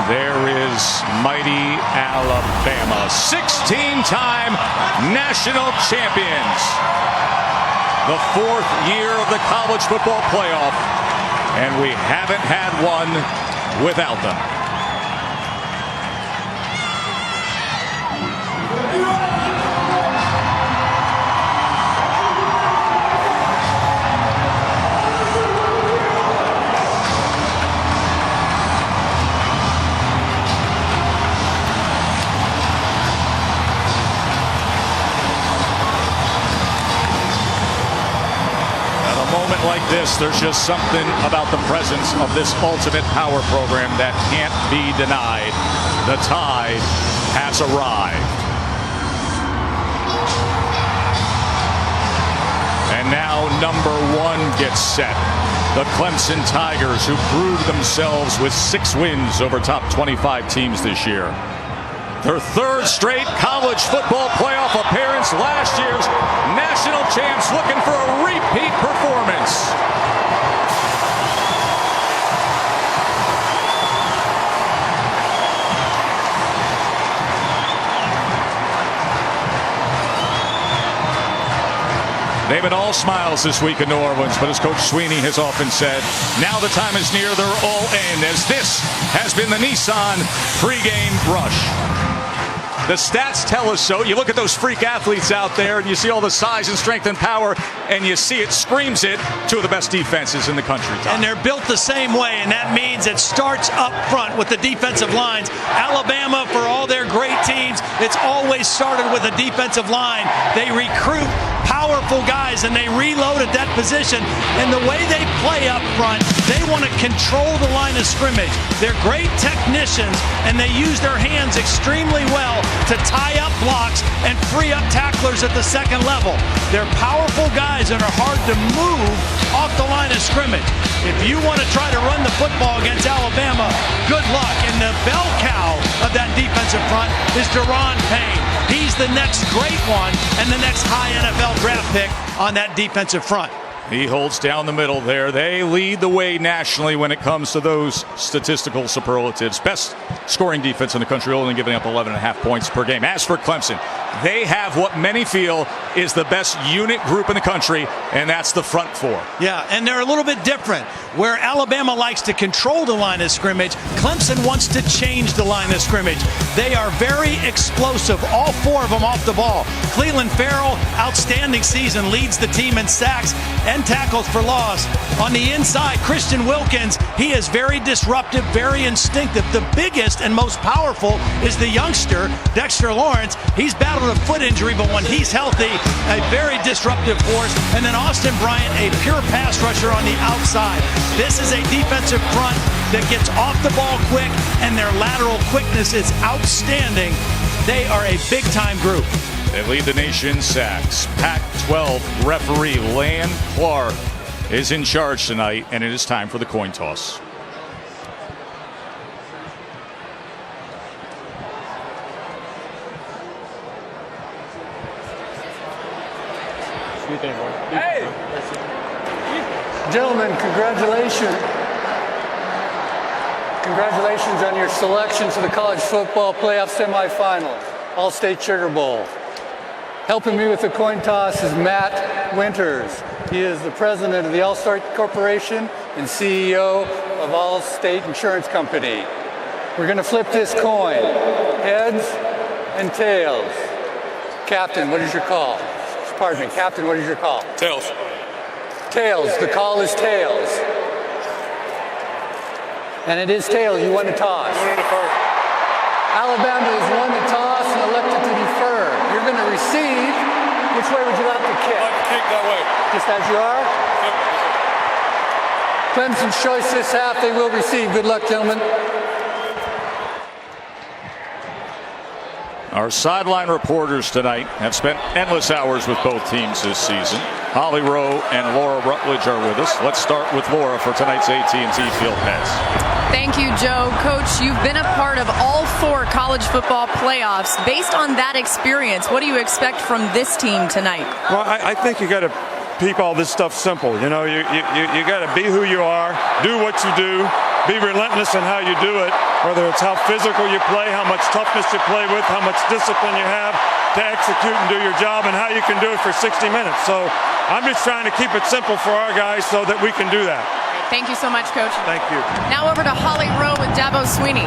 There is mighty Alabama, 16-time national champions. The fourth year of the college football playoff, and we haven't had one without them. Like this, there's just something about the presence of this ultimate power program that can't be denied. The tide has arrived. And now number one gets set. The Clemson Tigers, who proved themselves with 6 wins over top 25 teams this year. Their third straight college football playoff appearance, last year's national champs looking for a repeat performance. They've been all smiles this week in New Orleans, but as Coach Sweeney has often said, now the time is near, they're all in, as this has been the Nissan pregame rush. The stats tell us so. You look at those freak athletes out there, and you see all the size and strength and power, and you see it screams it, two of the best defenses in the country, Tom. And they're built the same way, and that means it starts up front with the defensive lines. Alabama, for all their great teams, it's always started with a defensive line. They recruit powerful guys, and they reload at that position. And the way they play up front, they want to control the line of scrimmage. They're great technicians, and they use their hands extremely well to tie up blocks and free up tacklers at the second level. They're powerful guys and are hard to move off the line of scrimmage. If you want to try to run the football against Alabama, good luck. And the bell cow of that defensive front is Deron Payne. He's the next great one and the next high NFL draft pick on that defensive front. He holds down the middle there. They lead the way nationally when it comes to those statistical superlatives. Best scoring defense in the country, only giving up 11.5 points per game. As for Clemson, they have what many feel is the best unit group in the country, and that's the front four. Yeah, and they're a little bit different. Where Alabama likes to control the line of scrimmage, Clemson wants to change the line of scrimmage. They are very explosive, all 4 of them off the ball. Cleveland Farrell, outstanding season, leads the team in sacks and tackles for loss. On the inside, Christian Wilkins, he is very disruptive, very instinctive. The biggest and most powerful is the youngster, Dexter Lawrence. He's battled a foot injury, but when he's healthy, a very disruptive force. And then Austin Bryant, a pure pass rusher on the outside. This is a defensive front that gets off the ball quick, and their lateral quickness is outstanding. They are a big-time group. They lead the nation in sacks. Pac-12 referee Lan Clark is in charge tonight, and it is time for the coin toss. Hey! Gentlemen, congratulations. Congratulations on your selection to the college football playoff semifinals, All-State Sugar Bowl. Helping me with the coin toss is Matt Winters. He is the president of the All-Star Corporation and CEO of All-State Insurance Company. We're going to flip this coin, heads and tails. Captain, what is your call? Pardon me, Captain, what is your call? Tails. Tails. The call is tails. And it is tails. You won the toss. Alabama has won the toss and elected to defer. You're going to receive. Which way would you like to kick? I'd like to kick that way. Just as you are? Yep. Clemson's choice this half. They will receive. Good luck, gentlemen. Our sideline reporters tonight have spent endless hours with both teams this season. Holly Rowe and Laura Rutledge are with us. Let's start with Laura for tonight's AT&T Field Pass. Thank you, Joe. Coach, you've been a part of all 4 college football playoffs. Based on that experience, what do you expect from this team tonight? Well, I think you got to keep all this stuff simple. You know, you got to be who you are, do what you do, be relentless in how you do it, whether it's how physical you play, how much toughness you play with, how much discipline you have to execute and do your job, and how you can do it for 60 minutes. So I'm just trying to keep it simple for our guys so that we can do that. Thank you so much, Coach. Thank you. Now over to Holly Rowe with Dabo Sweeney.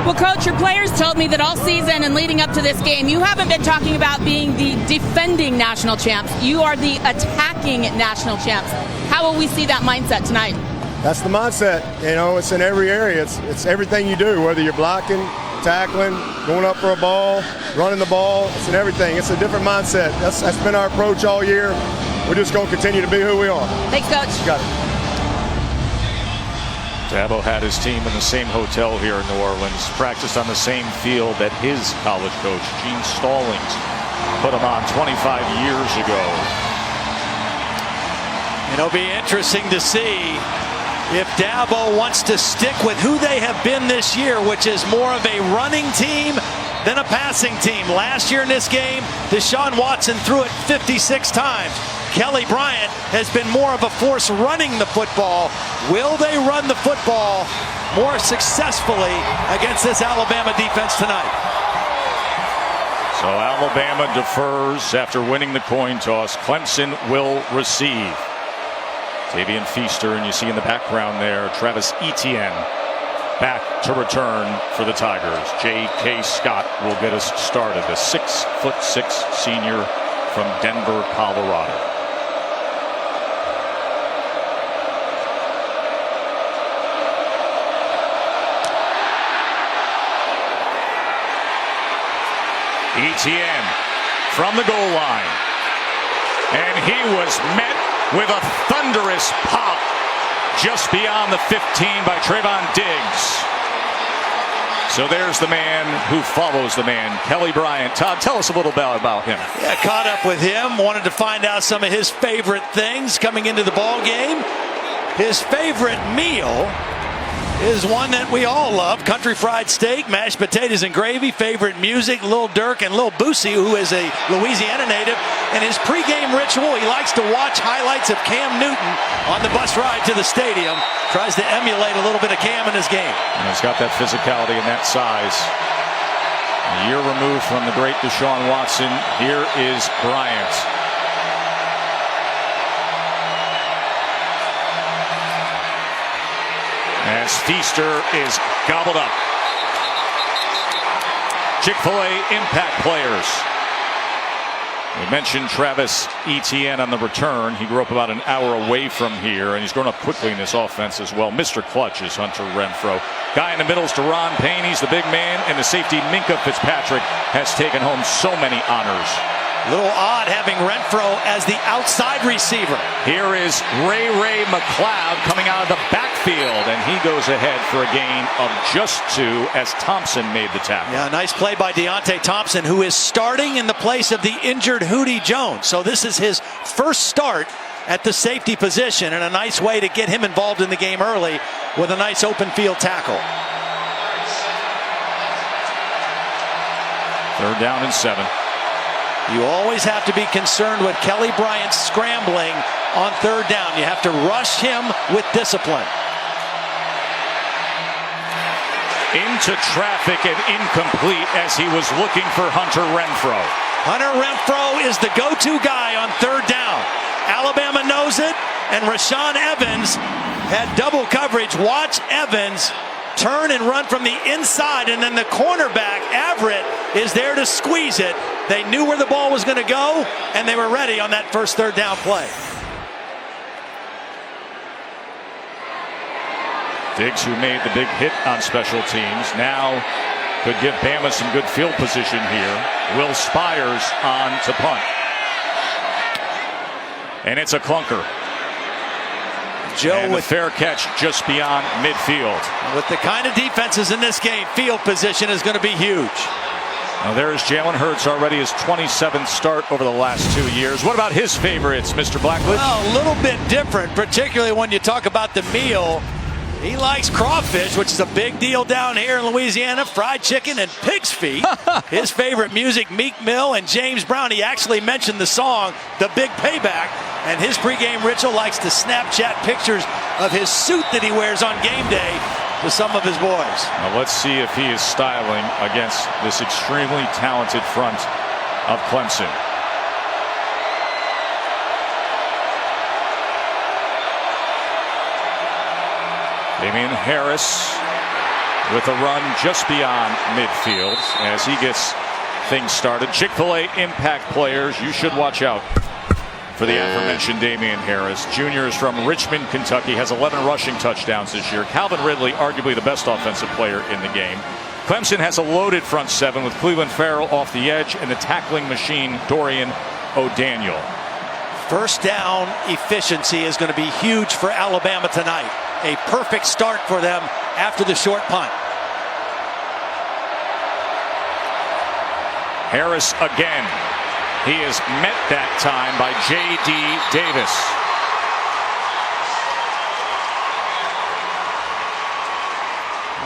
Well, Coach, your players told me that all season and leading up to this game, you haven't been talking about being the defending national champs. You are the attacking national champs. How will we see that mindset tonight? That's the mindset. You know, it's in every area. It's everything you do, whether you're blocking, tackling, going up for a ball, running the ball. It's in everything. It's a different mindset. That's been our approach all year. We're just going to continue to be who we are. Thanks, Coach. Got it. Dabo had his team in the same hotel here in New Orleans, practiced on the same field that his college coach, Gene Stallings, put him on 25 years ago. It'll be interesting to see if Dabo wants to stick with who they have been this year, which is more of a running team than a passing team. Last year in this game, Deshaun Watson threw it 56 times. Kelly Bryant has been more of a force running the football. Will they run the football more successfully against this Alabama defense tonight? So Alabama defers after winning the coin toss. Clemson will receive. Tavian Feaster, and you see in the background there Travis Etienne back to return for the Tigers. J.K. Scott will get us started, the 6'6" senior from Denver, Colorado. Etienne from the goal line, and he was met with a thunderous pop just beyond the 15 by Trayvon Diggs. So there's the man who follows the man, Kelly Bryant. Todd, tell us a little bit about him. Yeah, caught up with him, wanted to find out some of his favorite things coming into the ball game. His favorite meal is one that we all love, country fried steak, mashed potatoes and gravy. Favorite music, Lil Durk and Lil Boosie, who is a Louisiana native. And his pregame ritual, he likes to watch highlights of Cam Newton on the bus ride to the stadium. Tries to emulate a little bit of Cam in his game. And he's got that physicality and that size. A year removed from the great Deshaun Watson, here is Bryant. As Feaster is gobbled up. Chick-fil-A impact players. We mentioned Travis Etienne on the return. He grew up about an hour away from here, and he's grown up quickly in this offense as well. Mr. Clutch is Hunter Renfrow. Guy in the middle is Deron Payne. He's the big man, and the safety Minkah Fitzpatrick has taken home so many honors. A little odd having Renfrow as the outside receiver. Here is Ray McLeod coming out of the backfield, and he goes ahead for a gain of just 2 as Thompson made the tackle. Yeah, nice play by Deontay Thompson, who is starting in the place of the injured Hootie Jones. So this is his first start at the safety position, and a nice way to get him involved in the game early with a nice open field tackle. 3rd down and 7. You always have to be concerned with Kelly Bryant scrambling on 3rd down. You have to rush him with discipline. Into traffic and incomplete as he was looking for Hunter Renfrow. Hunter Renfrow is the go-to guy on 3rd down. Alabama knows it, and Rashaan Evans had double coverage. Watch Evans turn and run from the inside, and then the cornerback, Everett, is there to squeeze it. They knew where the ball was going to go, and they were ready on that first 3rd down play. Diggs, who made the big hit on special teams, now could give Bama some good field position here. Will Spires on to punt. And it's a clunker. Joe and with the fair catch just beyond midfield. With the kind of defenses in this game, field position is going to be huge. Now there's Jalen Hurts, already his 27th start over the last 2 years. What about his favorites, Mr. Blackledge? Well, a little bit different, particularly when you talk about the meal. He likes crawfish, which is a big deal down here in Louisiana, fried chicken and pig's feet. His favorite music, Meek Mill and James Brown. He actually mentioned the song, The Big Payback, and his pregame ritual likes to Snapchat pictures of his suit that he wears on game day. to some of his boys. Now let's see if he is styling against this extremely talented front of Clemson. Damian Harris with a run just beyond midfield as he gets things started. Chick-fil-A impact players, you should watch out for the aforementioned Damian Harris. Junior is from Richmond, Kentucky, has 11 rushing touchdowns this year. Calvin Ridley, arguably the best offensive player in the game. Clemson has a loaded front seven with Cleveland Farrell off the edge and the tackling machine, Dorian O'Daniel. First down efficiency is going to be huge for Alabama tonight. A perfect start for them after the short punt. Harris again. He is met that time by J.D. Davis.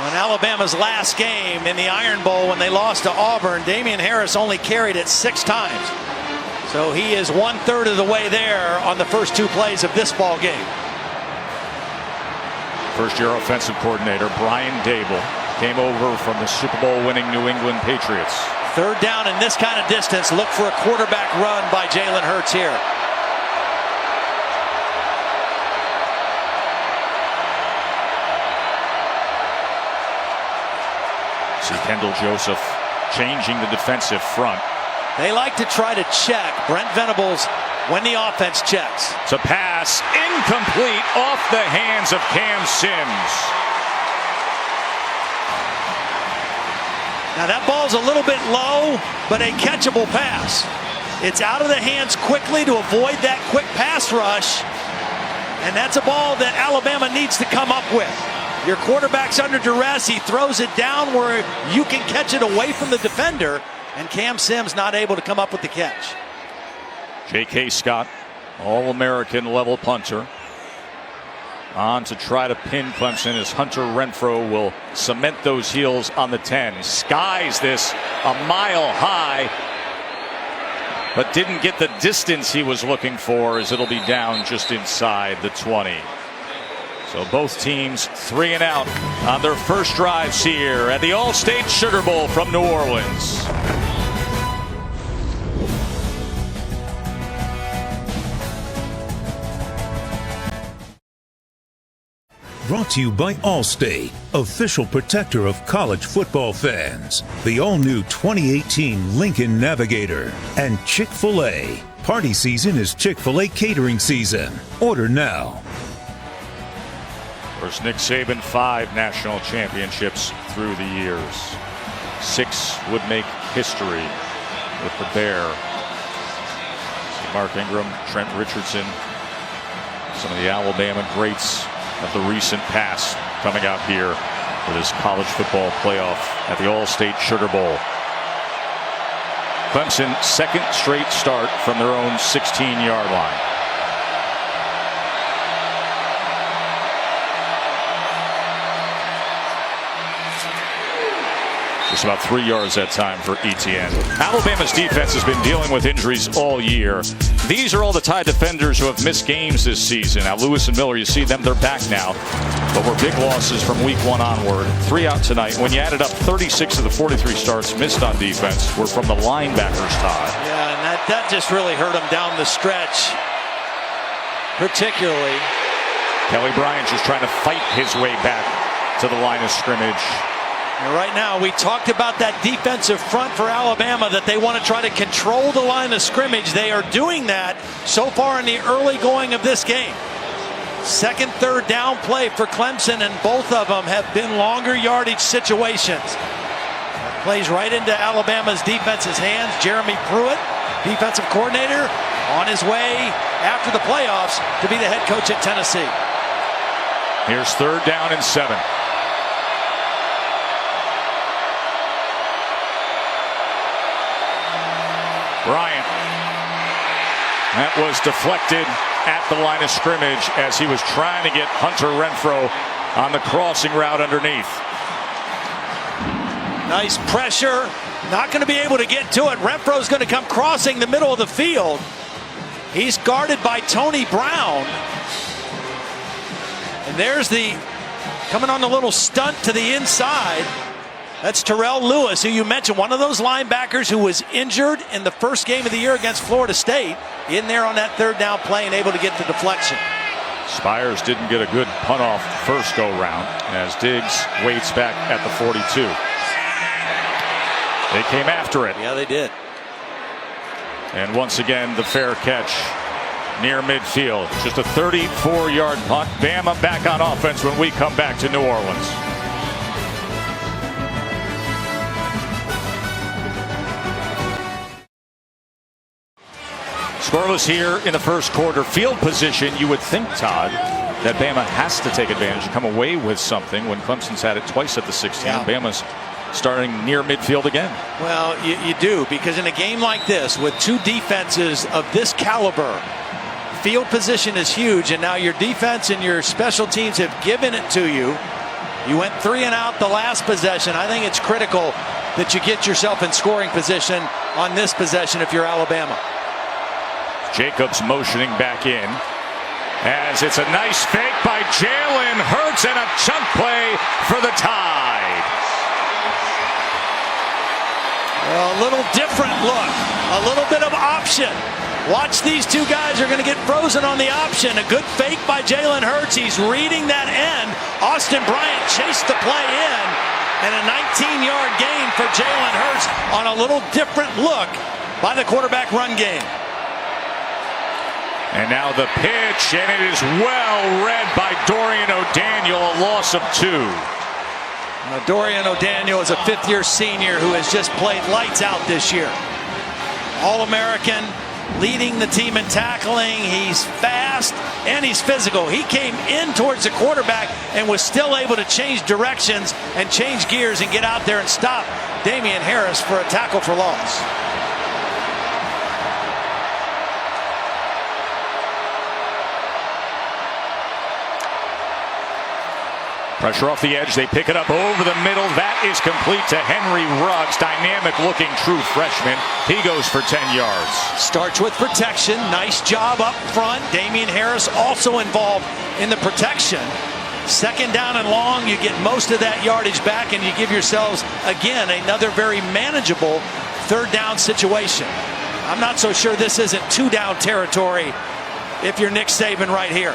In Alabama's last game in the Iron Bowl when they lost to Auburn, Damian Harris only carried it 6 times. So he is 1/3 of the way there on the first 2 plays of this ball game. First-year offensive coordinator Brian Dable came over from the Super Bowl winning New England Patriots. Third down in this kind of distance. Look for a quarterback run by Jalen Hurts here. See Kendall Joseph changing the defensive front. They like to try to check Brent Venables when the offense checks. It's a pass incomplete off the hands of Cam Sims. Now that ball's a little bit low, but a catchable pass. It's out of the hands quickly to avoid that quick pass rush. And that's a ball that Alabama needs to come up with. Your quarterback's under duress. He throws it down where you can catch it away from the defender. And Cam Sims not able to come up with the catch. J.K. Scott, All-American level punter, on to try to pin Clemson as Hunter Renfrow will cement those heels on the 10. Skies this a mile high, but didn't get the distance he was looking for as it'll be down just inside the 20. So both teams 3 and out on their first drives here at the All-State Sugar Bowl from New Orleans. Brought to you by Allstate, official protector of college football fans. The all-new 2018 Lincoln Navigator and Chick-fil-A. Party season is Chick-fil-A catering season. Order now. First Nick Saban, 5 national championships through the years. 6 would make history with the Bear. See Mark Ingram, Trent Richardson, some of the Alabama greats of the recent past coming out here for this college football playoff at the All-State Sugar Bowl. Clemson, 2nd straight start from their own 16-yard line. Just about 3 yards that time for Etienne. Alabama's defense has been dealing with injuries all year. These are all the Tide defenders who have missed games this season. Now Lewis and Miller, you see them, they're back now. But were big losses from week 1 onward. 3 out tonight. When you added up 36 of the 43 starts missed on defense were from the linebackers, Todd. Yeah, and that just really hurt him down the stretch. Particularly. Kelly Bryant just trying to fight his way back to the line of scrimmage. And right now, we talked about that defensive front for Alabama, that they want to try to control the line of scrimmage. They are doing that so far in the early going of this game. 2nd, 3rd down play for Clemson, and both of them have been longer yardage situations. That plays right into Alabama's defense's hands. Jeremy Pruitt, defensive coordinator, on his way after the playoffs to be the head coach at Tennessee. Here's 3rd down and 7. Bryant. That was deflected at the line of scrimmage as he was trying to get Hunter Renfrow on the crossing route underneath. Nice pressure. Not going to be able to get to it. Renfro's going to come crossing the middle of the field. He's guarded by Tony Brown. And there's the Coming on a little stunt to the inside. That's Terrell Lewis, who you mentioned, one of those linebackers who was injured in the first game of the year against Florida State, in there on that third down play and able to get the deflection. Spires didn't get a good punt off first go round as Diggs waits back at the 42. They came after it. Yeah, they did. And once again, the fair catch near midfield. Just a 34-yard punt. Bama back on offense when we come back to New Orleans. Scoreless here in the first quarter. Field position, you would think, Todd, that Bama has to take advantage and come away with something when Clemson's had it twice at the 16. Yeah. Bama's starting near midfield again. Well, you do, because in a game like this with two defenses of this caliber, field position is huge, and now your defense and your special teams have given it to you. You went 3 and out the last possession. I think it's critical that you get yourself in scoring position on this possession if you're Alabama. Jacobs motioning back in as it's a nice fake by Jalen Hurts and a chunk play for the Tide. Well, a little different look, a little bit of option. Watch, these two guys are going to get frozen on the option. A good fake by Jalen Hurts. He's reading that end. Austin Bryant chased the play in, and a 19-yard gain for Jalen Hurts on a little different look by the quarterback run game. And now the pitch, and it is well read by Dorian O'Daniel, a loss of 2. Dorian O'Daniel is a fifth-year senior who has just played lights out this year. All-American, leading the team in tackling. He's fast and he's physical. He came in towards the quarterback and was still able to change directions and change gears and get out there and stop Damian Harris for a tackle for loss. Pressure off the edge. They pick it up over the middle. That is complete to Henry Ruggs. Dynamic looking true freshman. He goes for 10 yards. Starts with protection. Nice job up front. Damian Harris also involved in the protection. Second down and long. You get most of that yardage back and you give yourselves, again, another very manageable third down situation. I'm not so sure this isn't 2-down territory if you're Nick Saban right here.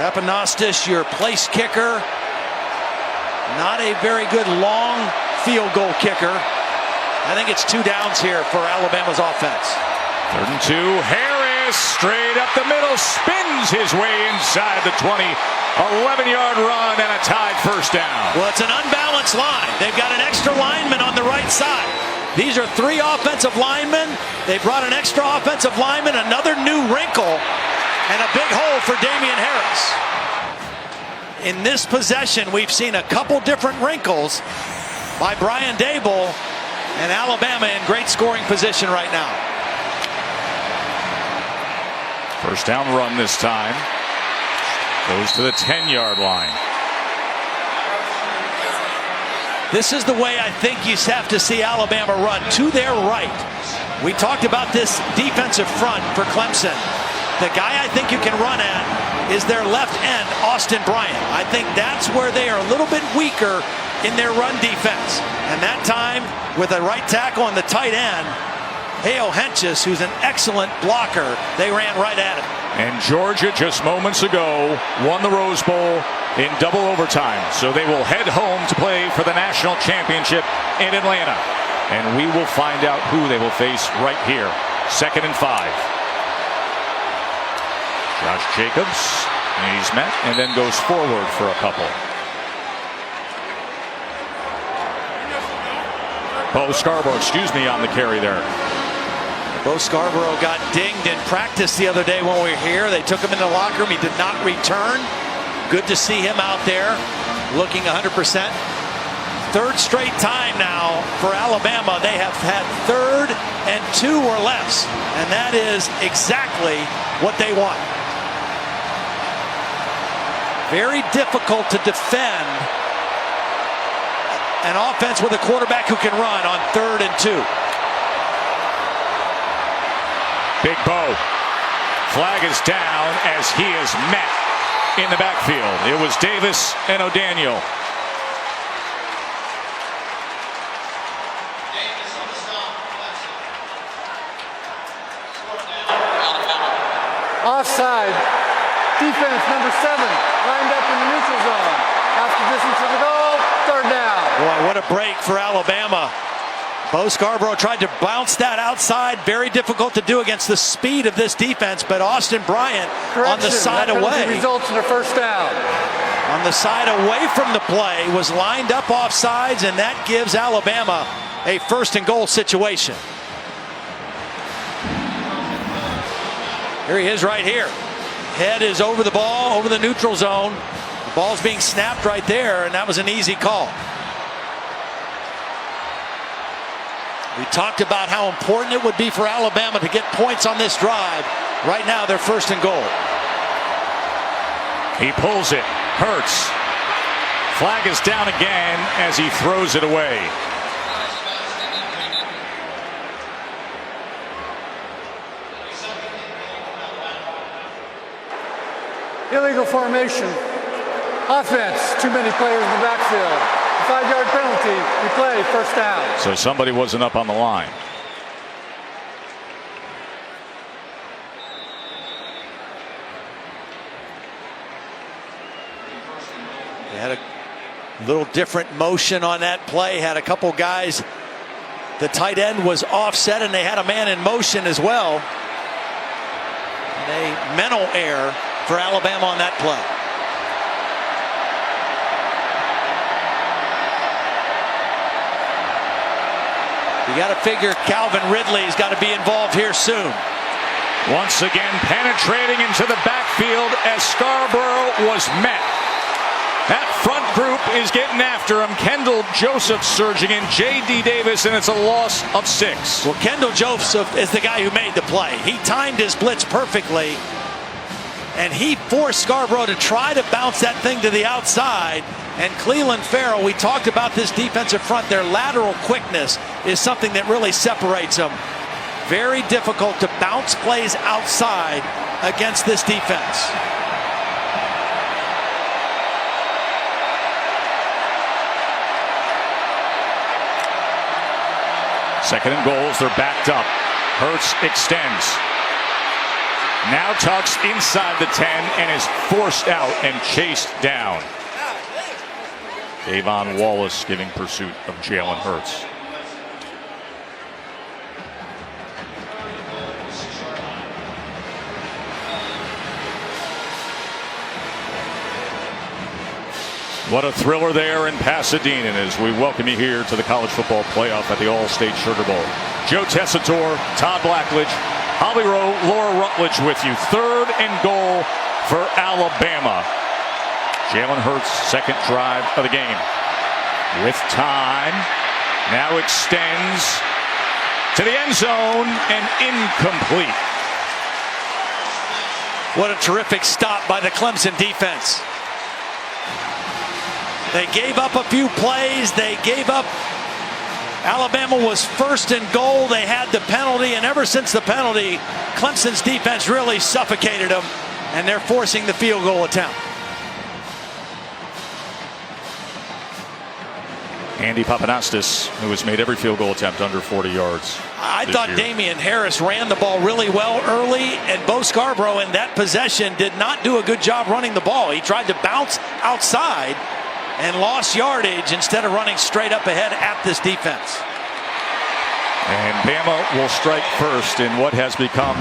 Papanastis, your place kicker. Not a very good long field goal kicker. I think it's 2 downs here for Alabama's offense. 3rd and 2. Harris straight up the middle, spins his way inside the 20. 11-yard run and a tied first down. Well, it's an unbalanced line. They've got an extra lineman on the right side. These are 3 offensive linemen. They brought an extra offensive lineman, another new wrinkle, and a big hole for Damian Harris. In this possession, we've seen a couple different wrinkles by Brian Dable, and Alabama in great scoring position right now. First down run this time. Goes to the 10-yard line. This is the way I think you have to see Alabama run, to their right. We talked about this defensive front for Clemson. The guy I think you can run at is their left end, Austin Bryant. I think that's where they are a little bit weaker in their run defense. And that time, with a right tackle on the tight end, Hale Henches, who's an excellent blocker, they ran right at him. And Georgia, just moments ago, won the Rose Bowl in double overtime. So they will head home to play for the national championship in Atlanta. And we will find out who they will face right here. 2nd and 5. Josh Jacobs, he's met and then goes forward for a couple. Bo Scarborough, on the carry there. Bo Scarborough got dinged in practice the other day when we were here. They took him in the locker room. He did not return. Good to see him out there looking 100%. 3rd straight time now for Alabama. They have had 3rd and 2 or less. And that is exactly what they want. Very difficult to defend an offense with a quarterback who can run on 3rd and 2. Big Bo Flag is down as he is met in the backfield. It was Davis and O'Daniel. Offside. Defense number 7 lined up in the neutral zone. Half the distance to the goal. Third down. Boy, what a break for Alabama. Bo Scarborough tried to bounce that outside. Very difficult to do against the speed of this defense, but Austin Bryant on the side away. Results in a first down. On the side away from the play was lined up offsides, and that gives Alabama a first and goal situation. Here he is right here. Head is over the ball, over the neutral zone. The ball's being snapped right there, and that was an easy call. We talked about how important it would be for Alabama to get points on this drive. Right now, they're first and goal. He pulls it. Hurts. Flag is down again as he throws it away. Illegal formation. Offense. Too many players in the backfield. 5-yard penalty. We play first down. So somebody wasn't up on the line. They had a little different motion on that play. Had a couple guys. The tight end was offset, and they had a man in motion as well. And a mental error for Alabama on that play. You got to figure Calvin Ridley's got to be involved here soon. Once again penetrating into the backfield as Scarborough was met. That front group is getting after him. Kendall Joseph surging in, J.D. Davis, and it's a loss of 6. Well, Kendall Joseph is the guy who made the play. He timed his blitz perfectly, and he forced Scarborough to try to bounce that thing to the outside. And Cleveland Farrell, we talked about this defensive front. Their lateral quickness is something that really separates them. Very difficult to bounce plays outside against this defense. Second and goals, they're backed up. Hurts extends. Now tucks inside the 10 and is forced out and chased down. Davon Wallace giving pursuit of Jalen Hurts. What a thriller there in Pasadena as we welcome you here to the college football playoff at the All-State Sugar Bowl. Joe Tessitore, Todd Blackledge, Holly Rowe, Laura Rutledge with you. Third and goal for Alabama. Jalen Hurts, second drive of the game. With time, now extends to the end zone and incomplete. What a terrific stop by the Clemson defense. They gave up a few plays. They gave up. Alabama was first and goal. They had the penalty, and ever since the penalty, Clemson's defense really suffocated them, and they're forcing the field goal attempt. Andy Papanastis, who has made every field goal attempt under 40 yards. I thought Damian Harris ran the ball really well early, and Bo Scarborough in that possession did not do a good job running the ball. He tried to bounce outside and lost yardage instead of running straight up ahead at this defense. And Bama will strike first in what has become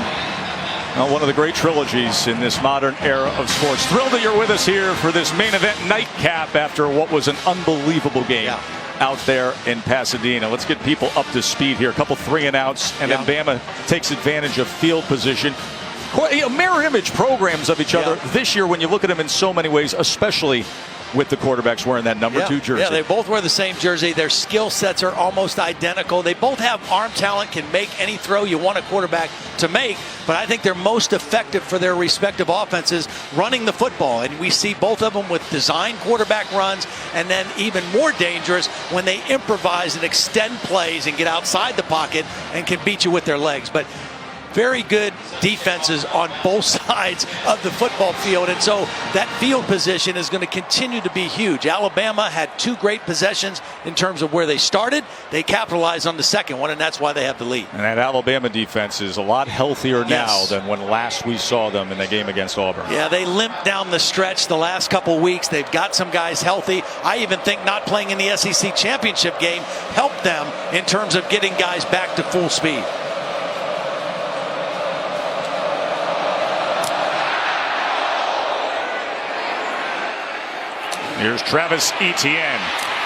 one of the great trilogies in this modern era of sports. Thrilled that you're with us here for this main event nightcap after what was an unbelievable game out there in Pasadena. Let's get people up to speed here. A couple 3 and outs, and then Bama takes advantage of field position. Mirror image programs of each other this year when you look at them in so many ways, especially with the quarterbacks wearing that number 2 jersey. Yeah, they both wear the same jersey. Their skill sets are almost identical. They both have arm talent, can make any throw you want a quarterback to make, but I think they're most effective for their respective offenses running the football. And we see both of them with design quarterback runs, and then even more dangerous when they improvise and extend plays and get outside the pocket and can beat you with their legs. But very good defenses on both sides of the football field, and so that field position is going to continue to be huge. Alabama had 2 great possessions in terms of where they started. They capitalized on the second one, and that's why they have the lead. And that Alabama defense is a lot healthier now than when last we saw them in the game against Auburn. Yeah, they limped down the stretch the last couple weeks. They've got some guys healthy. I even think not playing in the SEC championship game helped them in terms of getting guys back to full speed. Here's Travis Etienne,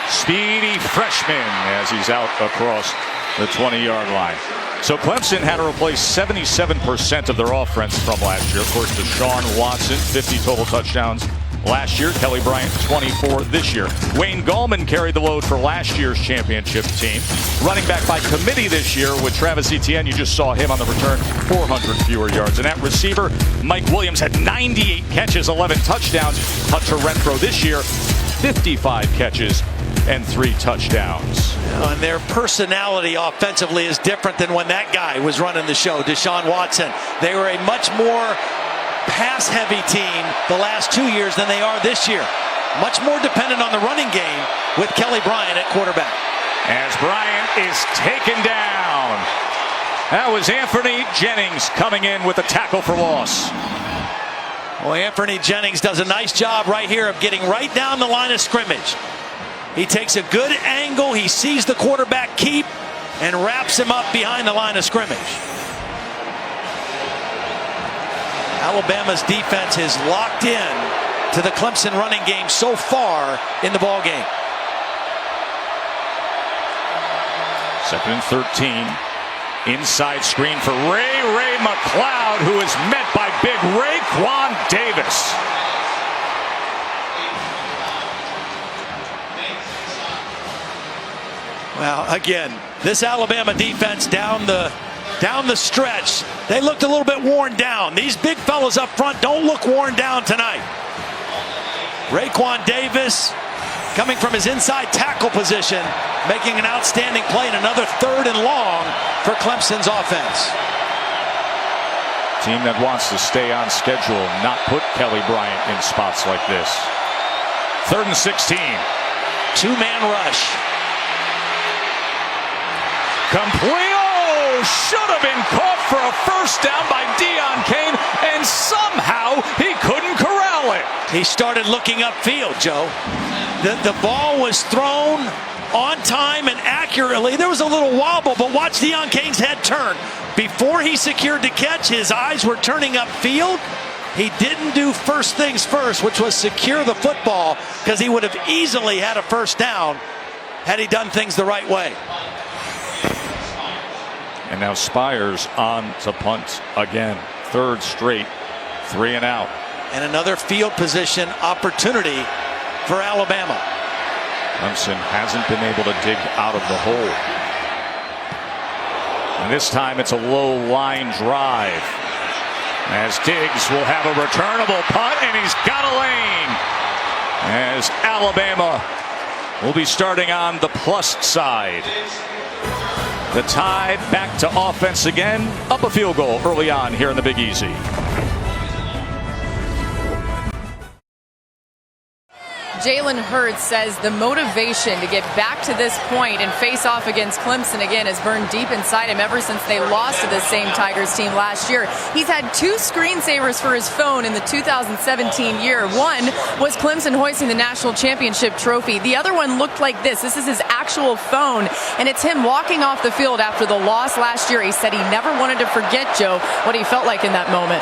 speedy freshman, as he's out across the 20-yard line. So Clemson had to replace 77% of their offense from last year. Of course, Deshaun Watson, 50 total touchdowns last year. Kelly Bryant, 24 this year. Wayne Gallman carried the load for last year's championship team. Running back by committee this year with Travis Etienne. You just saw him on the return, 400 fewer yards. And at receiver, Mike Williams had 98 catches, 11 touchdowns. Hunter Renfrow this year, 55 catches and 3 touchdowns. And their personality offensively is different than when that guy was running the show, Deshaun Watson. They were a much more pass-heavy team the last 2 years than they are this year. Much more dependent on the running game with Kelly Bryant at quarterback. As Bryant is taken down. That was Anthony Jennings coming in with a tackle for loss. Well, Anthony Jennings does a nice job right here of getting right down the line of scrimmage. He takes a good angle, he sees the quarterback keep, and wraps him up behind the line of scrimmage. Alabama's defense is locked in to the Clemson running game so far in the ball game. 2nd and 13. Inside screen for Ray McCloud, who is met by big Raekwon Davis. Well, again, this Alabama defense down the stretch, they looked a little bit worn down. These big fellas up front don't look worn down tonight. Raekwon Davis, coming from his inside tackle position, making an outstanding play in another 3rd and long for Clemson's offense. Team that wants to stay on schedule, not put Kelly Bryant in spots like this. 3rd and 16. 2-man rush. Complete. Oh, should have been caught for a first down by Deion Kane, and somehow he couldn't corral it. He started looking upfield, Joe. The ball was thrown on time and accurately. There was a little wobble, but watch Deion Kane's head turn. Before he secured the catch, his eyes were turning upfield. He didn't do first things first, which was secure the football, because he would have easily had a first down had he done things the right way. And now Spires on to punt again. 3rd straight, 3 and out. And another field position opportunity for Alabama. Clemson hasn't been able to dig out of the hole. And this time it's a low line drive. As Diggs will have a returnable punt, and he's got a lane. As Alabama will be starting on the plus side. The Tide back to offense again, up a field goal early on here in the Big Easy. Jalen Hurts says the motivation to get back to this point and face off against Clemson again has burned deep inside him ever since they lost to the same Tigers team last year. He's had 2 screensavers for his phone in the 2017 year. One was Clemson hoisting the national championship trophy. The other one looked like this. This is his actual phone, and it's him walking off the field after the loss last year. He said he never wanted to forget, Joe, what he felt like in that moment.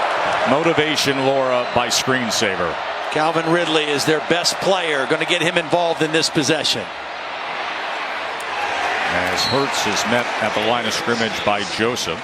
Motivation, Laura, by screensaver. Calvin Ridley is their best player, going to get him involved in this possession. As Hurts is met at the line of scrimmage by Joseph.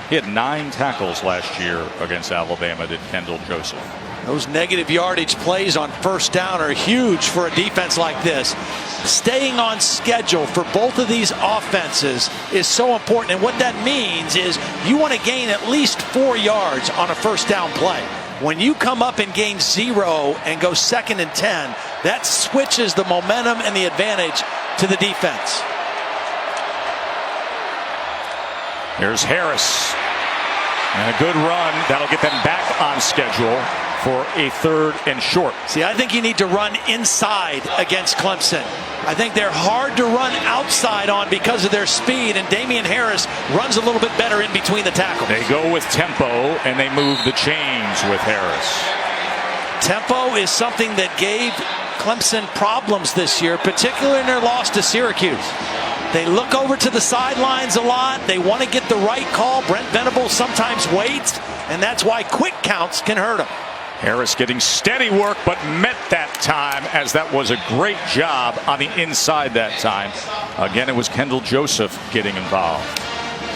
He had 9 tackles last year against Alabama, did Kendall Joseph. Those negative yardage plays on first down are huge for a defense like this. Staying on schedule for both of these offenses is so important. And what that means is you want to gain at least 4 yards on a first down play. When you come up and gain 0 and go 2nd and 10, that switches the momentum and the advantage to the defense. Here's Harris. And a good run. That'll get them back on schedule for a 3rd and short. See, I think you need to run inside against Clemson. I think they're hard to run outside on because of their speed, and Damian Harris runs a little bit better in between the tackles. They go with tempo, and they move the chains with Harris. Tempo is something that gave Clemson problems this year, particularly in their loss to Syracuse. They look over to the sidelines a lot. They want to get the right call. Brent Venables sometimes waits, and that's why quick counts can hurt him. Harris getting steady work, but met that time, as that was a great job on the inside that time. Again, it was Kendall Joseph getting involved.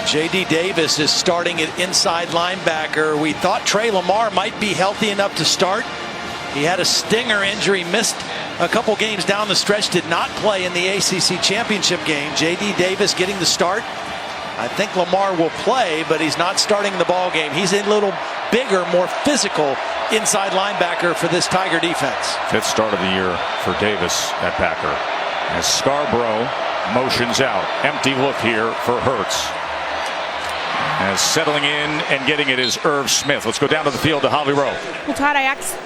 J.D. Davis is starting at inside linebacker. We thought Trey Lamar might be healthy enough to start. He had a stinger injury, missed a couple games down the stretch, did not play in the ACC championship game. J.D. Davis getting the start. I think Lamar will play, but he's not starting the ball game. He's a little bigger, more physical inside linebacker for this Tiger defense. 5th start of the year for Davis at backer. As Scarborough motions out. Empty look here for Hurts. As settling in and getting it is Irv Smith. Let's go down to the field to Holly Rowe. Well, Todd, I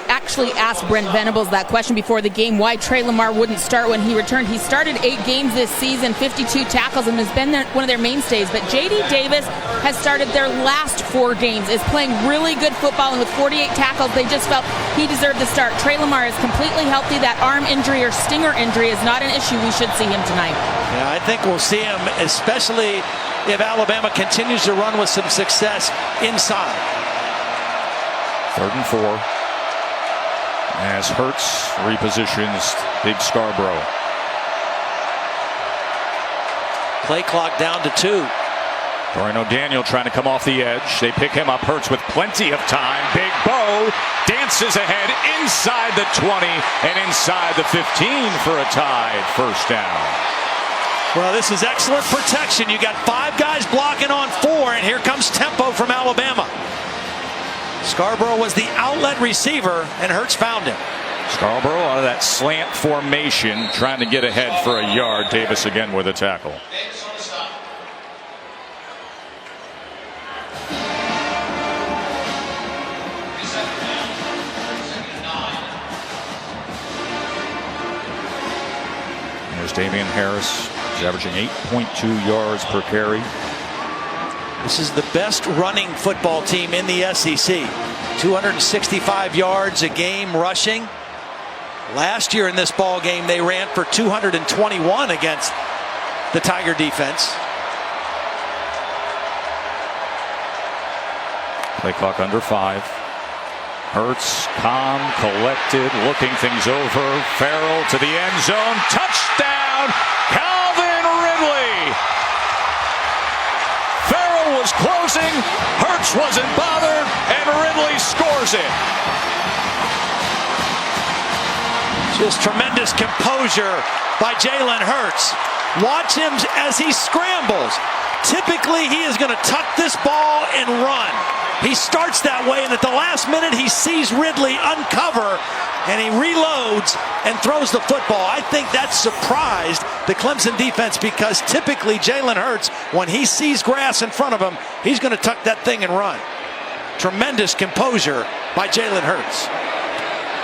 actually asked Brent Venables that question before the game, why Trey Lamar wouldn't start when he returned. He started 8 games this season, 52 tackles, and has been one of their mainstays. But J.D. Davis has started their last 4 games, is playing really good football, and with 48 tackles, they just felt he deserved the start. Trey Lamar is completely healthy. That arm injury or stinger injury is not an issue. We should see him tonight. Yeah, I think we'll see him, especially if Alabama continues to run with some success inside. 3rd and 4. As Hurts repositions Big Scarborough. Play clock down to 2. Dorian O'Daniel trying to come off the edge. They pick him up. Hurts with plenty of time. Big Bo dances ahead inside the 20 and inside the 15 for a tied 1st down. Well, this is excellent protection. You got 5 guys blocking on 4, and here comes tempo from Alabama. Scarborough was the outlet receiver, and Hurts found him. Scarborough out of that slant formation, trying to get ahead for a yard. Davis again with a tackle. There's Damian Harris. He's averaging 8.2 yards per carry. This is the best running football team in the SEC. 265 yards a game rushing. Last year in this ball game, they ran for 221 against the Tiger defense. Play clock under 5. Hurts, calm, collected, looking things over. Farrell to the end zone. Touchdown, Calvin Ridley. Farrell was closing. Hurts wasn't bothered, and Ridley scores it. Just tremendous composure by Jalen Hurts. Watch him as he scrambles. Typically, he is going to tuck this ball and run. He starts that way, and at the last minute, he sees Ridley uncover, and he reloads and throws the football. I think that surprised the Clemson defense, because typically Jalen Hurts, when he sees grass in front of him, he's going to tuck that thing and run. Tremendous composure by Jalen Hurts.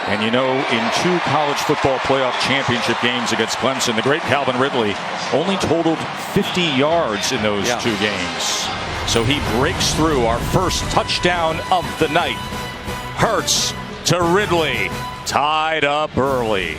And you know, in 2 college football playoff championship games against Clemson, the great Calvin Ridley only totaled 50 yards in those 2 games. So he breaks through. Our first touchdown of the night. Hurts to Ridley, tied up early.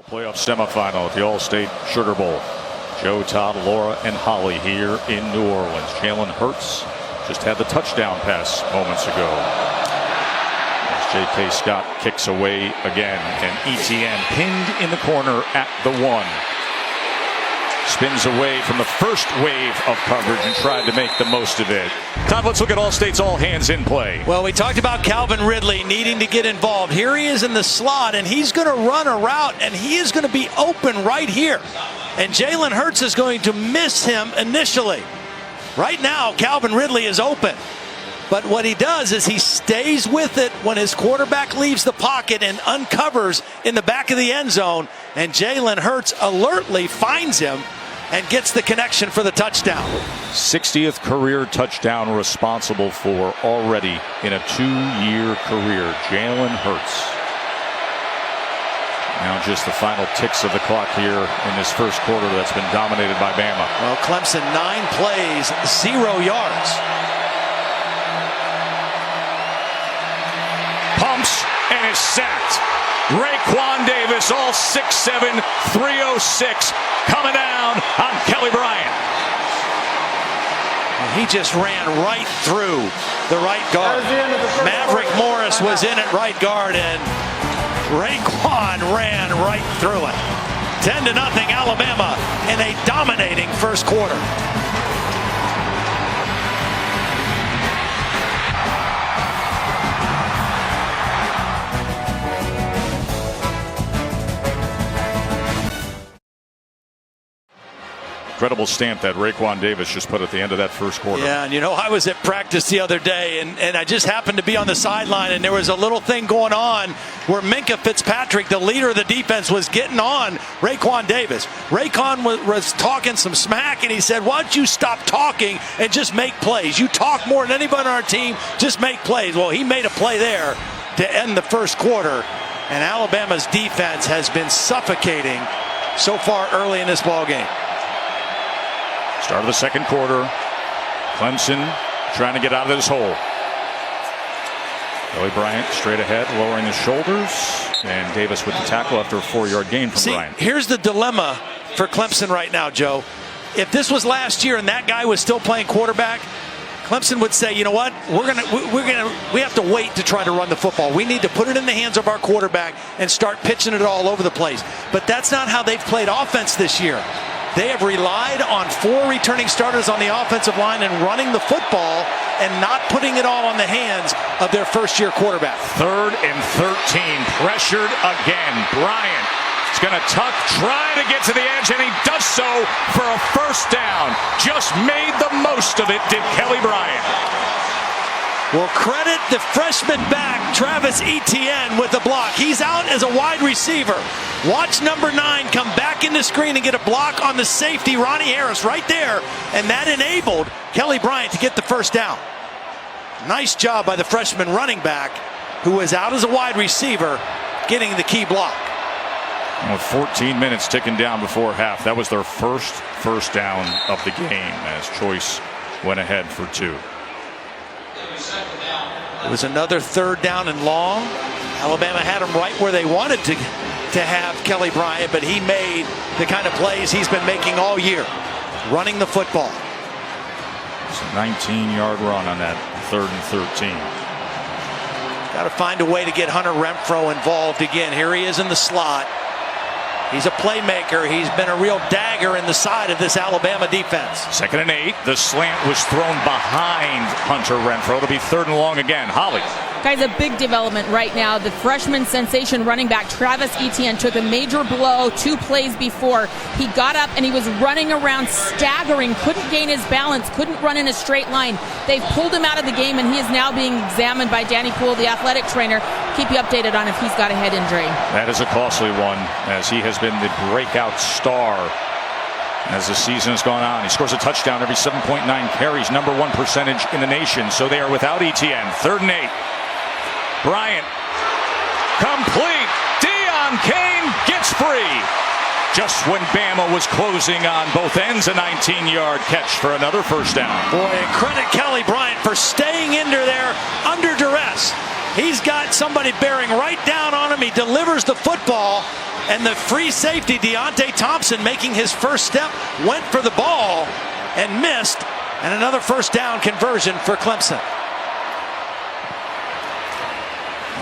Playoff semifinal at the All-State Sugar Bowl. Joe, Todd, Laura, and Holly here in New Orleans. Jalen Hurts just had the touchdown pass moments ago. As J.K. Scott kicks away again, and ETN pinned in the corner at the 1. Spins away from the first wave of coverage and tried to make the most of it. Todd, let's look at All-State's all hands in play. Well, we talked about Calvin Ridley needing to get involved. Here he is in the slot, and he's going to run a route, and he is going to be open right here. And Jalen Hurts is going to miss him initially. Right now, Calvin Ridley is open. But what he does is he stays with it when his quarterback leaves the pocket and uncovers in the back of the end zone. And Jalen Hurts alertly finds him and gets the connection for the touchdown. 60th career touchdown responsible for already in a 2-year career. Jalen Hurts. Now just the final ticks of the clock here in this first quarter that's been dominated by Bama. Well, Clemson 9 plays, 0 yards. Pumps and is sacked. Raekwon Davis, all 6'7", 306, coming down on Kelly Bryant. He just ran right through the right guard. Maverick Morris was in at right guard, and Raekwon ran right through it. 10-0 Alabama in a dominating first quarter. Incredible stamp that Raekwon Davis just put at the end of that first quarter. Yeah, and I was at practice the other day, and I just happened to be on the sideline, and there was a little thing going on where Minkah Fitzpatrick, the leader of the defense, was getting on Raekwon Davis. Raekwon was talking some smack, and he said, why don't you stop talking and just make plays? You talk more than anybody on our team, just make plays. Well, he made a play there to end the first quarter, and Alabama's defense has been suffocating so far early in this ball game. Start of the second quarter. Clemson trying to get out of this hole. Kelly Bryant straight ahead, lowering his shoulders. And Davis with the tackle after a 4-yard gain from Bryant. Here's the dilemma for Clemson right now, Joe. If this was last year and that guy was still playing quarterback, Clemson would say, you know what, we have to wait to try to run the football. We need to put it in the hands of our quarterback and start pitching it all over the place. But that's not how they've played offense this year. They have relied on 4 returning starters on the offensive line and running the football and not putting it all on the hands of their first-year quarterback. 3rd and 13, pressured again. Bryant is going to tuck, try to get to the edge, and he does so for a first down. Just made the most of it, did Kelly Bryant. Well, credit the freshman back, Travis Etienne, with the block. He's out as a wide receiver. Watch number 9 come back in the screen and get a block on the safety, Ronnie Harris, right there. And that enabled Kelly Bryant to get the first down. Nice job by the freshman running back, who was out as a wide receiver, getting the key block. And with 14 minutes ticking down before half, that was their first down of the game as Choice went ahead for 2. It was another 3rd down and long. Alabama had him right where they wanted to have Kelly Bryant, but he made the kind of plays he's been making all year, running the football. It's a 19-yard run on that 3rd and 13. Got to find a way to get Hunter Renfrow involved again. Here he is in the slot. He's a playmaker. He's been a real dagger in the side of this Alabama defense. 2nd and 8. The slant was thrown behind Hunter Renfrow to be 3rd and long again. Holly. Guys, a big development right now. The freshman sensation running back Travis Etienne took a major blow 2 plays before. He got up and he was running around, staggering, couldn't gain his balance, couldn't run in a straight line. They've pulled him out of the game, and he is now being examined by Danny Poole, the athletic trainer. Keep you updated on if he's got a head injury. That is a costly one, as he has been the breakout star as the season has gone on. He scores a touchdown every 7.9 carries, number 1 percentage in the nation. So they are without Etienne. 3rd and 8. Bryant, complete. Deion Kane gets free. Just when Bama was closing on both ends, a 19-yard catch for another first down. Boy, and credit Kelly Bryant for staying in there under duress. He's got somebody bearing right down on him. He delivers the football, and the free safety, Deontay Thompson, making his first step, went for the ball and missed, and another first down conversion for Clemson.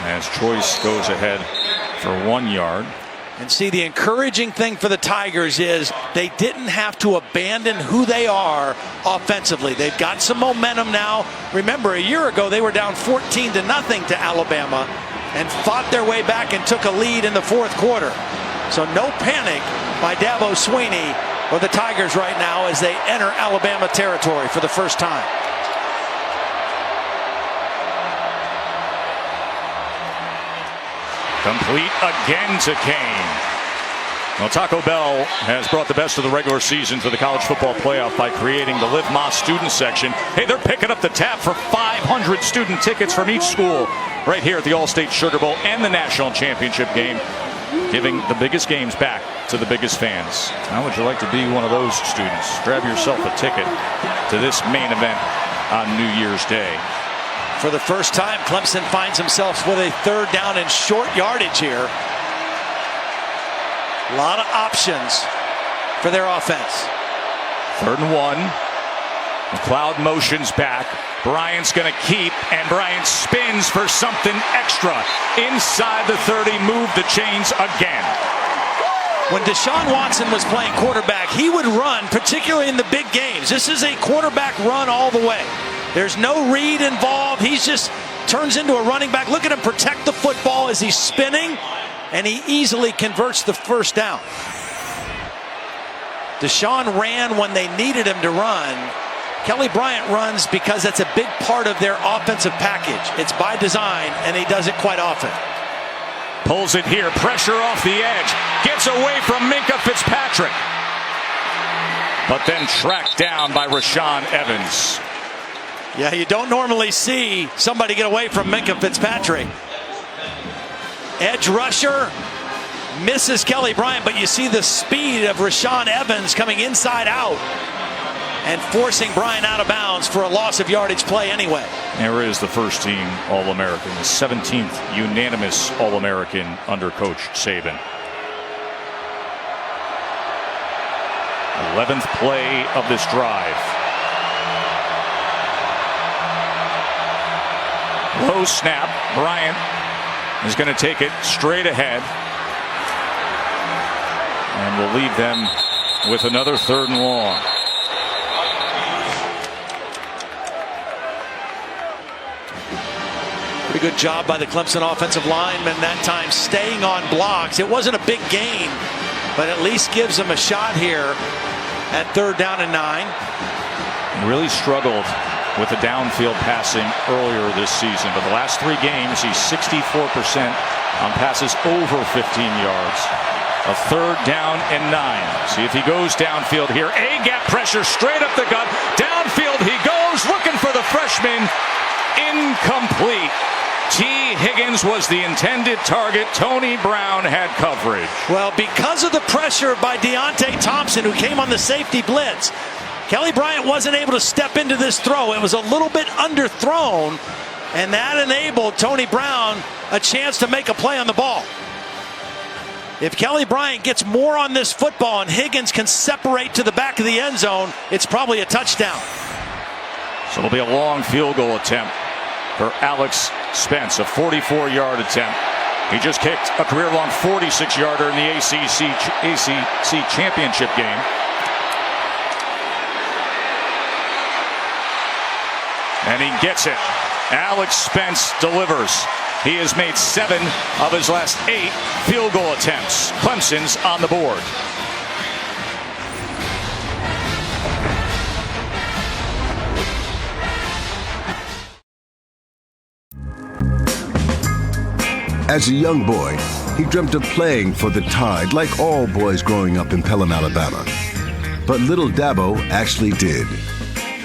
As Choice goes ahead for 1 yard. And see, the encouraging thing for the Tigers is they didn't have to abandon who they are offensively. They've got some momentum now. Remember, a year ago, they were down 14-0 to Alabama and fought their way back and took a lead in the 4th quarter. So no panic by Dabo Swinney or the Tigers right now as they enter Alabama territory for the first time. Complete again to Kane. Well, Taco Bell has brought the best of the regular season to the college football playoff by creating the Live Moss student section. Hey, they're picking up the tab for 500 student tickets from each school right here at the All-State Sugar Bowl and the national championship game, giving the biggest games back to the biggest fans. How would you like to be one of those students? Grab yourself a ticket to this main event on New Year's Day. For the first time, Clemson finds himself with a third down and short yardage here. A lot of options for their offense. 3rd and 1. McLeod motions back. Bryant's going to keep, and Bryant spins for something extra. Inside the 30, move the chains again. When Deshaun Watson was playing quarterback, he would run, particularly in the big games. This is a quarterback run all the way. There's no read involved. He's just turns into a running back. Look at him protect the football as he's spinning, and he easily converts the first down. Deshaun ran when they needed him to run. Kelly Bryant runs because that's a big part of their offensive package. It's by design, and he does it quite often. Pulls it here, pressure off the edge, gets away from Minka Fitzpatrick, but then tracked down by Rashaan Evans. Yeah, you don't normally see somebody get away from Minka Fitzpatrick. Edge rusher misses Kelly Bryant, but you see the speed of Rashaan Evans coming inside out and forcing Bryant out of bounds for a loss of yardage play anyway. There is the first team All-American, the 17th unanimous All-American under Coach Saban. 11th play of this drive. Low snap. Bryant is going to take it straight ahead. And will leave them with another 3rd and long. Pretty good job by the Clemson offensive lineman that time staying on blocks. It wasn't a big gain, but at least gives them a shot here at 3rd down and 9. He really struggled with the downfield passing earlier this season, but the last 3 games he's 64% on passes over 15 yards. A 3rd down and 9. See if he goes downfield here. A-gap pressure straight up the gut. Downfield he goes, looking for the freshman. Incomplete. T. Higgins was the intended target. Tony Brown had coverage. Well, because of the pressure by Deontay Thompson, who came on the safety blitz, Kelly Bryant wasn't able to step into this throw. It was a little bit underthrown, and that enabled Tony Brown a chance to make a play on the ball. If Kelly Bryant gets more on this football and Higgins can separate to the back of the end zone, it's probably a touchdown. So it'll be a long field goal attempt for Alex Spence, a 44-yard attempt. He just kicked a career-long 46-yarder in the ACC championship game. And he gets it. Alex Spence delivers. He has made 7 of his last 8 field goal attempts. Clemson's on the board. As a young boy, he dreamt of playing for the Tide like all boys growing up in Pelham, Alabama. But little Dabo actually did.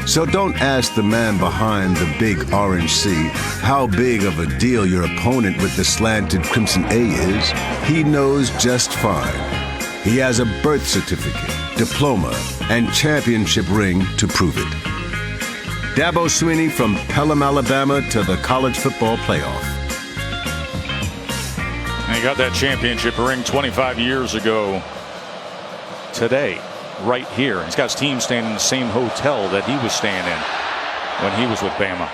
So don't ask the man behind the big orange C how big of a deal your opponent with the slanted Crimson A is. He knows just fine. He has a birth certificate, diploma, and championship ring to prove it. Dabo Swinney from Pelham, Alabama to the college football playoff. And he got that championship ring 25 years ago today, right here. He's got his team staying in the same hotel that he was staying in when he was with Bama.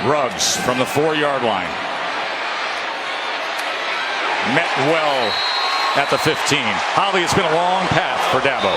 Ruggs from the 4-yard line. Met well at the 15. Holly, it's been a long path for Dabo.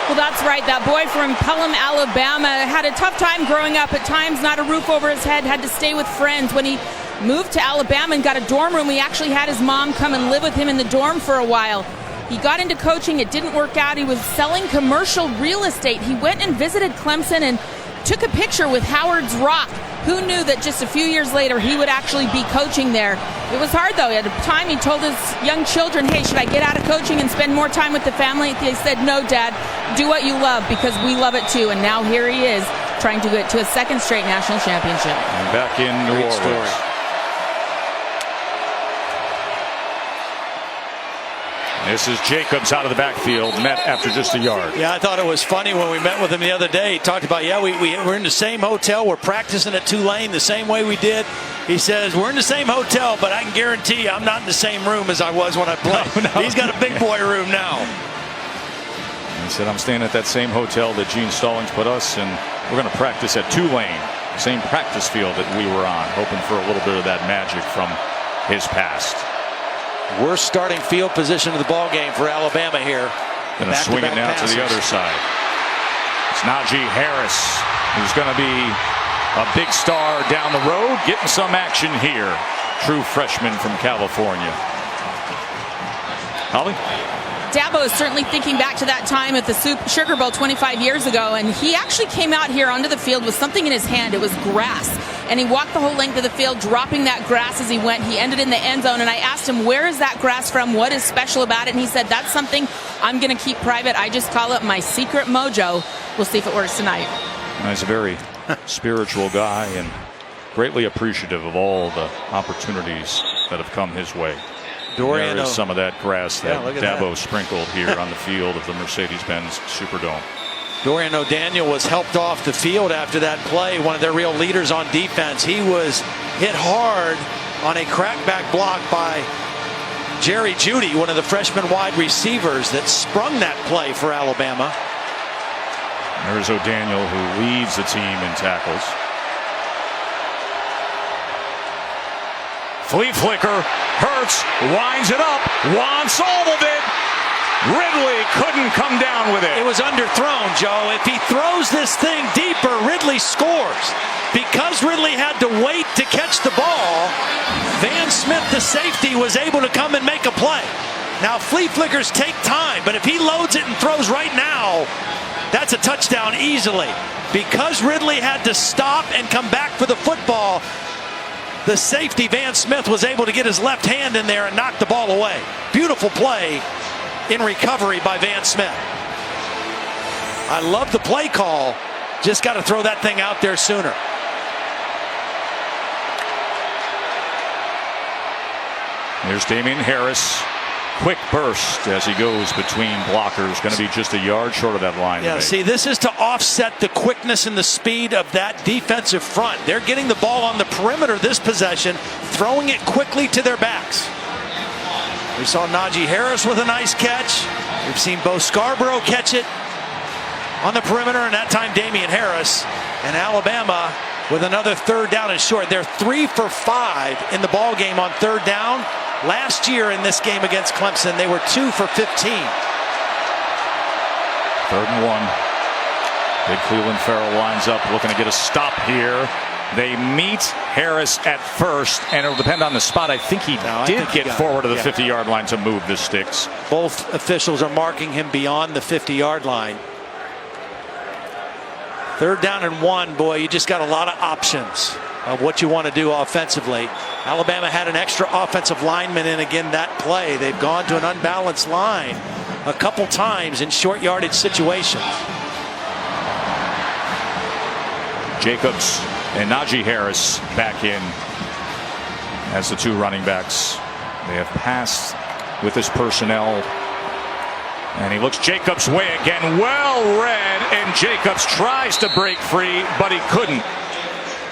Well, that's right. That boy from Pelham, Alabama had a tough time growing up. At times, not a roof over his head, had to stay with friends. When he moved to Alabama and got a dorm room, he actually had his mom come and live with him in the dorm for a while. He got into coaching. It didn't work out. He was selling commercial real estate. He went and visited Clemson and took a picture with Howard's Rock. Who knew that just a few years later he would actually be coaching there? It was hard, though. At a time, he told his young children, hey, should I get out of coaching and spend more time with the family? They said, no, Dad, do what you love, because we love it too. And now here he is, trying to get to a second straight national championship. And back in New Orleans. This is Jacobs out of the backfield, met after just a yard. Yeah, I thought it was funny when we met with him the other day. He talked about, we're in the same hotel. We're practicing at Tulane the same way we did. He says, we're in the same hotel, but I can guarantee you I'm not in the same room as I was when I played. No. He's got a big boy room now. He said, I'm staying at that same hotel that Gene Stallings put us, and we're going to practice at Tulane, same practice field that we were on, hoping for a little bit of that magic from his past. Worst starting field position of the ball game for Alabama here. Going to swing it now to the other side. It's Najee Harris, who's going to be a big star down the road, getting some action here. True freshman from California. Holly? Dabo is certainly thinking back to that time at the Sugar Bowl 25 years ago, and he actually came out here onto the field with something in his hand. It was grass, and he walked the whole length of the field, dropping that grass as he went. He ended in the end zone, and I asked him, where is that grass from? What is special about it? And he said, that's something I'm going to keep private. I just call it my secret mojo. We'll see if it works tonight. He's a very spiritual guy and greatly appreciative of all the opportunities that have come his way. There is some of that grass that Dabo sprinkled here on the field of the Mercedes-Benz Superdome. Dorian O'Daniel was helped off the field after that play, one of their real leaders on defense. He was hit hard on a crackback block by Jerry Jeudy, one of the freshman wide receivers that sprung that play for Alabama. There's O'Daniel, who leads the team in tackles. Flea flicker, Hurts winds it up, wants all of it. Ridley couldn't come down with it. It was underthrown, Joe. If he throws this thing deeper, Ridley scores. Because Ridley had to wait to catch the ball, Van Smith, the safety, was able to come and make a play. Now, flea flickers take time, but if he loads it and throws right now, that's a touchdown easily. Because Ridley had to stop and come back for the football, the safety, Van Smith, was able to get his left hand in there and knock the ball away. Beautiful play in recovery by Van Smith. I love the play call. Just got to throw that thing out there sooner. Here's Damian Harris. Quick burst as he goes between blockers. Going to be just a yard short of that line. Yeah, see, this is to offset the quickness and the speed of that defensive front. They're getting the ball on the perimeter this possession, throwing it quickly to their backs. We saw Najee Harris with a nice catch. We've seen Bo Scarborough catch it on the perimeter, and that time Damian Harris. And Alabama with another third down and short. They're 3 for 5 in the ball game on third down. Last year in this game against Clemson, they were 2 for 15. 3rd and 1. Big Cleveland Farrell lines up, looking to get a stop here. They meet Harris at first, and it'll depend on the spot. I think he did get forward to the 50-yard line to move the sticks. Both officials are marking him beyond the 50-yard line. 3rd down and 1, boy, you just got a lot of options of what you want to do offensively. Alabama had an extra offensive lineman in again that play. They've gone to an unbalanced line a couple times in short yardage situations. Jacobs and Najee Harris back in as the 2 running backs. They have passed with this personnel. And he looks Jacobs' way again. Well read, and Jacobs tries to break free, but he couldn't.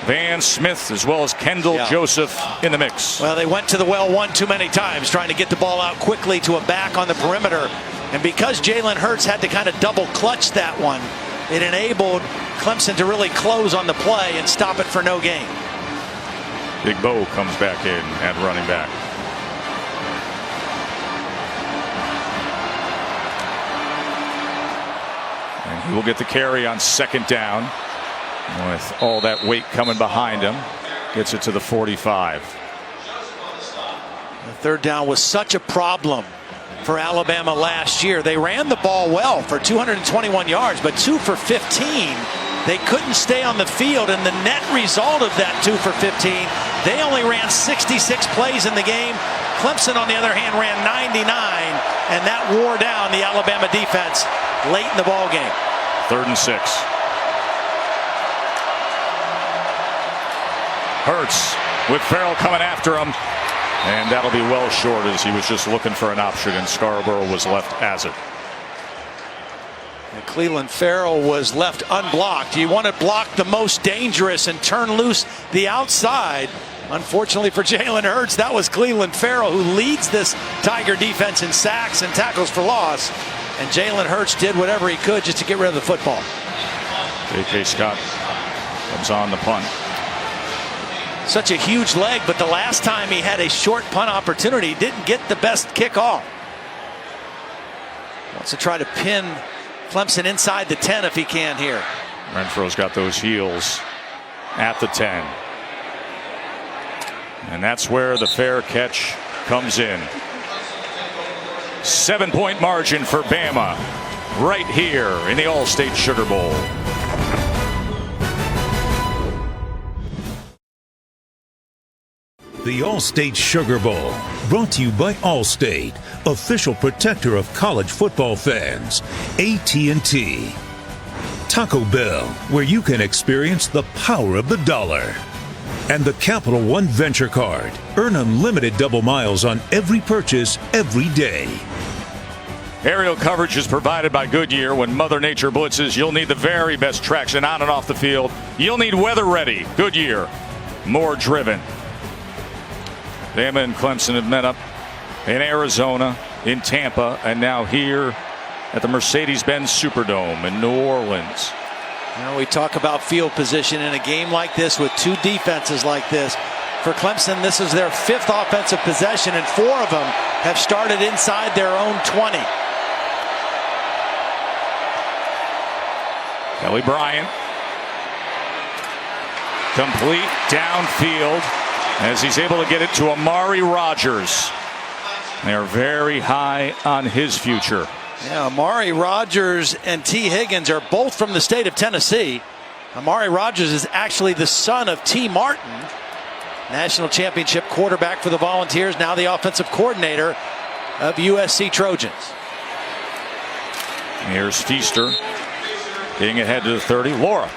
Van Smith as well as Kendall Joseph in the mix. Well, they went to the well one too many times, trying to get the ball out quickly to a back on the perimeter. And because Jalen Hurts had to kind of double clutch that one, it enabled Clemson to really close on the play and stop it for no gain. Big Bo comes back in at running back. And he will get the carry on 2nd down. With all that weight coming behind him, gets it to the 45. The 3rd down was such a problem for Alabama last year. They ran the ball well for 221 yards, but 2 for 15. They couldn't stay on the field, and the net result of that 2 for 15, they only ran 66 plays in the game. Clemson, on the other hand, ran 99, and that wore down the Alabama defense late in the ball game. 3rd and 6. Hurts with Farrell coming after him, and that'll be well short as he was just looking for an option, and Scarborough was left as it. And Cleveland Farrell was left unblocked. You want to block the most dangerous and turn loose the outside. Unfortunately for Jalen Hurts, that was Cleveland Farrell, who leads this Tiger defense in sacks and tackles for loss. And Jalen Hurts did whatever he could just to get rid of the football. J.K. Scott comes on the punt. Such a huge leg, but the last time he had a short punt opportunity, didn't get the best kickoff. Wants to try to pin Clemson inside the 10 if he can here. Renfro's got those heels at the 10. And that's where the fair catch comes in. 7-point margin for Bama right here in the All-State Sugar Bowl. The All-State Sugar Bowl, brought to you by Allstate, official protector of college football fans. AT&T. Taco Bell, where you can experience the power of the dollar. And the Capital One Venture Card. Earn unlimited double miles on every purchase every day. Aerial coverage is provided by Goodyear. When Mother Nature blitzes, you'll need the very best traction on and off the field. You'll need weather ready. Goodyear, more driven. Bama and Clemson have met up in Arizona, in Tampa, and now here at the Mercedes-Benz Superdome in New Orleans. You know, we talk about field position in a game like this with two defenses like this. For Clemson, this is their 5th offensive possession, and 4 of them have started inside their own 20. Kelly Bryant. Complete downfield as he's able to get it to Amari Rodgers. They're very high on his future. Yeah, Amari Rodgers and T. Higgins are both from the state of Tennessee. Amari Rodgers is actually the son of T. Martin, national championship quarterback for the Volunteers, now the offensive coordinator of USC Trojans. Here's Feaster getting ahead to the 30. Laura.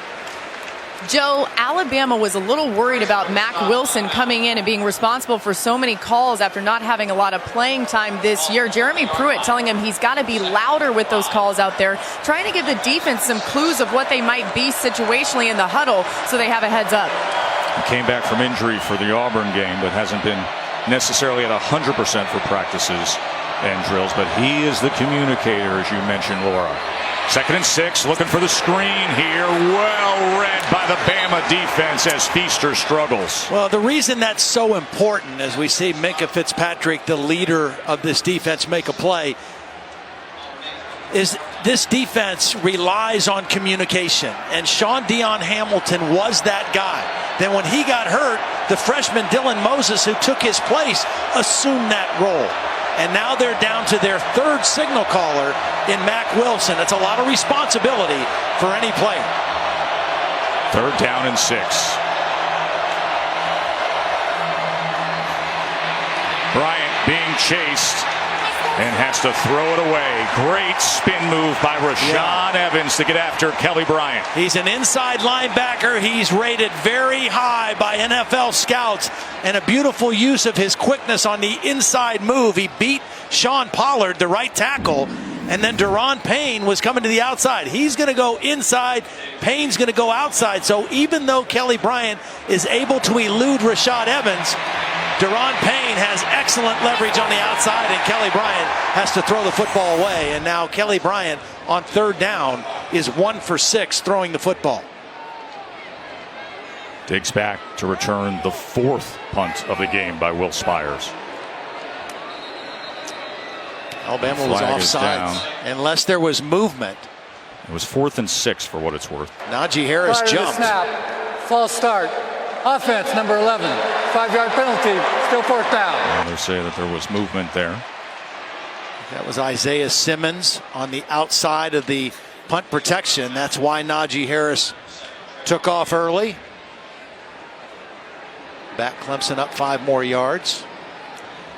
Joe, Alabama was a little worried about Mack Wilson coming in and being responsible for so many calls after not having a lot of playing time this year. Jeremy Pruitt telling him he's got to be louder with those calls out there, trying to give the defense some clues of what they might be situationally in the huddle so they have a heads up. He came back from injury for the Auburn game, but hasn't been necessarily at 100% for practices and drills. But he is the communicator, as you mentioned, Laura. 2nd and 6, looking for the screen here. Well read by the Bama defense as Feaster struggles. Well, the reason that's so important, as we see Minkah Fitzpatrick, the leader of this defense, make a play, is this defense relies on communication. And Sean Dion Hamilton was that guy. Then when he got hurt, the freshman Dylan Moses, who took his place, assumed that role. And now they're down to their 3rd signal caller in Mack Wilson. It's a lot of responsibility for any player. 3rd down and 6. Bryant being chased and has to throw it away. Great spin move by Rashaan Evans to get after Kelly Bryant. He's an inside linebacker. He's rated very high by NFL scouts, and a beautiful use of his quickness on the inside move. He beat Sean Pollard, the right tackle, and then Deron Payne was coming to the outside. He's going to go inside. Payne's going to go outside. So even though Kelly Bryant is able to elude Rashaan Evans, Deron Payne has excellent leverage on the outside, and Kelly Bryant has to throw the football away. And now Kelly Bryant on 3rd down is 1 for 6 throwing the football. Diggs back to return the 4th punt of the game by Will Spires. Alabama was offside unless there was movement. It was 4th and 6 for what it's worth. Najee Harris jumped. Snap. False start. Offense, number 11. 5-yard penalty. Still 4th down. Well, they say that there was movement there. That was Isaiah Simmons on the outside of the punt protection. That's why Najee Harris took off early. Back Clemson up 5 more yards.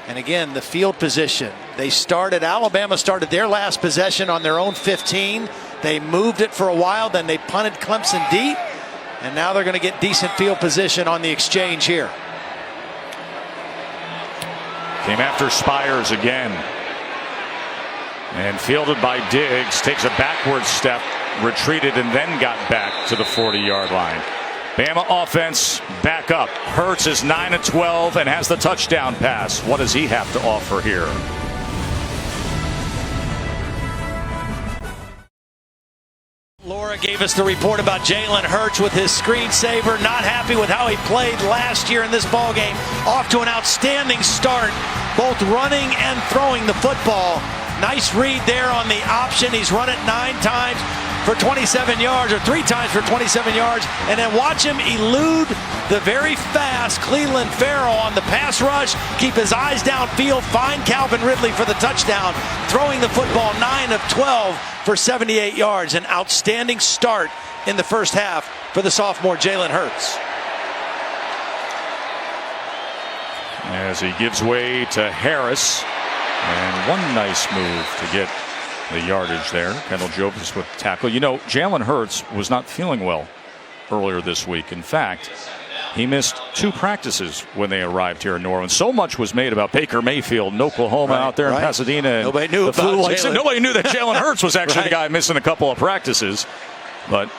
And again, the field position. Alabama started their last possession on their own 15. They moved it for a while, then they punted Clemson deep. And now they're going to get decent field position on the exchange here. Came after Spires again. And fielded by Diggs, takes a backward step, retreated, and then got back to the 40-yard line. Bama offense back up. Hurts is 9-12 and has the touchdown pass. What does he have to offer here? Laura gave us the report about Jalen Hurts with his screensaver. Not happy with how he played last year in this ballgame. Off to an outstanding start, both running and throwing the football. Nice read there on the option. He's run it 9 times for 27 yards, or 3 times for 27 yards. And then watch him elude the very fast Cleveland Farrell on the pass rush. Keep his eyes downfield. Find Calvin Ridley for the touchdown. Throwing the football 9 of 12 for 78 yards. An outstanding start in the first half for the sophomore Jalen Hurts. As he gives way to Harris. And one nice move to get the yardage there. Kendall Jovis with tackle. You know, Jalen Hurts was not feeling well earlier this week. In fact, he missed 2 practices when they arrived here in New Orleans. So much was made about Baker Mayfield in Oklahoma, out there in Pasadena. And nobody knew about Jalen. Nobody knew that Jalen Hurts was actually the guy missing a couple of practices. But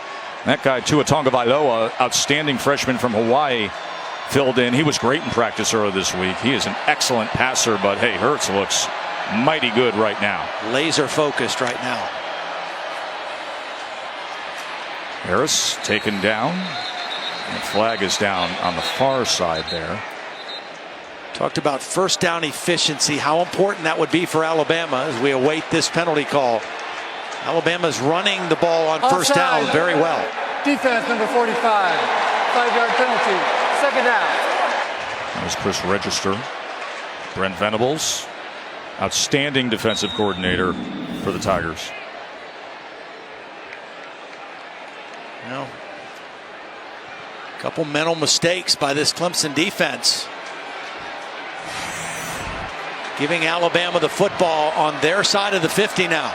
that guy, Tua Tagovailoa, outstanding freshman from Hawaii, filled in. He was great in practice earlier this week. He is an excellent passer, but hey, Hurts looks mighty good right now. Laser focused right now. Harris taken down. The flag is down on the far side there. Talked about first down efficiency, how important that would be for Alabama as we await this penalty call. Alabama's running the ball on first down very well. Defense number 45, 5-yard penalty. Second down. That was Chris Register. Brent Venables, outstanding defensive coordinator for the Tigers. Well, a couple mental mistakes by this Clemson defense. Giving Alabama the football on their side of the 50 now.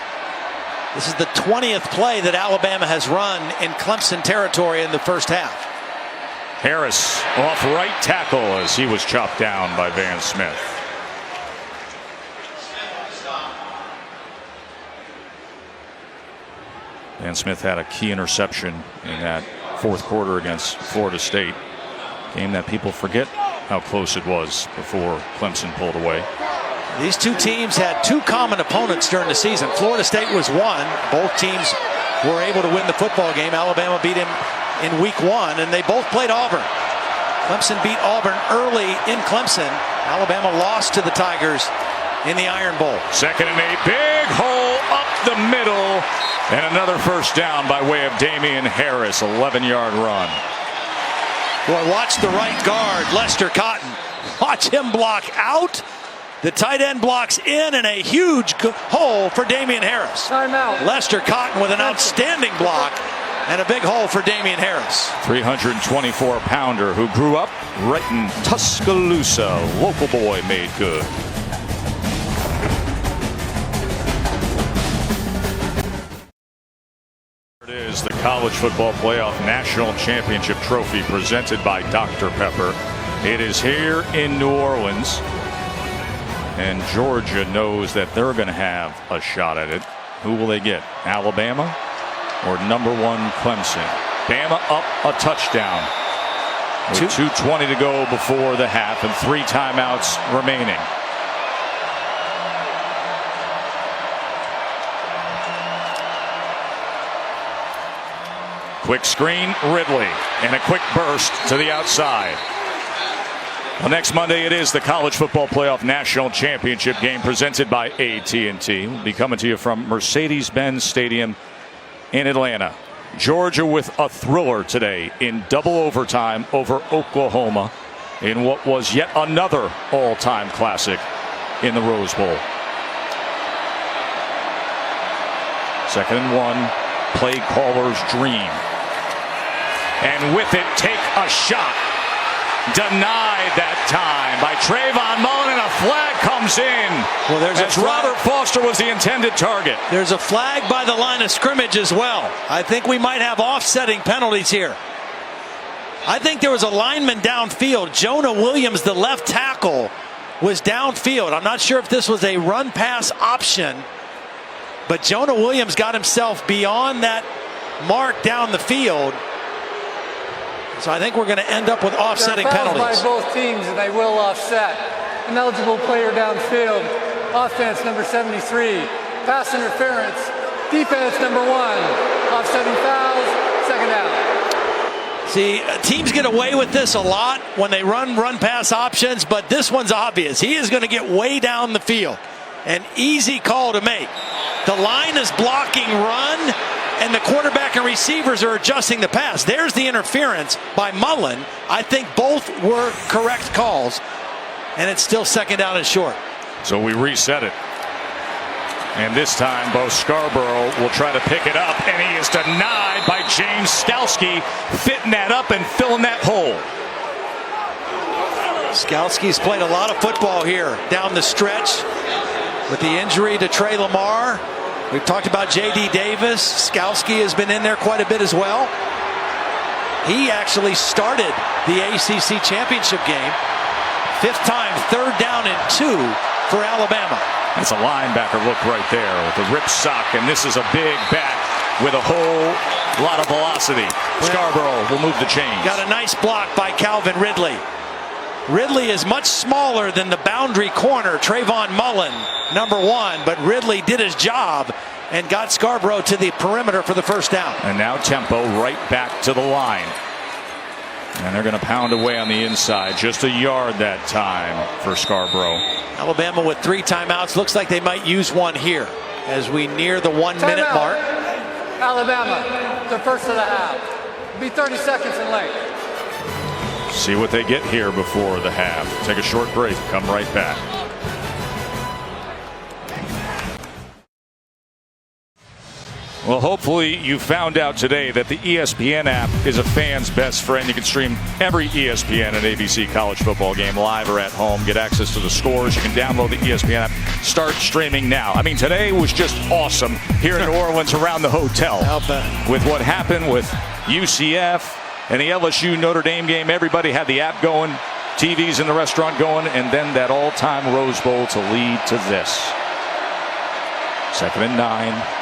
This is the 20th play that Alabama has run in Clemson territory in the first half. Harris off right tackle as he was chopped down by Van Smith. Van Smith had a key interception in that 4th quarter against Florida State. Game that people forget how close it was before Clemson pulled away. These 2 teams had 2 common opponents during the season. Florida State was one. Both teams were able to win the football game. Alabama beat him in week 1, and they both played Auburn. Clemson beat Auburn early in Clemson. Alabama lost to the Tigers in the Iron Bowl. 2nd and 8, big hole up the middle, and another first down by way of Damian Harris, 11-yard run. Boy, watch the right guard, Lester Cotton. Watch him block out. The tight end blocks in, and a huge hole for Damian Harris. Timeout. Lester Cotton with an outstanding block. And a big hole for Damian Harris. 324-pounder who grew up right in Tuscaloosa. Local boy made good. It is the College Football Playoff National Championship Trophy presented by Dr. Pepper. It is here in New Orleans. And Georgia knows that they're going to have a shot at it. Who will they get? Alabama? Or number 1 Clemson? Bama up a touchdown. With 2:20 to go before the half and 3 timeouts remaining. Quick screen, Ridley, and a quick burst to the outside. Well, next Monday it is the College Football Playoff National Championship game presented by AT&T. We'll be coming to you from Mercedes-Benz Stadium in Atlanta. Georgia with a thriller today in double overtime over Oklahoma in what was yet another all-time classic in the Rose Bowl. 2nd and 1. Play caller's dream. And with it, take a shot. Denied that time by Trayvon Mullen, and a flag comes in. Well, there's as Robert Foster was the intended target. There's a flag by the line of scrimmage as well. I think we might have offsetting penalties here. I think there was a lineman downfield. Jonah Williams, the left tackle, was downfield. I'm not sure if this was a run pass option, but Jonah Williams got himself beyond that mark down the field. So I think we're going to end up with offsetting penalties. By both teams, and they will offset. An eligible player downfield. Offense number 73. Pass interference. Defense number 1. Offsetting fouls. 2nd down. See, teams get away with this a lot when they run pass options, but this one's obvious. He is going to get way down the field. An easy call to make. The line is blocking run, and the quarterback and receivers are adjusting the pass. There's the interference by Mullen. I think both were correct calls, and it's still 2nd down and short. So we reset it. And this time, Bo Scarborough will try to pick it up, and he is denied by James Skalski, fitting that up and filling that hole. Skalski's played a lot of football here down the stretch with the injury to Trey Lamar. We've talked about J.D. Davis. Skalski has been in there quite a bit as well. He actually started the ACC championship game. 5th time, 3rd down and 2 for Alabama. That's a linebacker look right there with a rip sock, and this is a big back with a whole lot of velocity. Scarborough will move the chains. Got a nice block by Calvin Ridley. Ridley is much smaller than the boundary corner, Trayvon Mullen, number 1, but Ridley did his job and got Scarborough to the perimeter for the 1st down. And now tempo right back to the line. And they're going to pound away on the inside. Just a yard that time for Scarborough. Alabama with 3 timeouts. Looks like they might use one here as we near the 1 minute mark. Alabama, the first of the half. It'll be 30 seconds in length. See what they get here before the half. Take a short break. Come right back. Well, hopefully you found out today that the ESPN app is a fan's best friend. You can stream every ESPN and ABC college football game live or at home. Get access to the scores. You can download the ESPN app. Start streaming now. I mean, today was just awesome here in New Orleans around the hotel. With what happened with UCF and the LSU Notre Dame game. Everybody had the app going, TVs in the restaurant going, and then that all-time Rose Bowl to lead to this. 2nd and 9.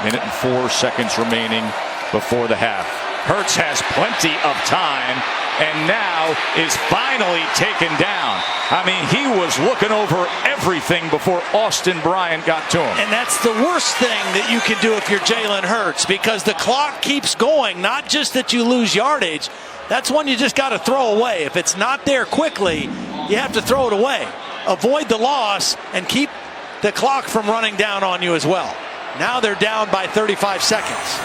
Minute and 4 seconds remaining before the half. Hurts has plenty of time and now is finally taken down. I mean, he was looking over everything before Austin Bryant got to him. And that's the worst thing that you can do if you're Jalen Hurts, because the clock keeps going. Not just that you lose yardage. That's one you just got to throw away. If it's not there quickly, you have to throw it away. Avoid the loss and keep the clock from running down on you as well. Now they're down by 35 seconds.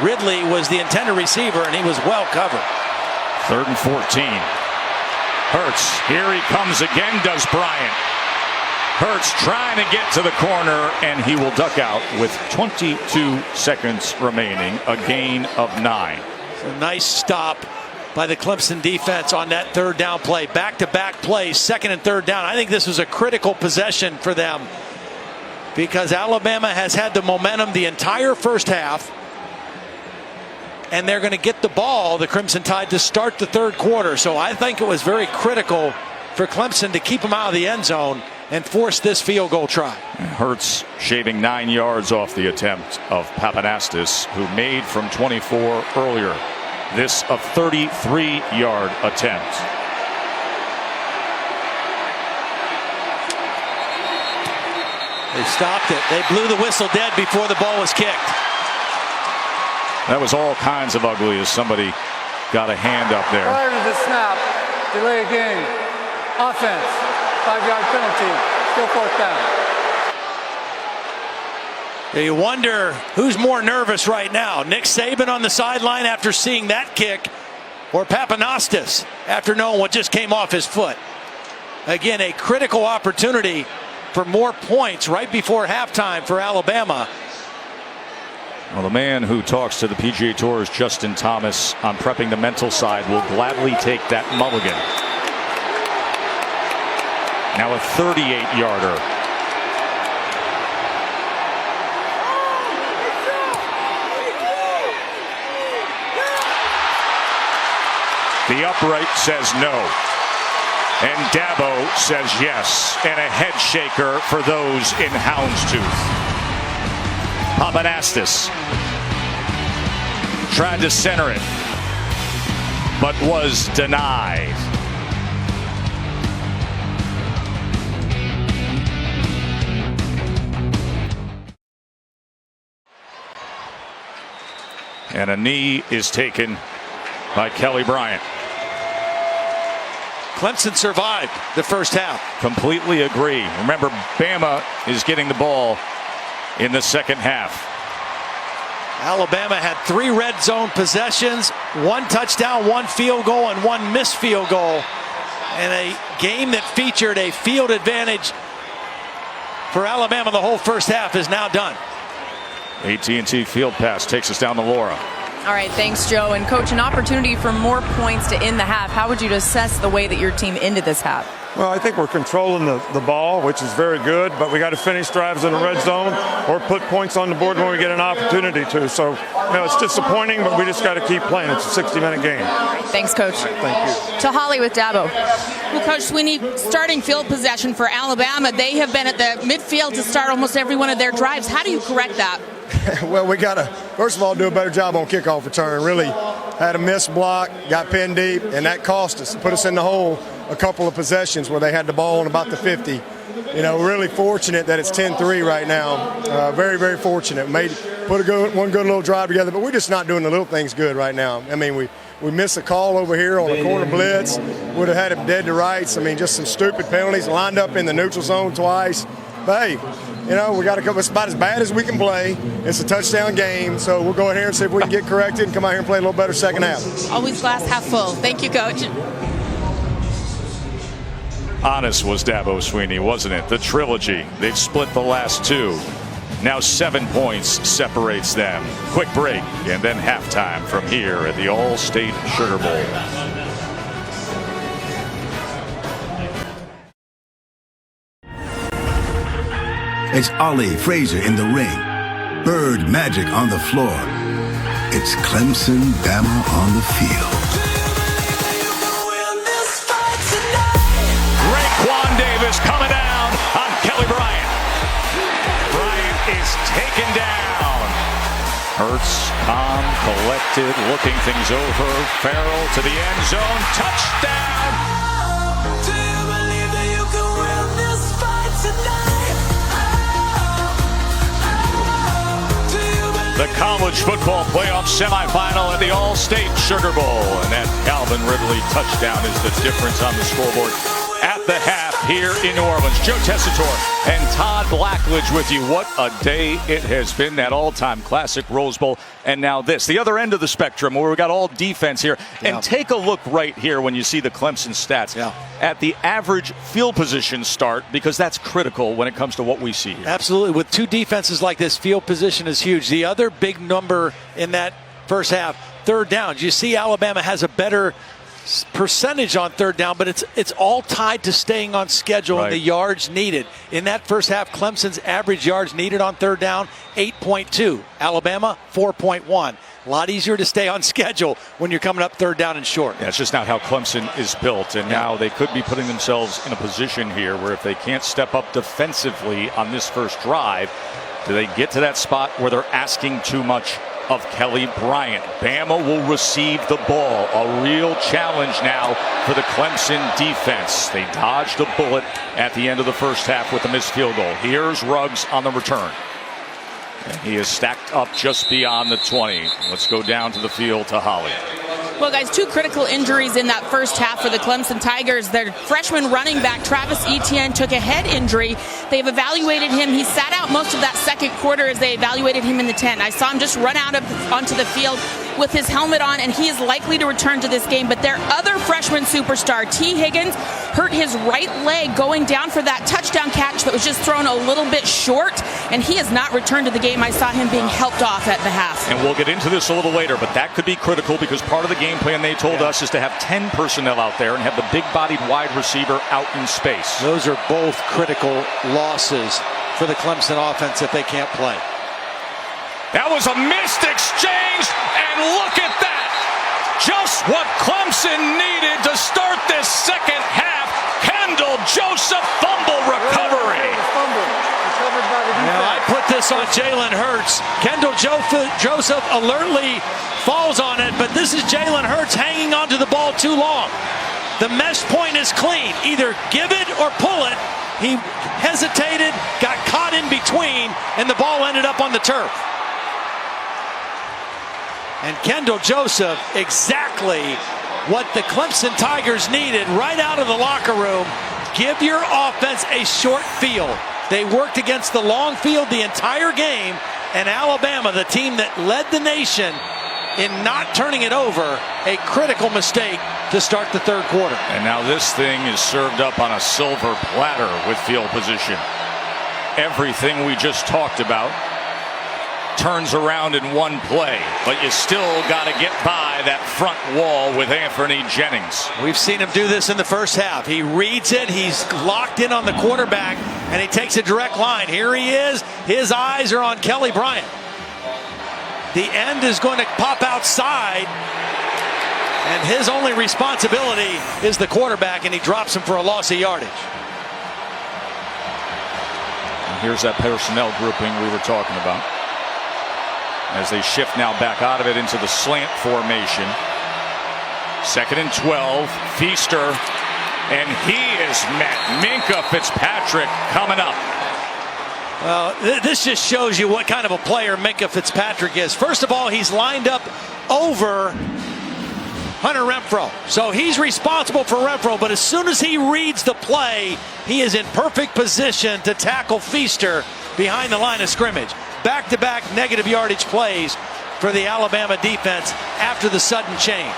Ridley was the intended receiver, and he was well covered. 3rd and 14. Hurts, here he comes again, does Bryant. Hurts trying to get to the corner, and he will duck out with 22 seconds remaining, a gain of 9. A nice stop by the Clemson defense on that 3rd down play. Back-to-back plays, 2nd and 3rd down. I think this was a critical possession for them, because Alabama has had the momentum the entire 1st half, and they're going to get the ball, the Crimson Tide, to start the 3rd quarter. So I think it was very critical for Clemson to keep them out of the end zone and force this field goal try. Hurts shaving 9 yards off the attempt of Papanastis, who made from 24 earlier. This a 33-yard attempt. They stopped it. They blew the whistle dead before the ball was kicked. That was all kinds of ugly as somebody got a hand up there. Prior to the snap, delay a game. Offense, 5-yard penalty, still 4th down. You wonder who's more nervous right now. Nick Saban on the sideline after seeing that kick, or Papanastis after knowing what just came off his foot. Again, a critical opportunity for more points right before halftime for Alabama. Well, the man who talks to the PGA Tour's Justin Thomas on prepping the mental side will gladly take that mulligan. Now a 38-yarder. The upright says no. And Dabo says yes. And a head shaker for those in houndstooth. Papanastis tried to center it, but was denied. And a knee is taken by Kelly Bryant. Clemson survived the first half. Completely agree. Remember, Bama is getting the ball in the second half. Alabama had 3 red zone possessions, 1 touchdown, 1 field goal, and 1 missed field goal. And a game that featured a field advantage for Alabama the whole first half is now done. AT&T Field Pass takes us down to Laura. All right, thanks, Joe. And, Coach, an opportunity for more points to end the half. How would you assess the way that your team ended this half? Well, I think we're controlling the ball, which is very good, but we got to finish drives in the red zone or put points on the board when we get an opportunity to. So, it's disappointing, but we just got to keep playing. It's a 60-minute game. Thanks, Coach. Thank you. To Holly with Dabo. Well, Coach Sweeney, starting field possession for Alabama, they have been at the midfield to start almost every one of their drives. How do you correct that? Well, we got to, first of all, do a better job on kickoff return. Really had a missed block, got pinned deep, and that cost us, put us in the hole a couple of possessions where they had the ball on about the 50. Really fortunate that it's 10-3 right now. Very, very fortunate. Put one good little drive together, but we're just not doing the little things good right now. We missed a call over here on a corner blitz. Would have had it dead to rights. Just some stupid penalties. Lined up in the neutral zone twice. But hey, we got to go. It's about as bad as we can play. It's a touchdown game, so we'll go in here and see if we can get corrected and come out here and play a little better second half. Always glass half full. Thank you, Coach. Honest was Dabo Sweeney, wasn't it? The trilogy. They've split the last 2. Now 7 points separates them. Quick break and then halftime from here at the All-State Sugar Bowl. It's Ali Frazier in the ring. Bird Magic on the floor. It's Clemson Bama on the field. Raekwon Davis coming down on Kelly Bryant. Bryant is taken down. Hurts, calm, collected, looking things over. Farrell to the end zone. Touchdown. Do you believe that you can win this fight tonight? The college football playoff semifinal at the All-State Sugar Bowl. And that Calvin Ridley touchdown is the difference on the scoreboard at the half here in New Orleans. Joe Tessitore and Todd Blackledge with you. What a day it has been, that all-time classic Rose Bowl. And now this, the other end of the spectrum where we got all defense here. And take a look right here when you see the Clemson stats at the average field position start, because that's critical when it comes to what we see here. Absolutely. With 2 defenses like this, field position is huge. The other big number in that first half, third downs. You see Alabama has a better percentage on third down, but it's all tied to staying on schedule and the yards needed. In that first half, Clemson's average yards needed on third down, 8.2. Alabama, 4.1. A lot easier to stay on schedule when you're coming up third down and short. Yeah, it's just not how Clemson is built. And now they could be putting themselves in a position here where if they can't step up defensively on this first drive, do they get to that spot where they're asking too much of Kelly Bryant? Bama will receive the ball. A real challenge now for the Clemson defense. They dodged a bullet at the end of the first half with a missed field goal. Here's Ruggs on the return. And he is stacked up just beyond the 20. Let's go down to the field to Holly. Well, guys, 2 critical injuries in that first half for the Clemson Tigers. Their freshman running back, Travis Etienne, took a head injury. They've evaluated him. He sat out most of that second quarter as they evaluated him in the tent. I saw him just run out onto the field with his helmet on, and he is likely to return to this game. But their other freshman superstar, T. Higgins, hurt his right leg going down for that touchdown catch that was just thrown a little bit short, and he has not returned to the game. I saw him being helped off at the half. And we'll get into this a little later, but that could be critical because part of the game plan they told us is to have 10 personnel out there and have the big-bodied wide receiver out in space. Those are both critical losses for the Clemson offense if they can't play. That was a missed exchange, and look at that! Just what Clemson needed to start this second half. Kendall Joseph fumble recovery. Now I put this on Jalen Hurts. Kendall Joseph alertly falls on it, but this is Jalen Hurts hanging onto the ball too long. The mesh point is clean. Either give it or pull it. He hesitated, got caught in between, and the ball ended up on the turf. And Kendall Joseph, exactly what the Clemson Tigers needed right out of the locker room. Give your offense a short field. They worked against the long field the entire game, and Alabama, the team that led the nation in not turning it over, a critical mistake to start the third quarter. And now this thing is served up on a silver platter with field position. Everything we just talked about turns around in one play, but you still got to get by that front wall with Anthony Jennings. We've seen him do this in the first half. He reads it, he's locked in on the quarterback, and he takes a direct line. Here he is, his eyes are on Kelly Bryant. The end is going to pop outside, and his only responsibility is the quarterback, and he drops him for a loss of yardage. And here's that personnel grouping we were talking about, as they shift now back out of it into the slant formation. 2nd and 12, Feaster, and he is met. Minkah Fitzpatrick coming up. Well, this just shows you what kind of a player Minkah Fitzpatrick is. First of all, he's lined up over Hunter Renfrow. So he's responsible for Renfrow, but as soon as he reads the play, he is in perfect position to tackle Feaster behind the line of scrimmage. Back-to-back negative yardage plays for the Alabama defense after the sudden change.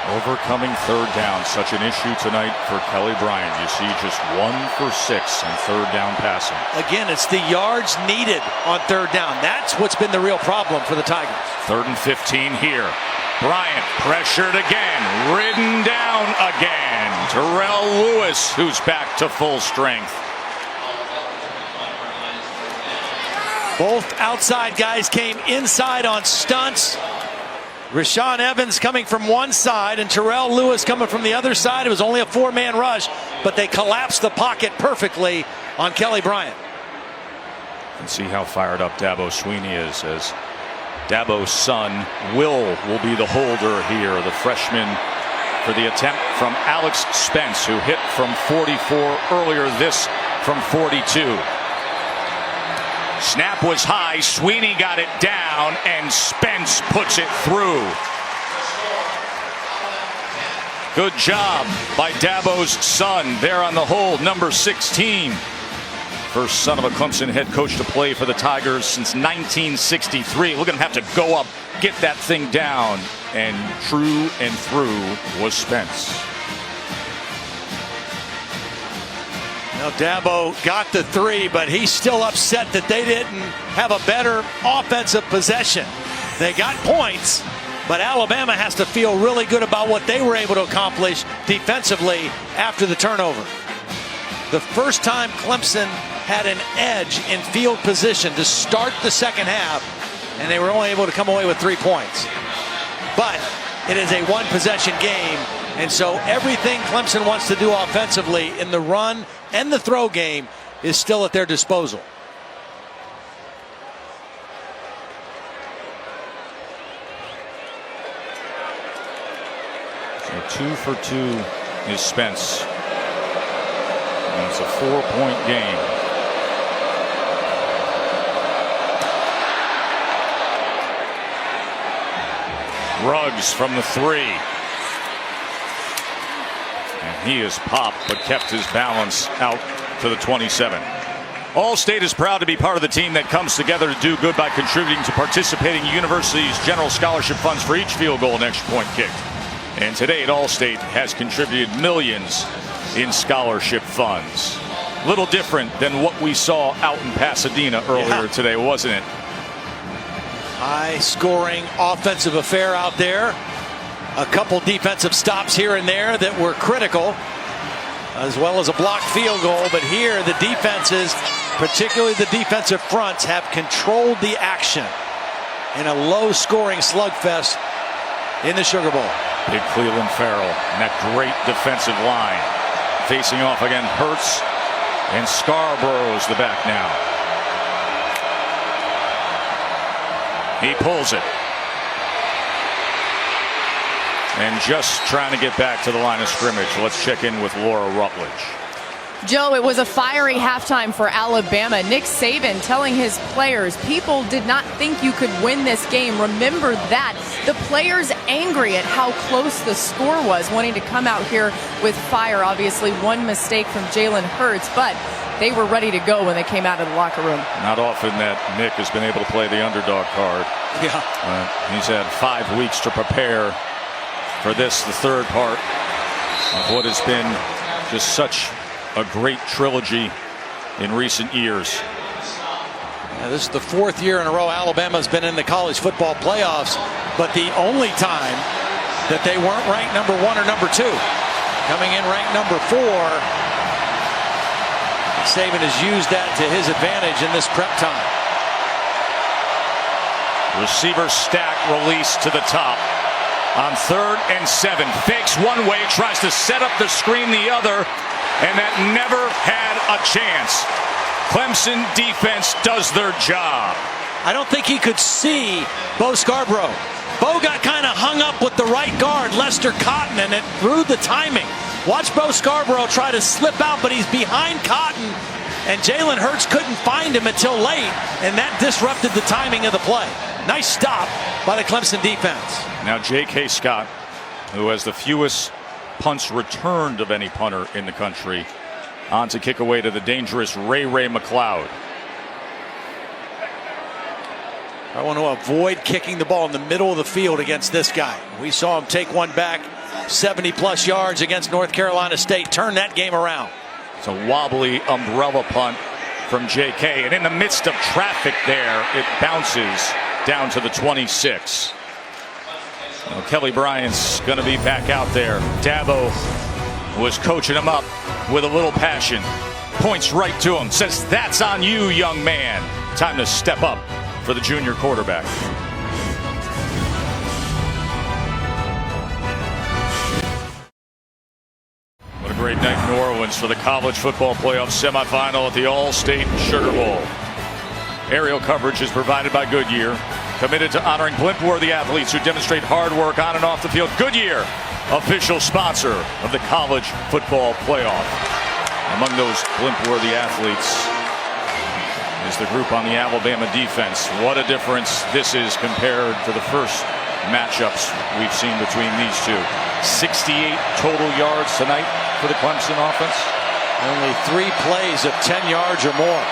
Overcoming third down, such an issue tonight for Kelly Bryant. You see just 1 for 6 on third down passing. Again, it's the yards needed on third down. That's what's been the real problem for the Tigers. 3rd and 15 here. Bryant pressured again, ridden down again. Terrell Lewis, who's back to full strength. Both outside guys came inside on stunts. Rashaan Evans coming from one side and Terrell Lewis coming from the other side. It was only a 4-man rush, but they collapsed the pocket perfectly on Kelly Bryant. And see how fired up Dabo Swinney is, as Dabo's son, Will be the holder here, the freshman, for the attempt from Alex Spence, who hit from 44 earlier, this from 42. Snap was high, Swinney got it down, and Spence puts it through. Good job by Dabo's son there on the hold, number 16. First son of a Clemson head coach to play for the Tigers since 1963. Look at him have to go up, get that thing down, and true and through was Spence. Now Dabo got the 3, but he's still upset that they didn't have a better offensive possession. They got points, but Alabama has to feel really good about what they were able to accomplish defensively after the turnover. The first time Clemson had an edge in field position to start the second half, and they were only able to come away with 3 points. But it is a one-possession game, and so everything Clemson wants to do offensively in the run and the throw game is still at their disposal. So 2 for 2 is Spence. And it's a 4-point game. Ruggs from the 3. And he is popped, but kept his balance out to the 27. All-State is proud to be part of the team that comes together to do good by contributing to participating universities' general scholarship funds for each field goal and extra point kicked. And today at All-State has contributed millions in scholarship funds. Little different than what we saw out in Pasadena earlier today, wasn't it? High-scoring offensive affair out there. A couple defensive stops here and there that were critical, as well as a blocked field goal. But here the defenses, particularly the defensive fronts, have controlled the action in a low-scoring slugfest in the Sugar Bowl. Big Cleveland Farrell and that great defensive line. Facing off again, Hurts and Scarborough's the back now. He pulls it. And just trying to get back to the line of scrimmage. Let's check in with Laura Rutledge. Joe, it was a fiery halftime for Alabama. Nick Saban telling his players, people did not think you could win this game. Remember that. The players angry at how close the score was, wanting to come out here with fire. Obviously, one mistake from Jalen Hurts, but they were ready to go when they came out of the locker room. Not often that Nick has been able to play the underdog card. Yeah. He's had 5 weeks to prepare for this, the third part of what has been just such a great trilogy in recent years. This is the 4th year in a row Alabama's been in the college football playoffs, but the only time that they weren't ranked number 1 or number 2. Coming in ranked number 4. Saban has used that to his advantage in this prep time. Receiver stack release to the top. On 3rd and 7, fakes one way, tries to set up the screen the other, and that never had a chance. Clemson defense does their job. I don't think he could see Bo Scarborough. Bo got kind of hung up with the right guard, Lester Cotton, and it threw the timing. Watch Bo Scarborough try to slip out, but he's behind Cotton, and Jalen Hurts couldn't find him until late, and that disrupted the timing of the play. Nice stop by the Clemson defense. Now J.K. Scott, who has the fewest punts returned of any punter in the country, on to kick away to the dangerous Ray McLeod. I want to avoid kicking the ball in the middle of the field against this guy. We saw him take one back 70-plus yards against North Carolina State. Turn that game around. It's a wobbly umbrella punt from J.K. And in the midst of traffic there, it bounces down to the 26. Well, Kelly Bryant's going to be back out there. Dabo was coaching him up with a little passion. Points right to him. Says, that's on you, young man. Time to step up for the junior quarterback. What a great night in New Orleans for the college football playoff semifinal at the All-State Sugar Bowl. Aerial coverage is provided by Goodyear, committed to honoring blimp-worthy athletes who demonstrate hard work on and off the field. Goodyear, official sponsor of the college football playoff. Among those blimp-worthy athletes is the group on the Alabama defense. What a difference this is compared to the first matchups we've seen between these two. 68 total yards tonight for the Clemson offense. Only 3 plays of 10 yards or more.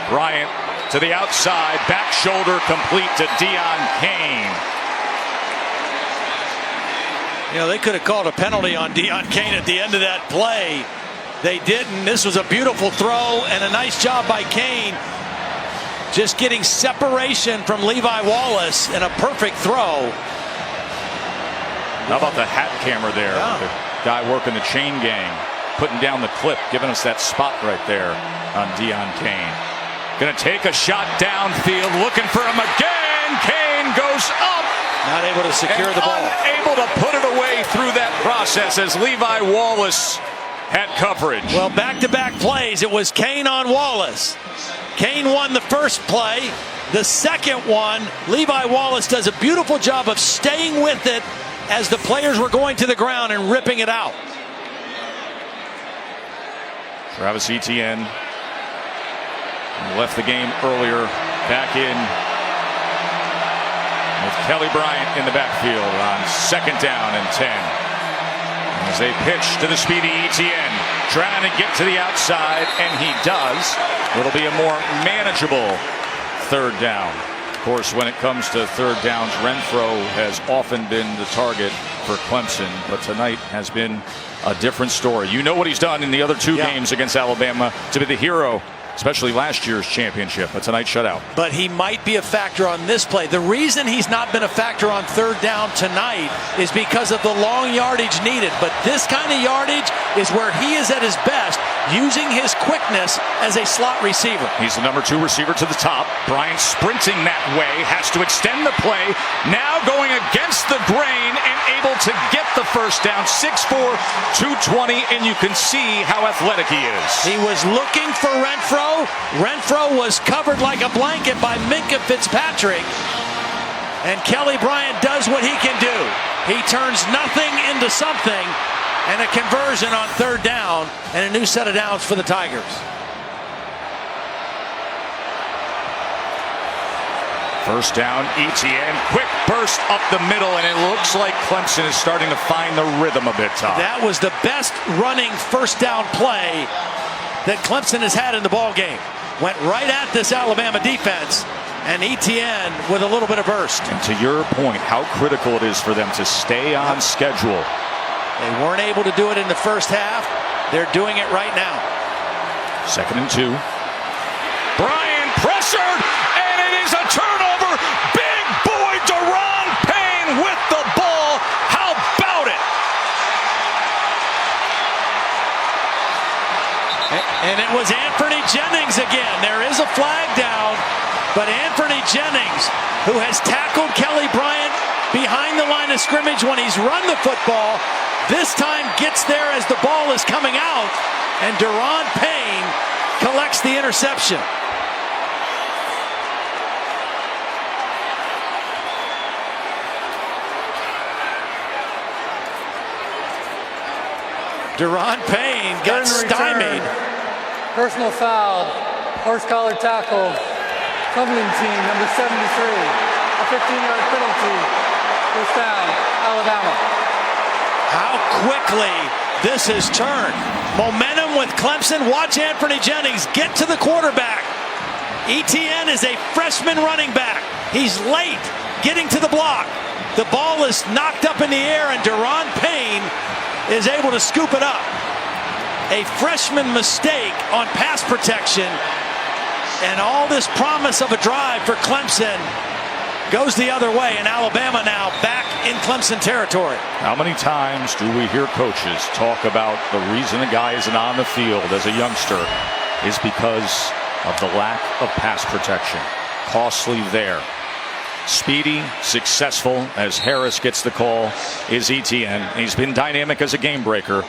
Bryant to the outside, back shoulder complete to Deion Kane. You know, they could have called a penalty on Deion Kane at the end of that play. They didn't. This was a beautiful throw and a nice job by Kane. Just getting separation from Levi Wallace and a perfect throw. How about the hat camera there? Yeah. The guy working the chain gang, putting down the clip, giving us that spot right there on Deion Kane. Going to take a shot downfield, looking for him again. Kane goes up. Not able to secure the ball. Unable to put it away through that process as Levi Wallace had coverage. Well, back-to-back plays. It was Kane on Wallace. Kane won the first play. The second one, Levi Wallace does a beautiful job of staying with it as the players were going to the ground and ripping it out. Travis Etienne left the game earlier, back in with Kelly Bryant in the backfield on 2nd down and 10. As they pitch to the speedy Etienne. trying to get to the outside, and he does. It'll be a more manageable third down. Of course, when it comes to third downs, Renfro has often been the target for Clemson, but tonight has been a different story. You know what he's done in the other two games against Alabama to be the hero, especially last year's championship, but tonight shutout. But he might be a factor on this play. The reason he's not been a factor on third down tonight is because of the long yardage needed. But this kind of yardage is where he is at his best, using his quickness as a slot receiver. He's the number 2 receiver to the top. Bryant sprinting that way, has to extend the play. Now going against the grain and able to get the first down. 6'4", 220, and you can see how athletic he is. He was looking for Renfro. Renfro was covered like a blanket by Minkah Fitzpatrick. And Kelly Bryant does what he can do. He turns nothing into something, and a conversion on third down, and a new set of downs for the Tigers. First down, ETN, quick burst up the middle, and it looks like Clemson is starting to find the rhythm a bit, Todd. That was the best running first down play that Clemson has had in the ball game. Went right at this Alabama defense, and ETN with a little bit of burst. And to your point, how critical it is for them to stay on schedule. They weren't able to do it in the first half. They're doing it right now. 2nd and 2. Bryant pressured, and it is a turnover. Big boy Deron Payne with the ball. How about it? And it was Anthony Jennings again. There is a flag down, but Anthony Jennings, who has tackled Kelly Bryant behind the line of scrimmage when he's run the football, this time gets there as the ball is coming out, and Deron Payne collects the interception. Deron Payne got stymied. Personal foul, horse collar tackle, Cumberland team, number 73. A 15-yard penalty. First down, Alabama. How quickly this has turned. Momentum with Clemson. Watch Anthony Jennings get to the quarterback. ETN is a freshman running back. He's late getting to the block. The ball is knocked up in the air, and Deron Payne is able to scoop it up. A freshman mistake on pass protection, and all this promise of a drive for Clemson goes the other way, and Alabama now back in Clemson territory. How many times do we hear coaches talk about the reason a guy isn't on the field as a youngster is because of the lack of pass protection? Costly there. Speedy, successful, as Harris gets the call, is ETN. He's been dynamic as a game breaker,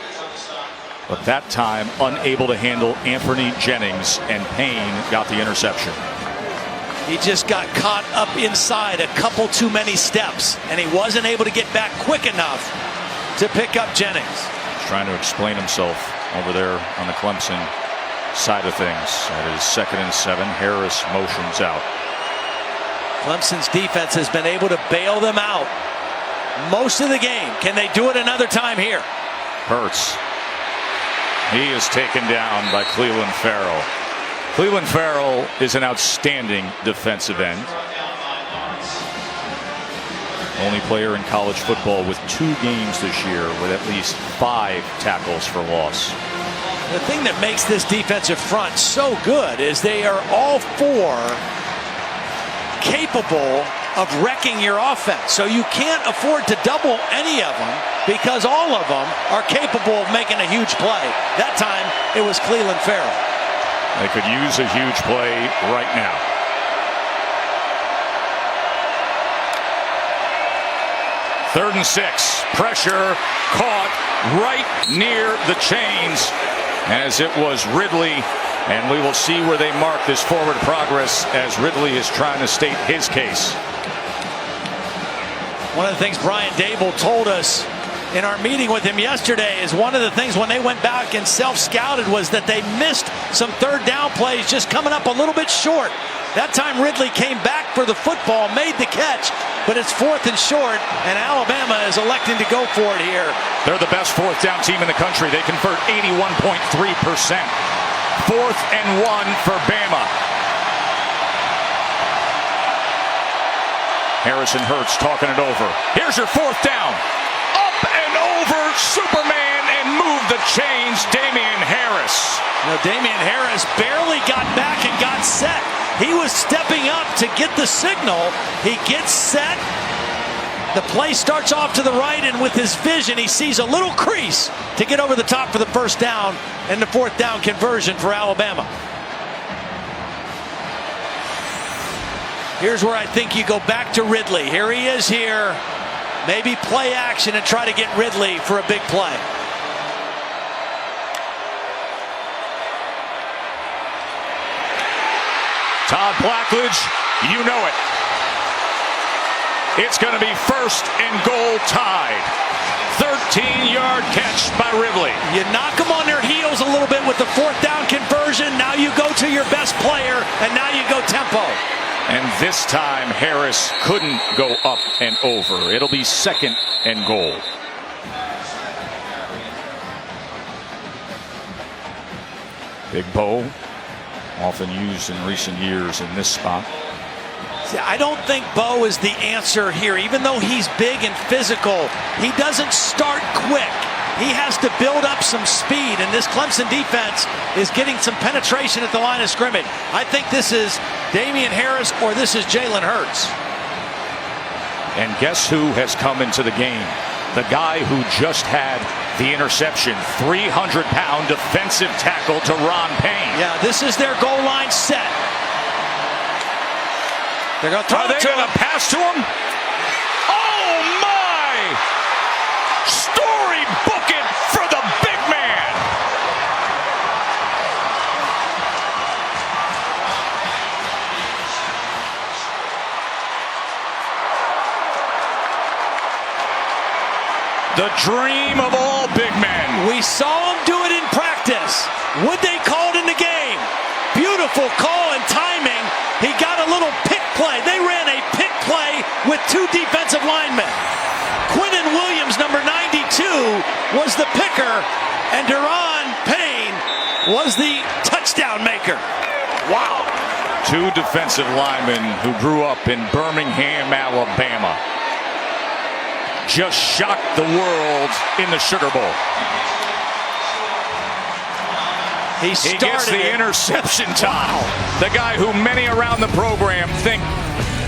but that time unable to handle Anthony Jennings, and Payne got the interception. He just got caught up inside a couple too many steps, and he wasn't able to get back quick enough to pick up Jennings. He's trying to explain himself over there on the Clemson side of things. It is 2nd and 7. Harris motions out. Clemson's defense has been able to bail them out most of the game. Can they do it another time here? Hurts. He is taken down by Clelin Ferrell. Clelin Ferrell is an outstanding defensive end. Only player in college football with 2 games this year with at least 5 tackles for loss. The thing that makes this defensive front so good is they are all 4 capable of wrecking your offense. So you can't afford to double any of them, because all of them are capable of making a huge play. That time it was Clelin Ferrell. They could use a huge play right now. Third and 6. Pressure caught right near the chains, as it was Ridley. And we will see where they mark this forward progress as Ridley is trying to state his case. One of the things Brian Dable told us in our meeting with him yesterday is one of the things when they went back and self-scouted was that they missed some third down plays, just coming up a little bit short. That time Ridley came back for the football, made the catch, but it's 4th and short, and Alabama is electing to go for it here. They're the best 4th down team in the country. They convert 81.3%. 4th and 1 for Bama. Harrison Hurts talking it over. Here's your 4th down. Up and over Superman and move the chains, Damian Harris. Damian Harris barely got back and got set. He was stepping up to get the signal. He gets set. The play starts off to the right, and with his vision, he sees a little crease to get over the top for the 1st down and the 4th down conversion for Alabama. Here's where I think you go back to Ridley. Here he is here. Maybe play action and try to get Ridley for a big play. Todd Blackledge, you know it. It's going to be 1st and goal tied. 13-yard catch by Ridley. You knock them on their heels a little bit with the 4th down conversion. Now you go to your best player, and now you go tempo. And this time, Harris couldn't go up and over. It'll be 2nd and goal. Big Bo, often used in recent years in this spot. See, I don't think Bo is the answer here. Even though he's big and physical, he doesn't start quick. He has to build up some speed, and this Clemson defense is getting some penetration at the line of scrimmage. I think this is Damian Harris or this is Jalen Hurts. And guess who has come into the game? The guy who just had the interception, 300-pound defensive tackle to Ron Payne. Yeah, this is their goal line set. They're going to throw it to him. Pass to him? Oh, my! Storybook it for the big man. The dream of all big men. We saw him do it in practice. Would they call it in the game? Beautiful call and timing. He got a little pick play. They ran a pick play with 2 defensive linemen. Quinnen Williams, number 92, was the picker, and Deron Payne was the touchdown maker. Wow. 2 defensive linemen who grew up in Birmingham, Alabama, just shocked the world in the Sugar Bowl. He gets the interception time. The guy who many around the program think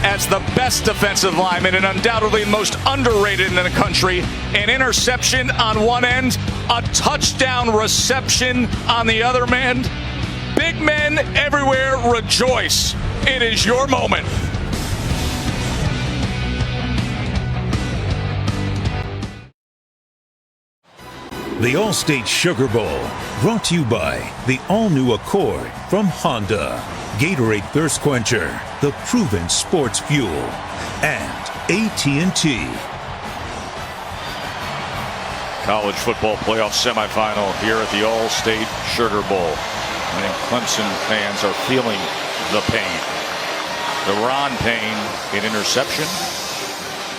as the best defensive lineman and undoubtedly the most underrated in the country. An interception on one end, a touchdown reception on the other end. Big men everywhere rejoice. It is your moment. The All-State Sugar Bowl, brought to you by the all-new Accord from Honda, Gatorade Thirst Quencher, the proven sports fuel, and AT&T. College football playoff semifinal here at the All-State Sugar Bowl. I think Clemson fans are feeling the pain. The Ron Payne, an interception,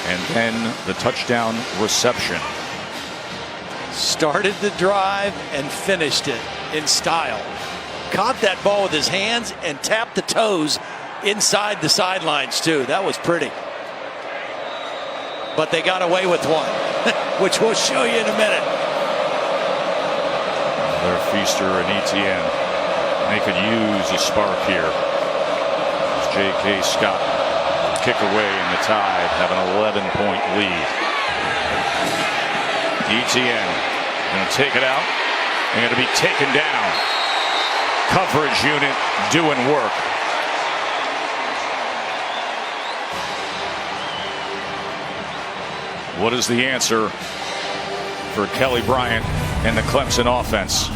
and then the touchdown reception. Started the drive and finished it in style. Caught that ball with his hands and tapped the toes inside the sidelines too. That was pretty. But they got away with one, which we'll show you in a minute. Their Feaster and Etienne. They could use a spark here. As J.K. Scott kick away in the Tide have an 11-point lead. Etienne going to take it out. They're going to be taken down. Coverage unit doing work. What is the answer for Kelly Bryant and the Clemson offense?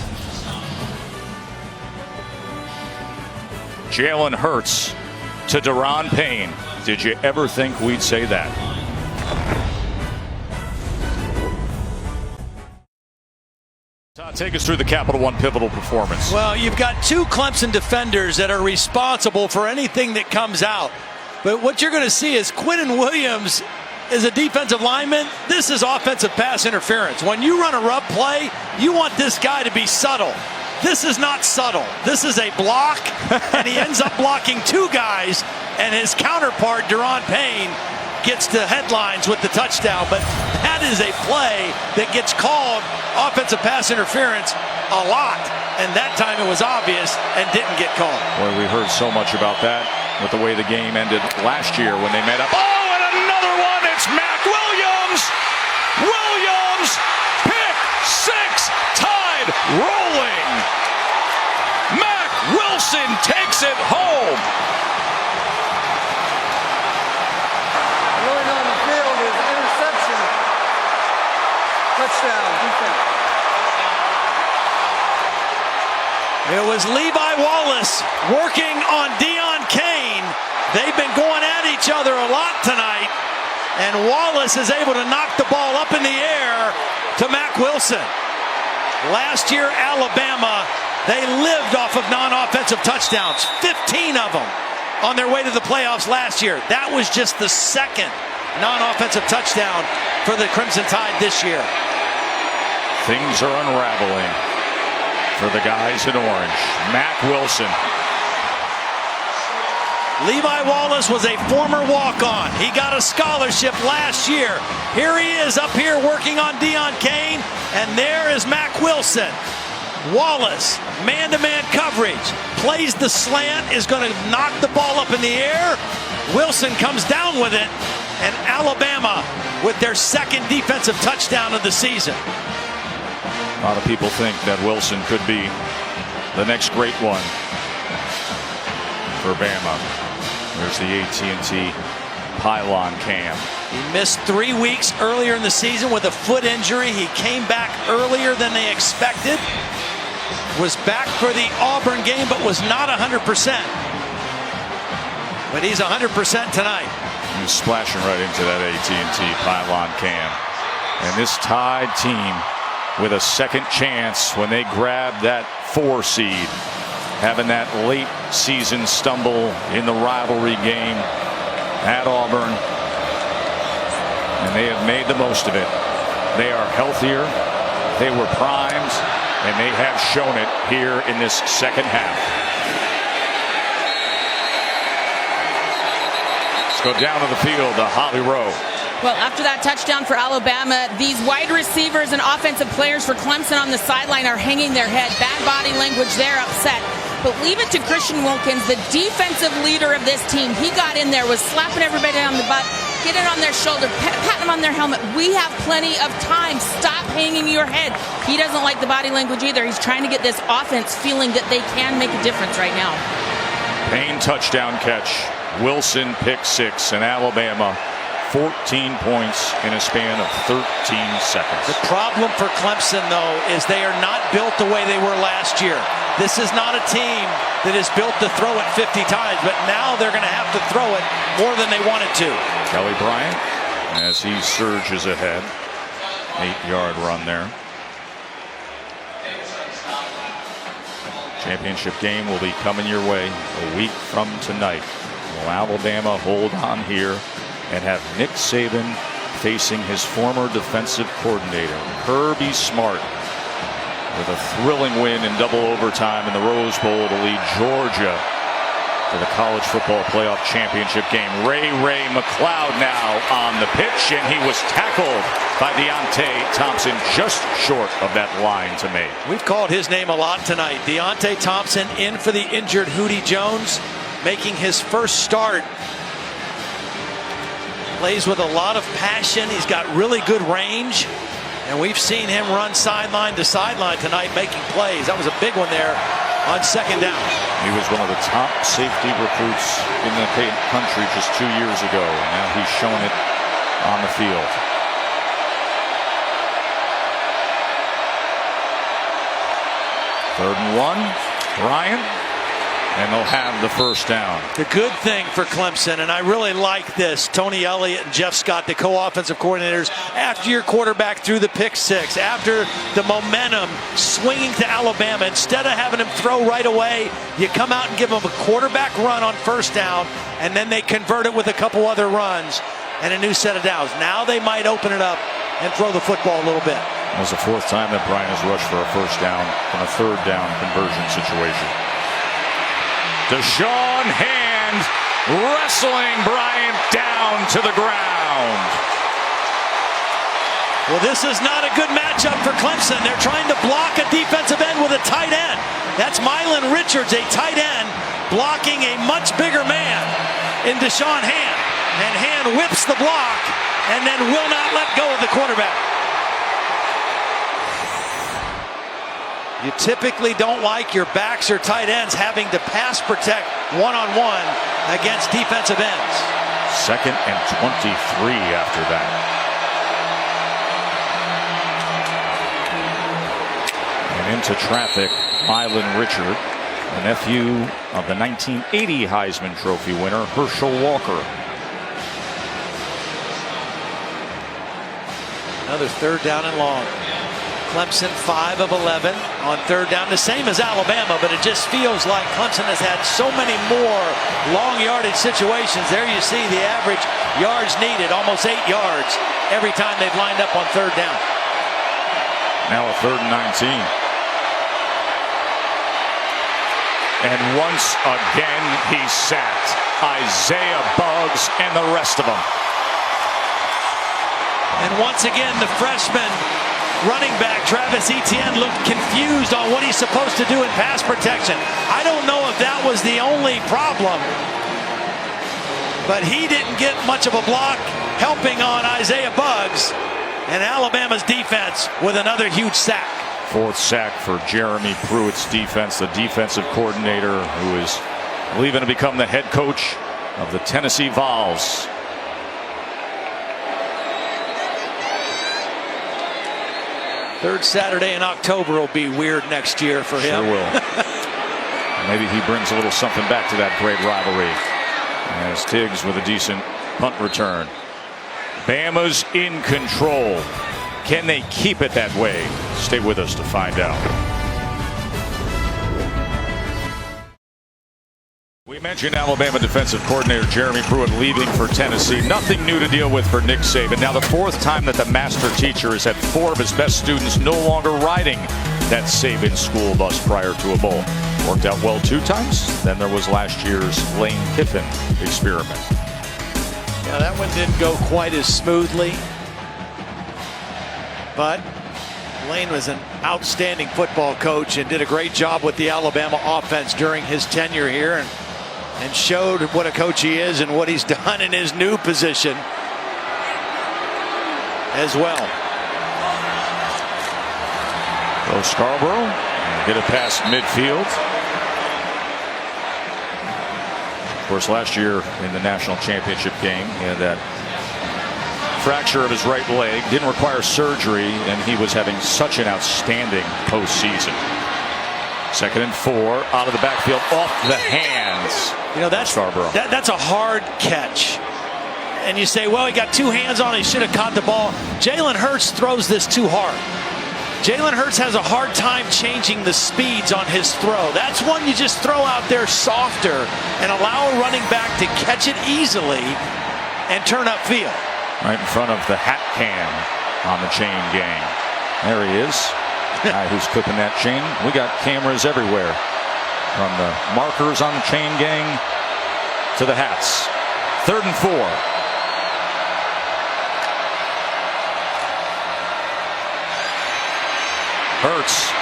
Jalen Hurts to Deron Payne. Did you ever think we'd say that? Take us through the Capital One pivotal performance. Well, you've got 2 Clemson defenders that are responsible for anything that comes out. But what you're going to see is Quinnen Williams is a defensive lineman. This is offensive pass interference. When you run a rub play, you want this guy to be subtle. This is not subtle. This is a block, and he ends up blocking two guys, and his counterpart, Deron Payne, gets to headlines with the touchdown. But that is a play that gets called offensive pass interference a lot, and that time it was obvious and didn't get called. Boy, we heard so much about that with the way the game ended last year when they met up. Oh, and another one! It's Mac Williams! Williams! Pick six! Tied! Rolling! Mac Wilson takes it home! Rolling on the field is interception. Touchdown, defense. It was Levi Wallace working on Deon Cain. They've been going at each other a lot tonight, and Wallace is able to knock the ball up in the air to Mac Wilson. Last year, Alabama, they lived off of non-offensive touchdowns, 15 of them on their way to the playoffs last year. That was just the second non-offensive touchdown for the Crimson Tide this year. Things are unraveling for the guys in orange. Mac Wilson. Levi Wallace was a former walk-on. He got a scholarship last year. Here he is up here working on Deon Cain, and there is Mac Wilson. Wallace, man-to-man coverage, plays the slant, is going to knock the ball up in the air. Wilson comes down with it, and Alabama with their second defensive touchdown of the season. A lot of people think that Wilson could be the next great one for Bama. There's the AT&T pylon cam. He missed 3 weeks earlier in the season with a foot injury. He came back earlier than they expected. Was back for the Auburn game, but was not 100%. But he's 100% tonight. He's splashing right into that AT&T pylon cam. And this Tide team with a second chance when they grab that 4 seed, having that late season stumble in the rivalry game at Auburn, and they have made the most of it. They are healthier, they were primed, and they have shown it here in this second half. Let's go down to the field to Holly Rowe. Well, after that touchdown for Alabama, these wide receivers and offensive players for Clemson on the sideline are hanging their head. Bad body language, they're upset. But leave it to Christian Wilkins, the defensive leader of this team. He got in there, was slapping everybody on the butt, getting on their shoulder, patting them on their helmet. We have plenty of time. Stop hanging your head. He doesn't like the body language either. He's trying to get this offense feeling that they can make a difference right now. Payne touchdown catch. Wilson pick six, and Alabama 14 points in a span of 13 seconds. The problem for Clemson, though, is they are not built the way they were last year. This is not a team that is built to throw it 50 times, but now they're going to have to throw it more than they wanted to. Kelly Bryant, as he surges ahead, 8-yard run there. Championship game will be coming your way a week from tonight. Will Alabama hold on here and have Nick Saban facing his former defensive coordinator, Kirby Smart, with a thrilling win in double overtime in the Rose Bowl to lead Georgia to the College Football Playoff Championship game. Ray McLeod now on the pitch, and he was tackled by Deontay Thompson just short of that line to make. We've called his name a lot tonight. Deontay Thompson in for the injured Hootie Jones, making his first start. Plays with a lot of passion. He's got really good range, and we've seen him run sideline to sideline tonight making plays. That was a big one there on second down. He was one of the top safety recruits in the country just 2 years ago, and now he's shown it on the field. Third and 1. Bryant And they'll have the first down. The good thing for Clemson, and I really like this, Tony Elliott and Jeff Scott, the co-offensive coordinators, after your quarterback threw the pick six, after the momentum swinging to Alabama, instead of having him throw right away, you come out and give him a quarterback run on first down, and then they convert it with a couple other runs and a new set of downs. Now they might open it up and throw the football a little bit. It was the fourth time that Bryant has rushed for a first down from a third down conversion situation. Deshaun Hand wrestling Bryant down to the ground. Well, this is not a good matchup for Clemson. They're trying to block a defensive end with a tight end. That's Mylan Richards, a tight end, blocking a much bigger man in Deshaun Hand. And Hand whips the block and then will not let go of the quarterback. You typically don't like your backs or tight ends having to pass protect one-on-one against defensive ends. 2nd and 23 after that. And into traffic, Mylan Richard, the nephew of the 1980 Heisman Trophy winner, Herschel Walker. Another third down and long. Clemson 5 of 11 on third down, the same as Alabama, but it just feels like Clemson has had so many more long yardage situations. There you see the average yards needed, almost 8 yards every time they've lined up on third down. Now a 3rd and 19. And once again he's sacked. Isaiah Buggs and the rest of them. And once again the freshman running back Travis Etienne looked confused on what he's supposed to do in pass protection. I don't know if that was the only problem, but he didn't get much of a block helping on Isaiah Buggs, and Alabama's defense with another huge sack. 4th sack for Jeremy Pruitt's defense, the defensive coordinator who is leaving to become the head coach of the Tennessee Vols. Third Saturday in October will be weird next year for him. Sure will. Maybe he brings a little something back to that great rivalry. As Tiggs with a decent punt return. Bama's in control. Can they keep it that way? Stay with us to find out. We mentioned Alabama defensive coordinator Jeremy Pruitt leaving for Tennessee. Nothing new to deal with for Nick Saban. Now the 4th time that the master teacher has had 4 of his best students no longer riding that Saban school bus prior to a bowl. Worked out well 2 times. Then there was last year's Lane Kiffin experiment. Yeah, that one didn't go quite as smoothly. But Lane was an outstanding football coach and did a great job with the Alabama offense during his tenure here, and showed what a coach he is and what he's done in his new position as well. Go Scarborough, get it past midfield. Of course, last year in the national championship game, he had that fracture of his right leg, didn't require surgery, and he was having such an outstanding postseason. 2nd and 4 out of the backfield, off the hands. You know, that's a hard catch. And you say, well, he got 2 hands on it, he should have caught the ball. Jalen Hurts throws this too hard. Jalen Hurts has a hard time changing the speeds on his throw. That's one you just throw out there softer and allow a running back to catch it easily and turn upfield. Right in front of the hat can on the chain gang. There he is. Guy who's clipping that chain. We got cameras everywhere, from the markers on the chain gang to the hats. 3rd and 4. Hurts,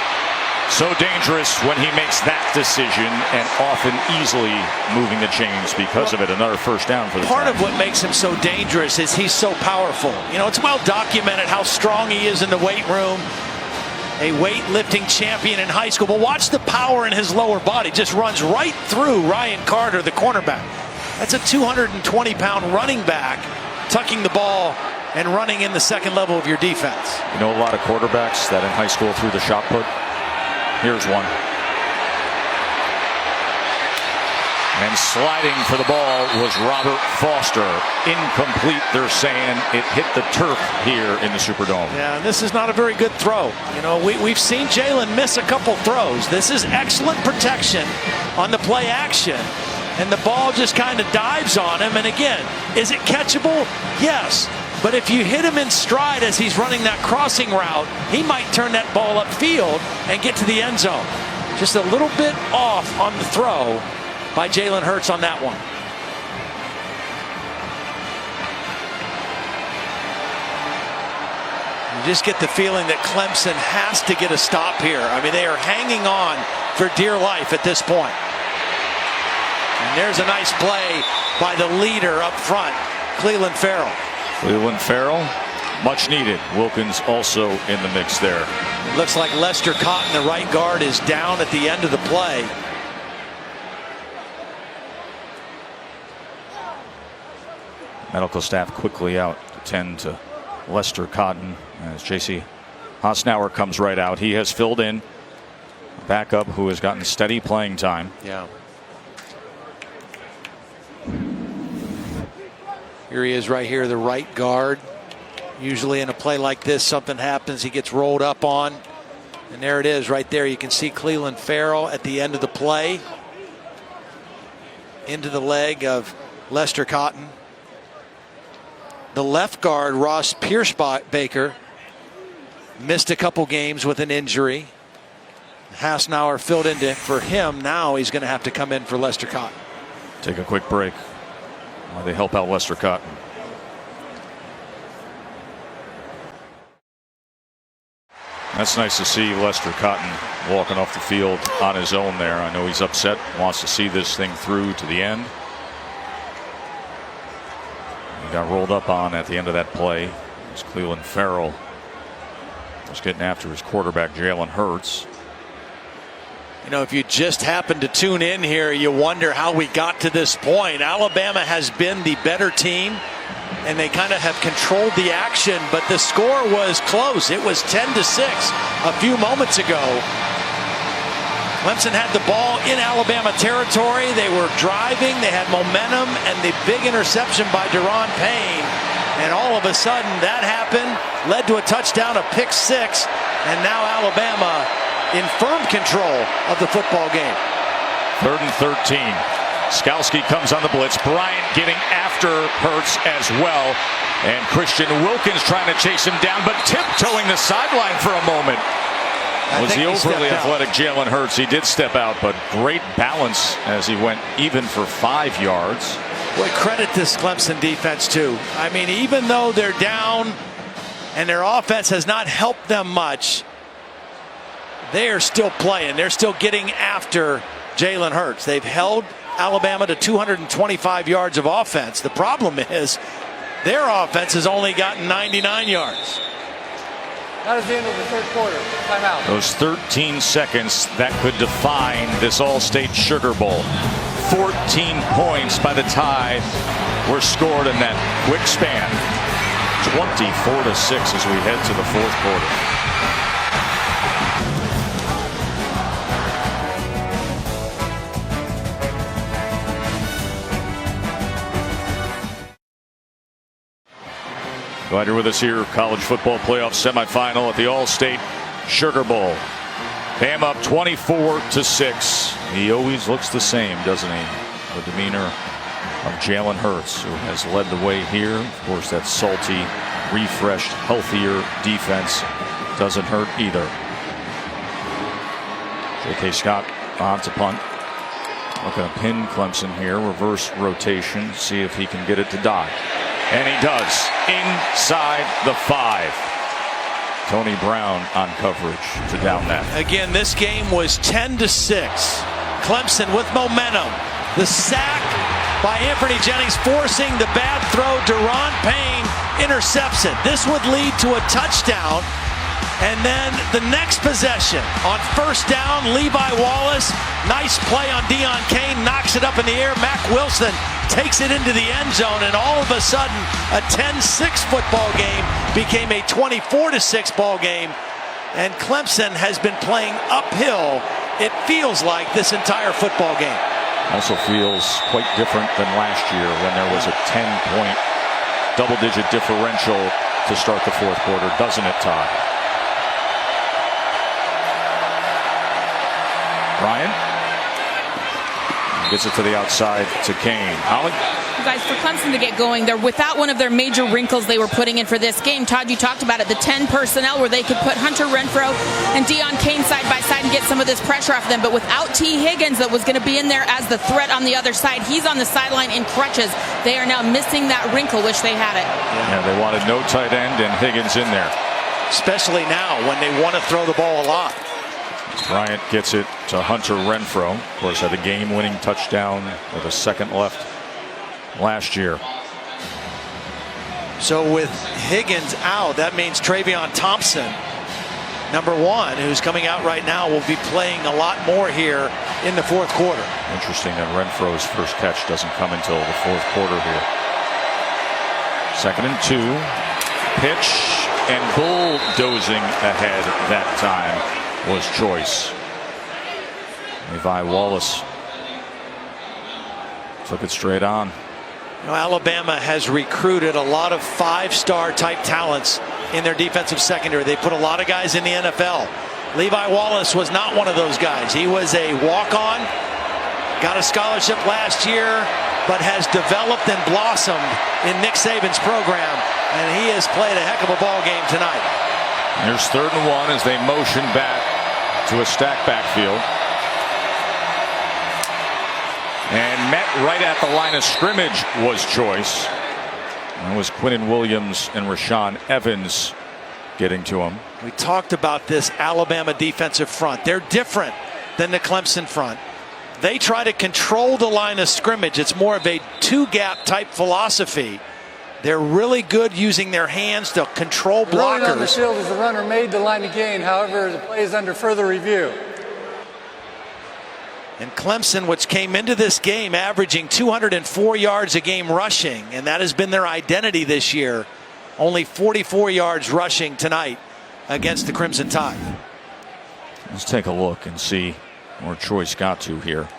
so dangerous when he makes that decision, and often easily moving the chains because of it. Another first down for the Part of what makes him so dangerous is he's so powerful. You know, it's well documented how strong he is in the weight room. A weightlifting champion in high school. But watch the power in his lower body. Just runs right through Ryan Carter, the cornerback. That's a 220-pound running back tucking the ball and running in the second level of your defense. You know, a lot of quarterbacks that in high school threw the shot put. Here's one. And sliding for the ball was Robert Foster. Incomplete, they're saying. It hit the turf here in the Superdome. Yeah, and this is not a very good throw. You know, we've seen Jalen miss a couple throws. This is excellent protection on the play action. And the ball just kind of dives on him. And again, is it catchable? Yes. But if you hit him in stride as he's running that crossing route, he might turn that ball upfield and get to the end zone. Just a little bit off on the throw by Jalen Hurts on that one. You just get the feeling that Clemson has to get a stop here. I mean, they are hanging on for dear life at this point. And there's a nice play by the leader up front, Clelin Ferrell. Clelin Ferrell, much needed. Wilkins also in the mix there. Looks like Lester Cotton, the right guard, is down at the end of the play. Medical staff quickly out to tend to Lester Cotton as J.C. Hasnauer comes right out. He has filled in a backup who has gotten steady playing time. Yeah. Here he is right here, the right guard. Usually in a play like this, something happens. He gets rolled up on. And there it is right there. You can see Clelin Ferrell at the end of the play. Into the leg of Lester Cotton. The left guard, Ross Pierce-Baker, missed a couple games with an injury. Hasnauer filled in for him. Now he's going to have to come in for Lester Cotton. Take a quick break while they help out Lester Cotton. That's nice to see Lester Cotton walking off the field on his own there. I know he's upset, wants to see this thing through to the end. He got rolled up on at the end of that play. It's Clelin Ferrell was getting after his quarterback, Jalen Hurts. You know, if you just happen to tune in here, you wonder how we got to this point. Alabama has been the better team, and they kind of have controlled the action, but the score was close. It was 10-6 a few moments ago. Clemson had the ball in Alabama territory. They were driving. They had momentum, and the big interception by Deron Payne. And all of a sudden, that happened, led to a touchdown, a pick six, and now Alabama in firm control of the football game. 3rd and 13. Skalski comes on the blitz. Bryant getting after Hurts as well. And Christian Wilkins trying to chase him down, but tiptoeing the sideline for a moment. Was the overly athletic Jalen Hurts? He did step out, but great balance as he went even for 5 yards. Boy, credit this Clemson defense too. I mean, even though they're down and their offense has not helped them much, they are still playing. They're still getting after Jalen Hurts. They've held Alabama to 225 yards of offense. The problem is their offense has only gotten 99 yards. That is the end of the third quarter. Timeout. Those 13 seconds that could define this All-State Sugar Bowl. 14 points by the Tide were scored in that quick span. 24-6 as we head to the fourth quarter. Glad you're with us here. College football playoff semifinal at the All-State Sugar Bowl. Bam up 24-6. He always looks the same, doesn't he? The demeanor of Jalen Hurts, who has led the way here. Of course, that salty, refreshed, healthier defense doesn't hurt either. J.K. Scott on to punt. Looking to pin Clemson here. Reverse rotation. See if he can get it to die. And he does. Inside the 5. Tony Brown on coverage to down that. Again, this game was 10-6. Clemson with momentum. The sack by Anthony Jennings forcing the bad throw. Deron Payne intercepts it. This would lead to a touchdown. And then the next possession on first down, Levi Wallace. Nice play on Deion Kane. Knocks it up in the air. Mack Wilson takes it into the end zone. And all of a sudden, a 10-6 football game became a 24-6 ball game. And Clemson has been playing uphill, it feels like, this entire football game. Also feels quite different than last year when there was a 10-point double-digit differential to start the fourth quarter, doesn't it, Todd? Bryant gets it to the outside to Kane. Holly? You guys, for Clemson to get going, they're without one of their major wrinkles they were putting in for this game. Todd, you talked about it, the 10 personnel where they could put Hunter Renfrow and Deion Kane side by side and get some of this pressure off them. But without T. Higgins that was going to be in there as the threat on the other side, he's on the sideline in crutches. They are now missing that wrinkle. Wish they had it. Yeah, they wanted no tight end and Higgins in there. Especially now when they want to throw the ball a lot. Bryant gets it to Hunter Renfrow. Of course, had the game-winning touchdown with a second left last year. So with Higgins out, that means Travion Thompson, number 1, who's coming out right now, will be playing a lot more here in the fourth quarter. Interesting that Renfro's first catch doesn't come until the fourth quarter here. 2nd and 2. Pitch and bulldozing ahead that time was Choice. Levi Wallace took it straight on. You know, Alabama has recruited a lot of 5-star type talents in their defensive secondary. They put a lot of guys in the NFL. Levi Wallace was not one of those guys. He was a walk-on, got a scholarship last year, but has developed and blossomed in Nick Saban's program, and he has played a heck of a ball game tonight. Here's 3rd and 1 as they motion back to a stacked backfield. And met right at the line of scrimmage was Choice. That was Quinnen Williams and Rashaan Evans getting to him. We talked about this Alabama defensive front. They're different than the Clemson front. They try to control the line of scrimmage. It's more of a 2-gap type philosophy. They're really good using their hands to control blockers. Running on the field as the runner made the line of gain. However, the play is under further review. And Clemson, which came into this game averaging 204 yards a game rushing, and that has been their identity this year, only 44 yards rushing tonight against the Crimson Tide. Let's take a look and see where Choice got to here.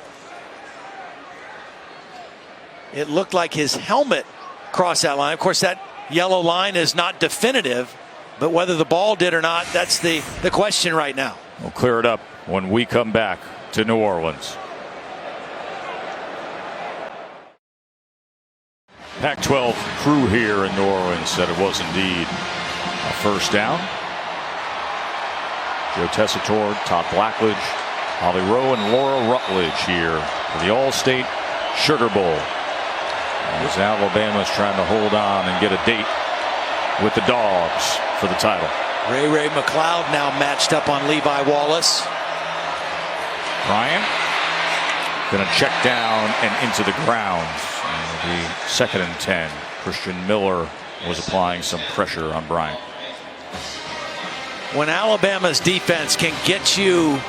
It looked like his helmet crossed that line. Of course, that yellow line is not definitive, but whether the ball did or not, that's the question right now. We'll clear it up when we come back to New Orleans. Pac-12 crew here in New Orleans said it was indeed a first down. Joe Tessitore, Todd Blackledge, Holly Rowe, and Laura Rutledge here for the All-State Sugar Bowl. As Alabama's trying to hold on and get a date with the Dogs for the title. Ray McLeod now matched up on Levi Wallace. Bryant going to check down and into the ground. The 2nd and 10. Christian Miller was applying some pressure on Bryant. When Alabama's defense can get you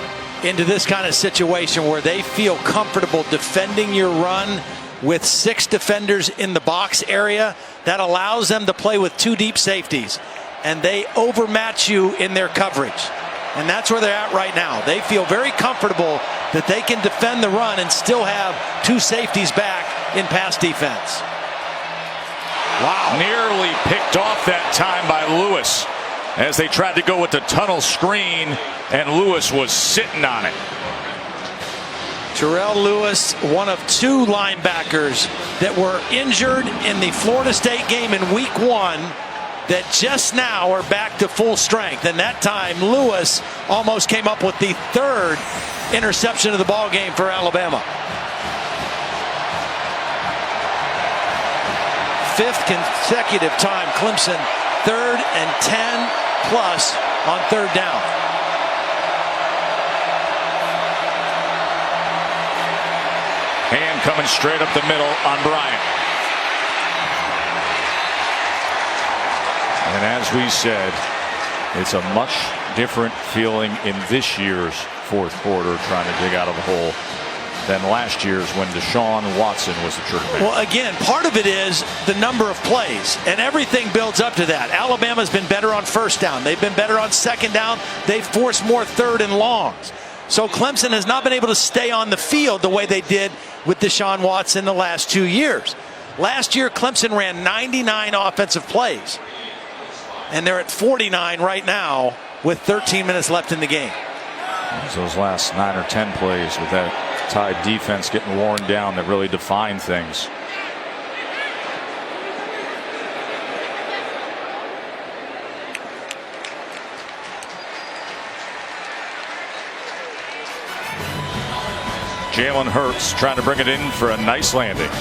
into this kind of situation where they feel comfortable defending your run with 6 defenders in the box area, that allows them to play with 2 deep safeties, and they overmatch you in their coverage. And that's where they're at right now. They feel very comfortable that they can defend the run and still have 2 safeties back in pass defense. Wow. Nearly picked off that time by Lewis as they tried to go with the tunnel screen, and Lewis was sitting on it. Terrell Lewis, one of 2 linebackers that were injured in the Florida State game in week 1 that just now are back to full strength. And that time, Lewis almost came up with the 3rd interception of the ball game for Alabama. 5th consecutive time Clemson 3rd and 10 plus on 3rd down. Hand coming straight up the middle on Bryant. And as we said, it's a much different feeling in this year's fourth quarter trying to dig out of the hole than last year's when Deshaun Watson was the quarterback. Well, again, part of it is the number of plays, and everything builds up to that. Alabama's been better on 1st down. They've been better on 2nd down. They've forced more 3rd and longs. So Clemson has not been able to stay on the field the way they did with Deshaun Watson the last 2 years. Last year, Clemson ran 99 offensive plays. And they're at 49 right now with 13 minutes left in the game. Those last 9 or 10 plays with that Tide defense getting worn down that really defined things. Jalen Hurts trying to bring it in for a nice landing.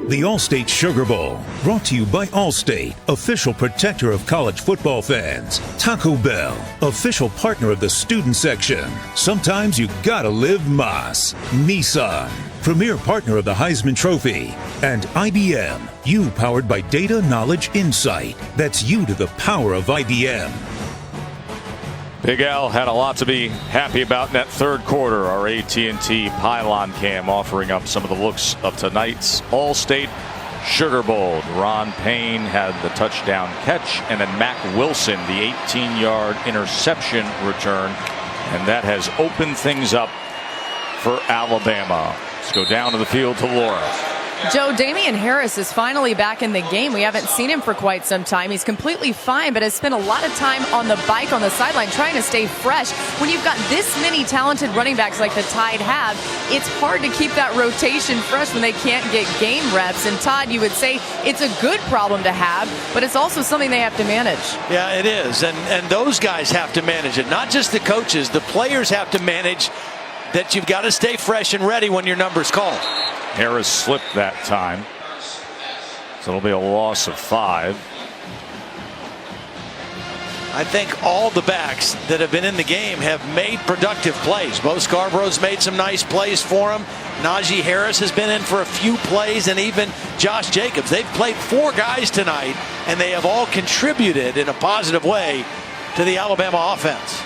The Allstate Sugar Bowl, brought to you by Allstate, official protector of college football fans. Taco Bell, official partner of the student section. Sometimes you gotta live Mas. Nissan, premier partner of the Heisman Trophy. And IBM, you powered by data, knowledge, insight. That's you to the power of IBM. Big Al had a lot to be happy about in that third quarter. Our AT&T Pylon Cam offering up some of the looks of tonight's Allstate Sugar Bowl. Ron Payne had the touchdown catch, and then Mac Wilson the 18-yard interception return, and that has opened things up for Alabama. Let's go down to the field to Laura. Joe, Damian Harris is finally back in the game. We haven't seen him for quite some time. He's completely fine, but has spent a lot of time on the bike on the sideline trying to stay fresh. When you've got this many talented running backs like the Tide have, it's hard to keep that rotation fresh when they can't get game reps. And Todd, you would say it's a good problem to have, but it's also something they have to manage. Yeah, it is. And those guys have to manage it. Not just the coaches. The players have to manage that you've got to stay fresh and ready when your number's called. Harris slipped that time, so it'll be a loss of 5. I think all the backs that have been in the game have made productive plays. Bo Scarborough's made some nice plays for him. Najee Harris has been in for a few plays, and even Josh Jacobs. They've played 4 guys tonight, and they have all contributed in a positive way to the Alabama offense.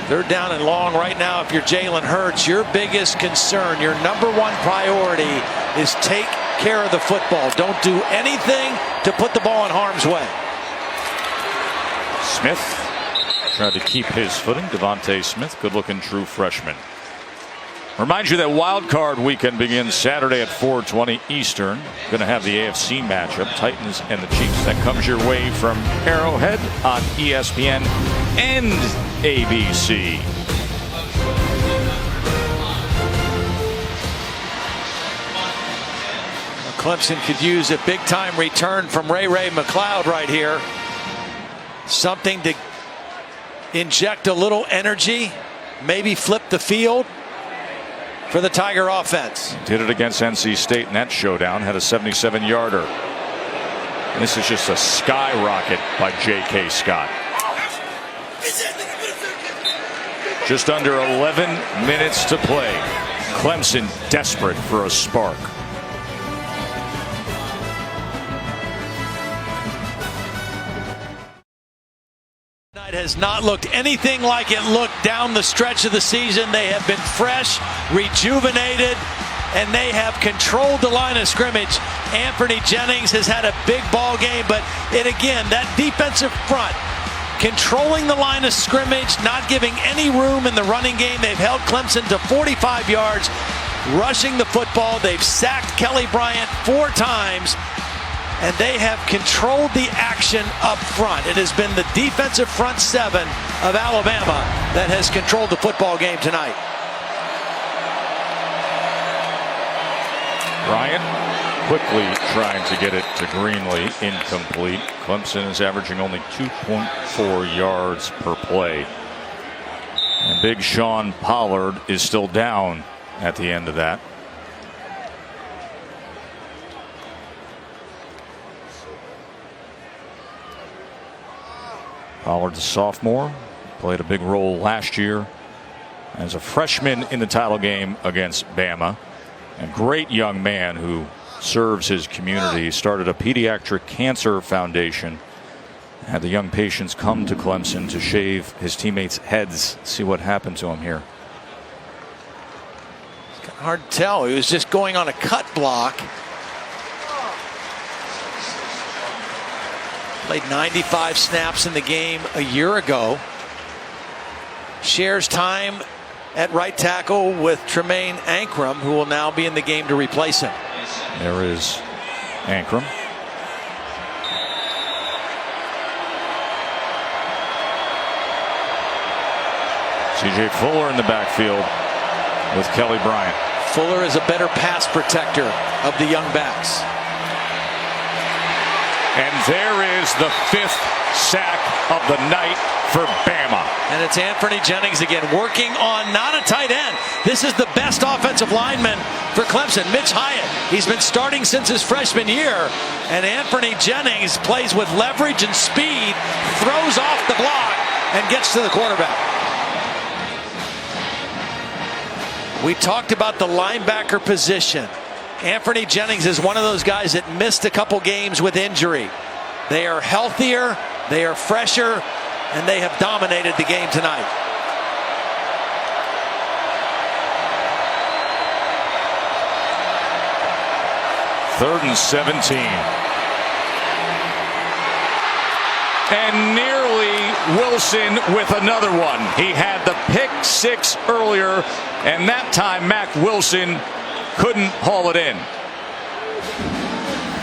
They're down and long right now. If you're Jalen Hurts, your biggest concern, your number one priority is take care of the football. Don't do anything to put the ball in harm's way. Smith tried to keep his footing. Devontae Smith, good-looking true freshman. Remind you that wild card weekend begins Saturday at 4:20 Eastern. Going to have the AFC matchup, Titans and the Chiefs. That comes your way from Arrowhead on ESPN and ABC. Clemson could use a big-time return from Ray McLeod right here. Something to inject a little energy, maybe flip the field for the Tiger offense. Did it against NC State in that showdown. Had a 77-yarder. This is just a skyrocket by J.K. Scott. Just under 11 minutes to play. Clemson desperate for a spark. Has not looked anything like it looked down the stretch of the season. They have been fresh, rejuvenated, and they have controlled the line of scrimmage. Anthony Jennings has had a big ball game, but again, that defensive front controlling the line of scrimmage, not giving any room in the running game. They've held Clemson to 45 yards, rushing the football. They've sacked Kelly Bryant 4 times. And they have controlled the action up front. It has been the defensive front 7 of Alabama that has controlled the football game tonight. Bryant quickly trying to get it to Greenlee, incomplete. Clemson is averaging only 2.4 yards per play. And big Sean Pollard is still down at the end of that. Pollard, the sophomore, played a big role last year as a freshman in the title game against Bama. A great young man who serves his community. Started a pediatric cancer foundation Had the young patients come to Clemson to shave his teammates' heads. See what happened to him here. It's kind of hard to tell. He was just going on a cut block. Played 95 snaps in the game a year ago. Shares time at right tackle with Tremaine Ankrum, who will now be in the game to replace him. There is Ankrum. C.J. Fuller in the backfield with Kelly Bryant. Fuller is a better pass protector of the young backs. And there is the 5th sack of the night for Bama. And it's Anthony Jennings again, working on not a tight end. This is the best offensive lineman for Clemson, Mitch Hyatt. He's been starting since his freshman year. And Anthony Jennings plays with leverage and speed, throws off the block, and gets to the quarterback. We talked about the linebacker position. Anthony Jennings is one of those guys that missed a couple games with injury. They are healthier, they are fresher, and they have dominated the game tonight. Third and 17. And nearly Wilson with another one. He had the pick 6 earlier, and that time Mac Wilson couldn't haul it in.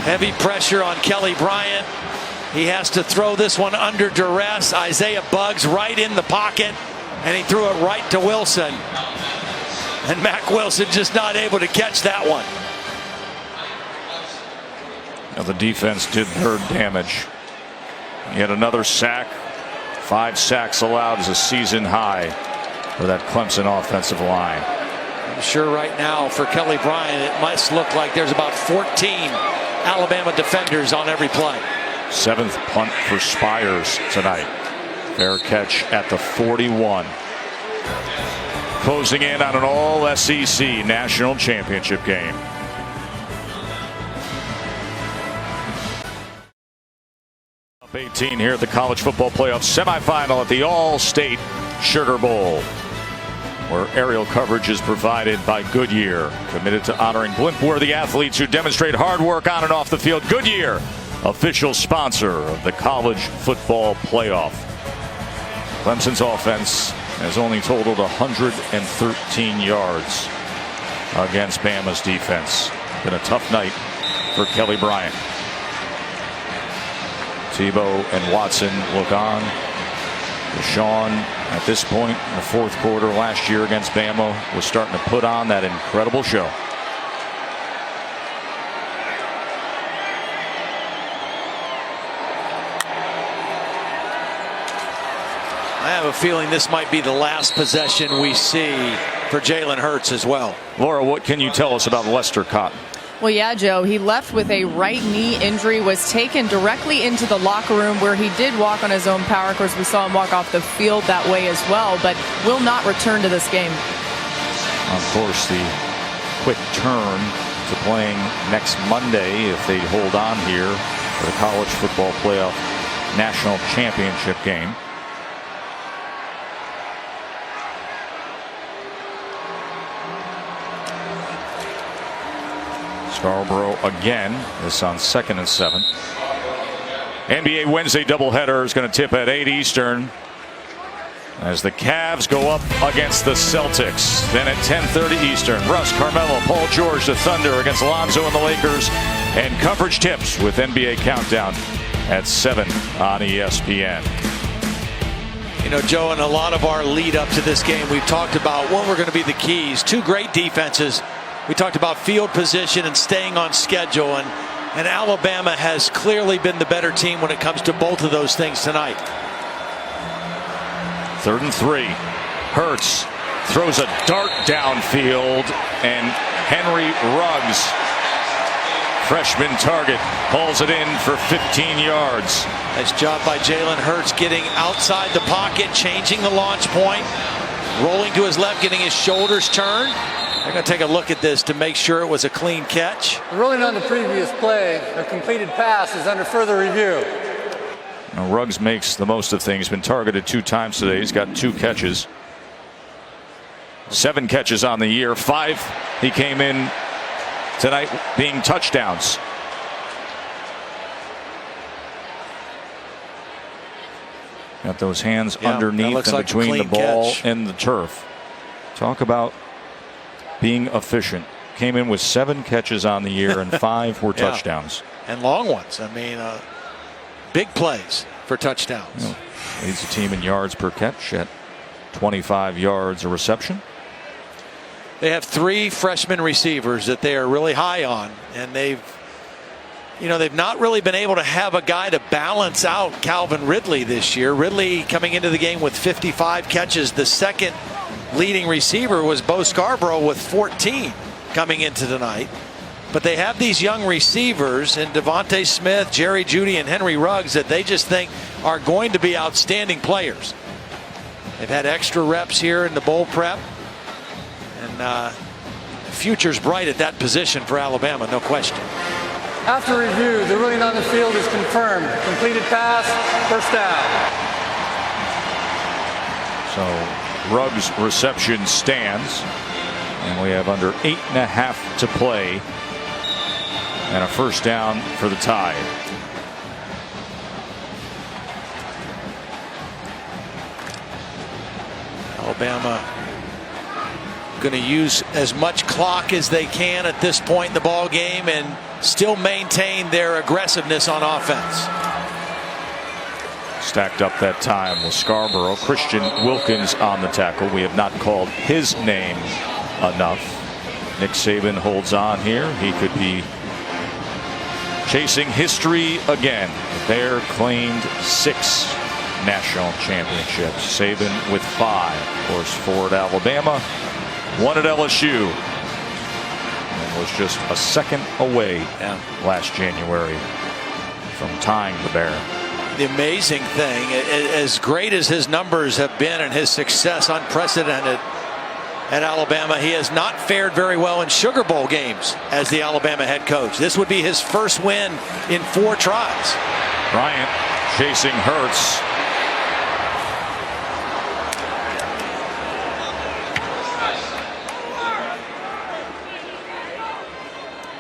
Heavy pressure on Kelly Bryant. He has to throw this one under duress. Isaiah Buggs right in the pocket, and he threw it right to Wilson. And Mac Wilson just not able to catch that one. Now the defense did herd damage. Yet another sack. 5 sacks allowed is a season high for that Clemson offensive line. I'm sure right now for Kelly Bryant it must look like there's about 14 Alabama defenders on every play. 7th punt for Spires tonight. Fair catch at the 41. Closing in on an all-SEC national championship game. Up 18 here at the College Football Playoff semifinal at the All-State Sugar Bowl, where aerial coverage is provided by Goodyear, committed to honoring blimp-worthy athletes who demonstrate hard work on and off the field. Goodyear, official sponsor of the College Football Playoff. Clemson's offense has only totaled 113 yards against Bama's defense. Been a tough night for Kelly Bryant. Tebow and Watson look on. Deshaun, at this point in the 4th quarter last year against Bama, was starting to put on that incredible show. I have a feeling this might be the last possession we see for Jalen Hurts as well. Laura, what can you tell us about Lester Cotton? Well, yeah, Joe, he left with a right knee injury, was taken directly into the locker room where he did walk on his own power. Of course, we saw him walk off the field that way as well, but will not return to this game. Of course, the quick turn to playing next Monday if they hold on here for the College Football Playoff National Championship game. Scarborough again. This on 2nd and 7. NBA Wednesday doubleheader is going to tip at 8 Eastern as the Cavs go up against the Celtics. Then at 10:30 Eastern, Russ, Carmelo, Paul George, the Thunder against Lonzo and the Lakers. And coverage tips with NBA Countdown at 7 on ESPN. You know, Joe, in a lot of our lead up to this game, we've talked about what were going to be the keys. 2 great defenses. We talked about field position and staying on schedule, and Alabama has clearly been the better team when it comes to both of those things tonight. 3rd and 3. Hurts throws a dart downfield, and Henry Ruggs, freshman target, hauls it in for 15 yards. Nice job by Jalen Hurts getting outside the pocket, changing the launch point, rolling to his left, getting his shoulders turned. They're going to take a look at this to make sure it was a clean catch. The ruling on the previous play, a completed pass, is under further review. Now, Ruggs makes the most of things. Been targeted 2 times today. He's got 2 catches. 7 catches on the year. 5 he came in tonight being touchdowns. Got those hands underneath and between the ball and the turf. Talk about being efficient. Came in with 7 catches on the year and 5 were touchdowns. And long ones. I mean, big plays for touchdowns. Leads the team in yards per catch at 25 yards a reception. They have 3 freshman receivers that they are really high on, and they've not really been able to have a guy to balance out Calvin Ridley this year. Ridley coming into the game with 55 catches. The second leading receiver was Bo Scarborough with 14 coming into tonight. But they have these young receivers in Devontae Smith, Jerry Jeudy, and Henry Ruggs that they just think are going to be outstanding players. They've had extra reps here in the bowl prep. And the future's bright at that position for Alabama, no question. After review, the ruling on the field is confirmed. Completed pass, first down. So Ruggs' reception stands. And we have under 8.5 to play. And a first down for the Tide. Alabama going to use as much clock as they can at this point in the ball game and still maintain their aggressiveness on offense. Stacked up that time with Scarborough. Christian Wilkins on the tackle. We have not called his name enough. Nick Saban holds on here. He could be chasing history again. The Bear claimed 6 national championships. Saban with 5. Of course, 4 at Alabama, 1 at LSU. And was just a second away last January from tying the Bear. The amazing thing, as great as his numbers have been and his success unprecedented at Alabama, he has not fared very well in Sugar Bowl games as the Alabama head coach. This would be his first win in 4 tries. Bryant chasing Hurts.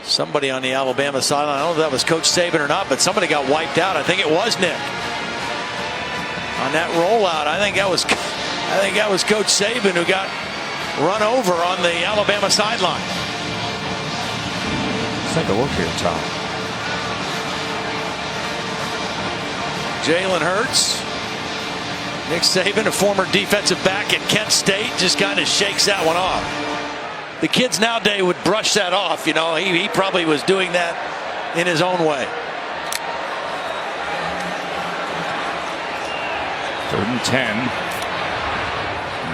Somebody on the Alabama sideline, I don't know if that was Coach Saban or not, but somebody got wiped out. I think it was Nick. On that rollout, I think that was Coach Saban who got run over on the Alabama sideline. Let's take a look here, Tom. Jalen Hurts. Nick Saban, a former defensive back at Kent State, just kind of shakes that one off. The kids nowadays would brush that off. You know, he probably was doing that in his own way. 3rd and 10.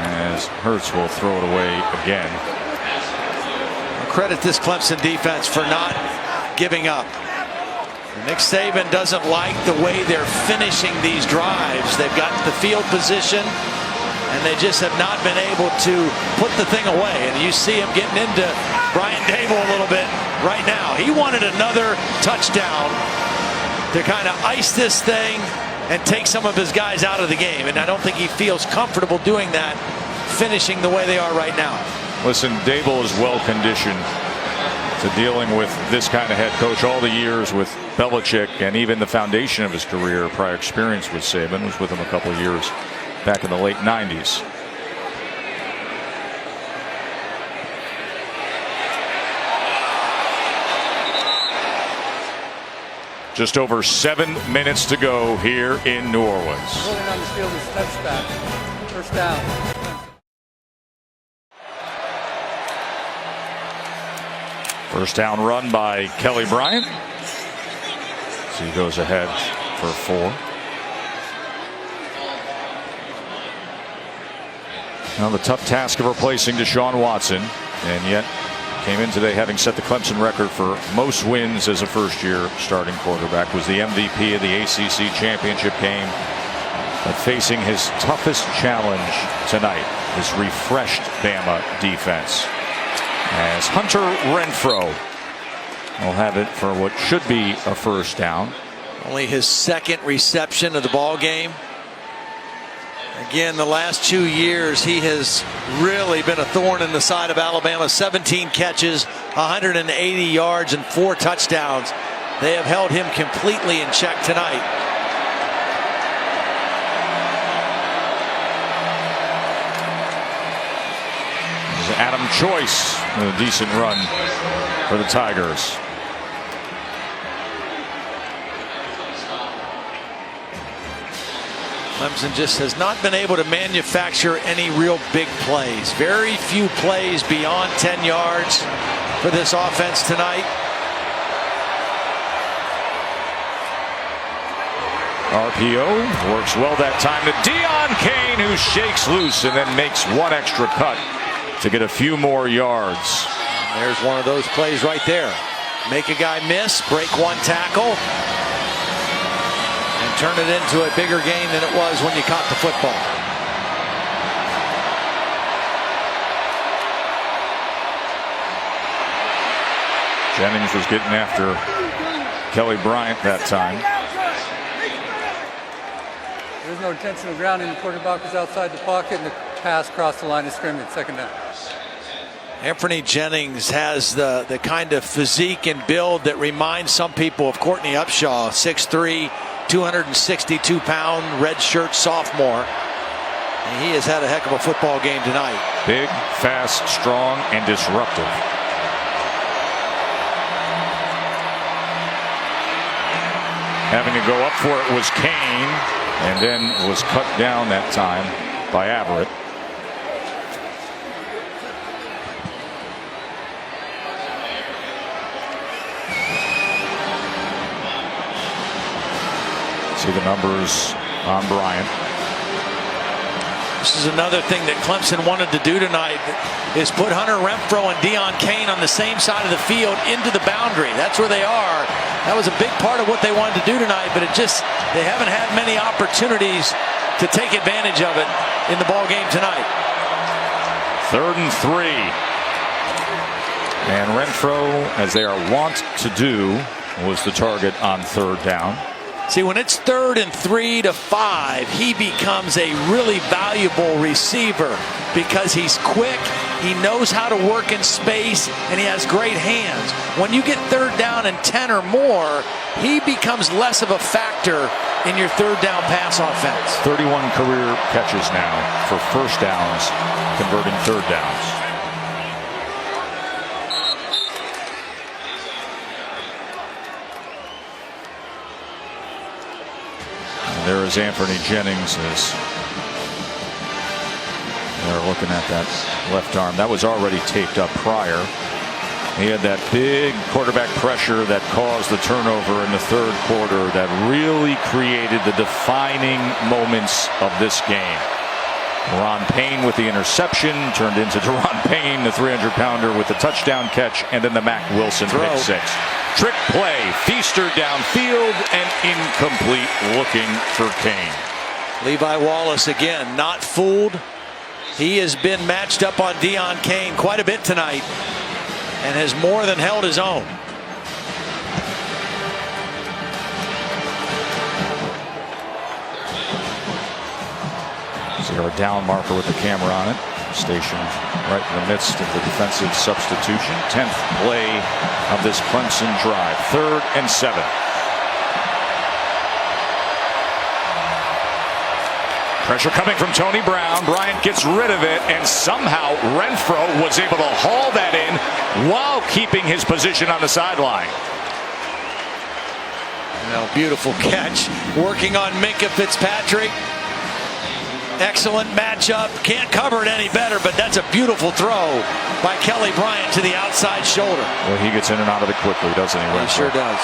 As Hurts will throw it away again. I'll credit this Clemson defense for not giving up. Nick Saban doesn't like the way they're finishing these drives. They've got the field position, and they just have not been able to put the thing away. And you see him getting into Brian Dable a little bit right now. He wanted another touchdown to kind of ice this thing and take some of his guys out of the game. And I don't think he feels comfortable doing that, finishing the way they are right now. Listen, Dable is well conditioned to dealing with this kind of head coach. All the years with Belichick and even the foundation of his career, prior experience with Saban, was with him a couple of years back in the late 90s. Just over 7 minutes to go here in New Orleans. Ruling on the field is touchback. First down. First down run by Kelly Bryant. So he goes ahead for 4. Now the tough task of replacing Deshaun Watson, and yet came in today having set the Clemson record for most wins as a first-year starting quarterback. Was the MVP of the ACC championship game, but facing his toughest challenge tonight, his refreshed Bama defense. As Hunter Renfrow will have it for what should be a first down. Only his second reception of the ball game. Again, the last 2 years, he has really been a thorn in the side of Alabama. 17 catches, 180 yards, and 4 touchdowns. They have held him completely in check tonight. This is Adam Choice with a decent run for the Tigers. Clemson just has not been able to manufacture any real big plays. Very few plays beyond 10 yards for this offense tonight. RPO works well that time to Deon Cain, who shakes loose and then makes one extra cut to get a few more yards. And there's one of those plays right there. Make a guy miss, break one tackle, and turn it into a bigger gain than it was when you caught the football. Jennings was getting after Kelly Bryant that time. There's no intentional grounding. The quarterback was outside the pocket, and the pass crossed the line of scrimmage. Second down. Anthony Jennings has the kind of physique and build that reminds some people of Courtney Upshaw. 6'3", 262-pound, redshirt sophomore. And he has had a heck of a football game tonight. Big, fast, strong, and disruptive. Having to go up for it was Cain, and then was cut down that time by Averett. See the numbers on Bryant. This is another thing that Clemson wanted to do tonight, is put Hunter Renfrow and Deon Cain on the same side of the field into the boundary. That's where they are. That was a big part of what they wanted to do tonight, but they haven't had many opportunities to take advantage of it in the ball game tonight. 3rd and 3. And Renfrow, as they are wont to do, was the target on 3rd down. See, when it's 3rd and 3 to 5, he becomes a really valuable receiver because he's quick, he knows how to work in space, and he has great hands. When you get 3rd down and 10 or more, he becomes less of a factor in your 3rd down pass offense. 31 career catches now for first downs, converting 3rd downs. There is Anthony Jennings as they're looking at that left arm. That was already taped up prior. He had that big quarterback pressure that caused the turnover in the 3rd quarter that really created the defining moments of this game. Deron Payne with the interception turned into Deron Payne, the 300-pounder, with the touchdown catch, and then the Mack Wilson pick six. Trick play, Feaster downfield, and incomplete, looking for Cain. Levi Wallace again, not fooled. He has been matched up on Deon Cain quite a bit tonight and has more than held his own. See our down marker with the camera on it, stationed right in the midst of the defensive substitution. 10th play of this Clemson drive. 3rd and 7. Pressure coming from Tony Brown. Bryant gets rid of it, and somehow Renfrow was able to haul that in while keeping his position on the sideline. Beautiful catch. Working on Minkah Fitzpatrick. Excellent matchup. Can't cover it any better, but that's a beautiful throw by Kelly Bryant to the outside shoulder. Well, he gets in and out of it quickly, doesn't he? He sure does.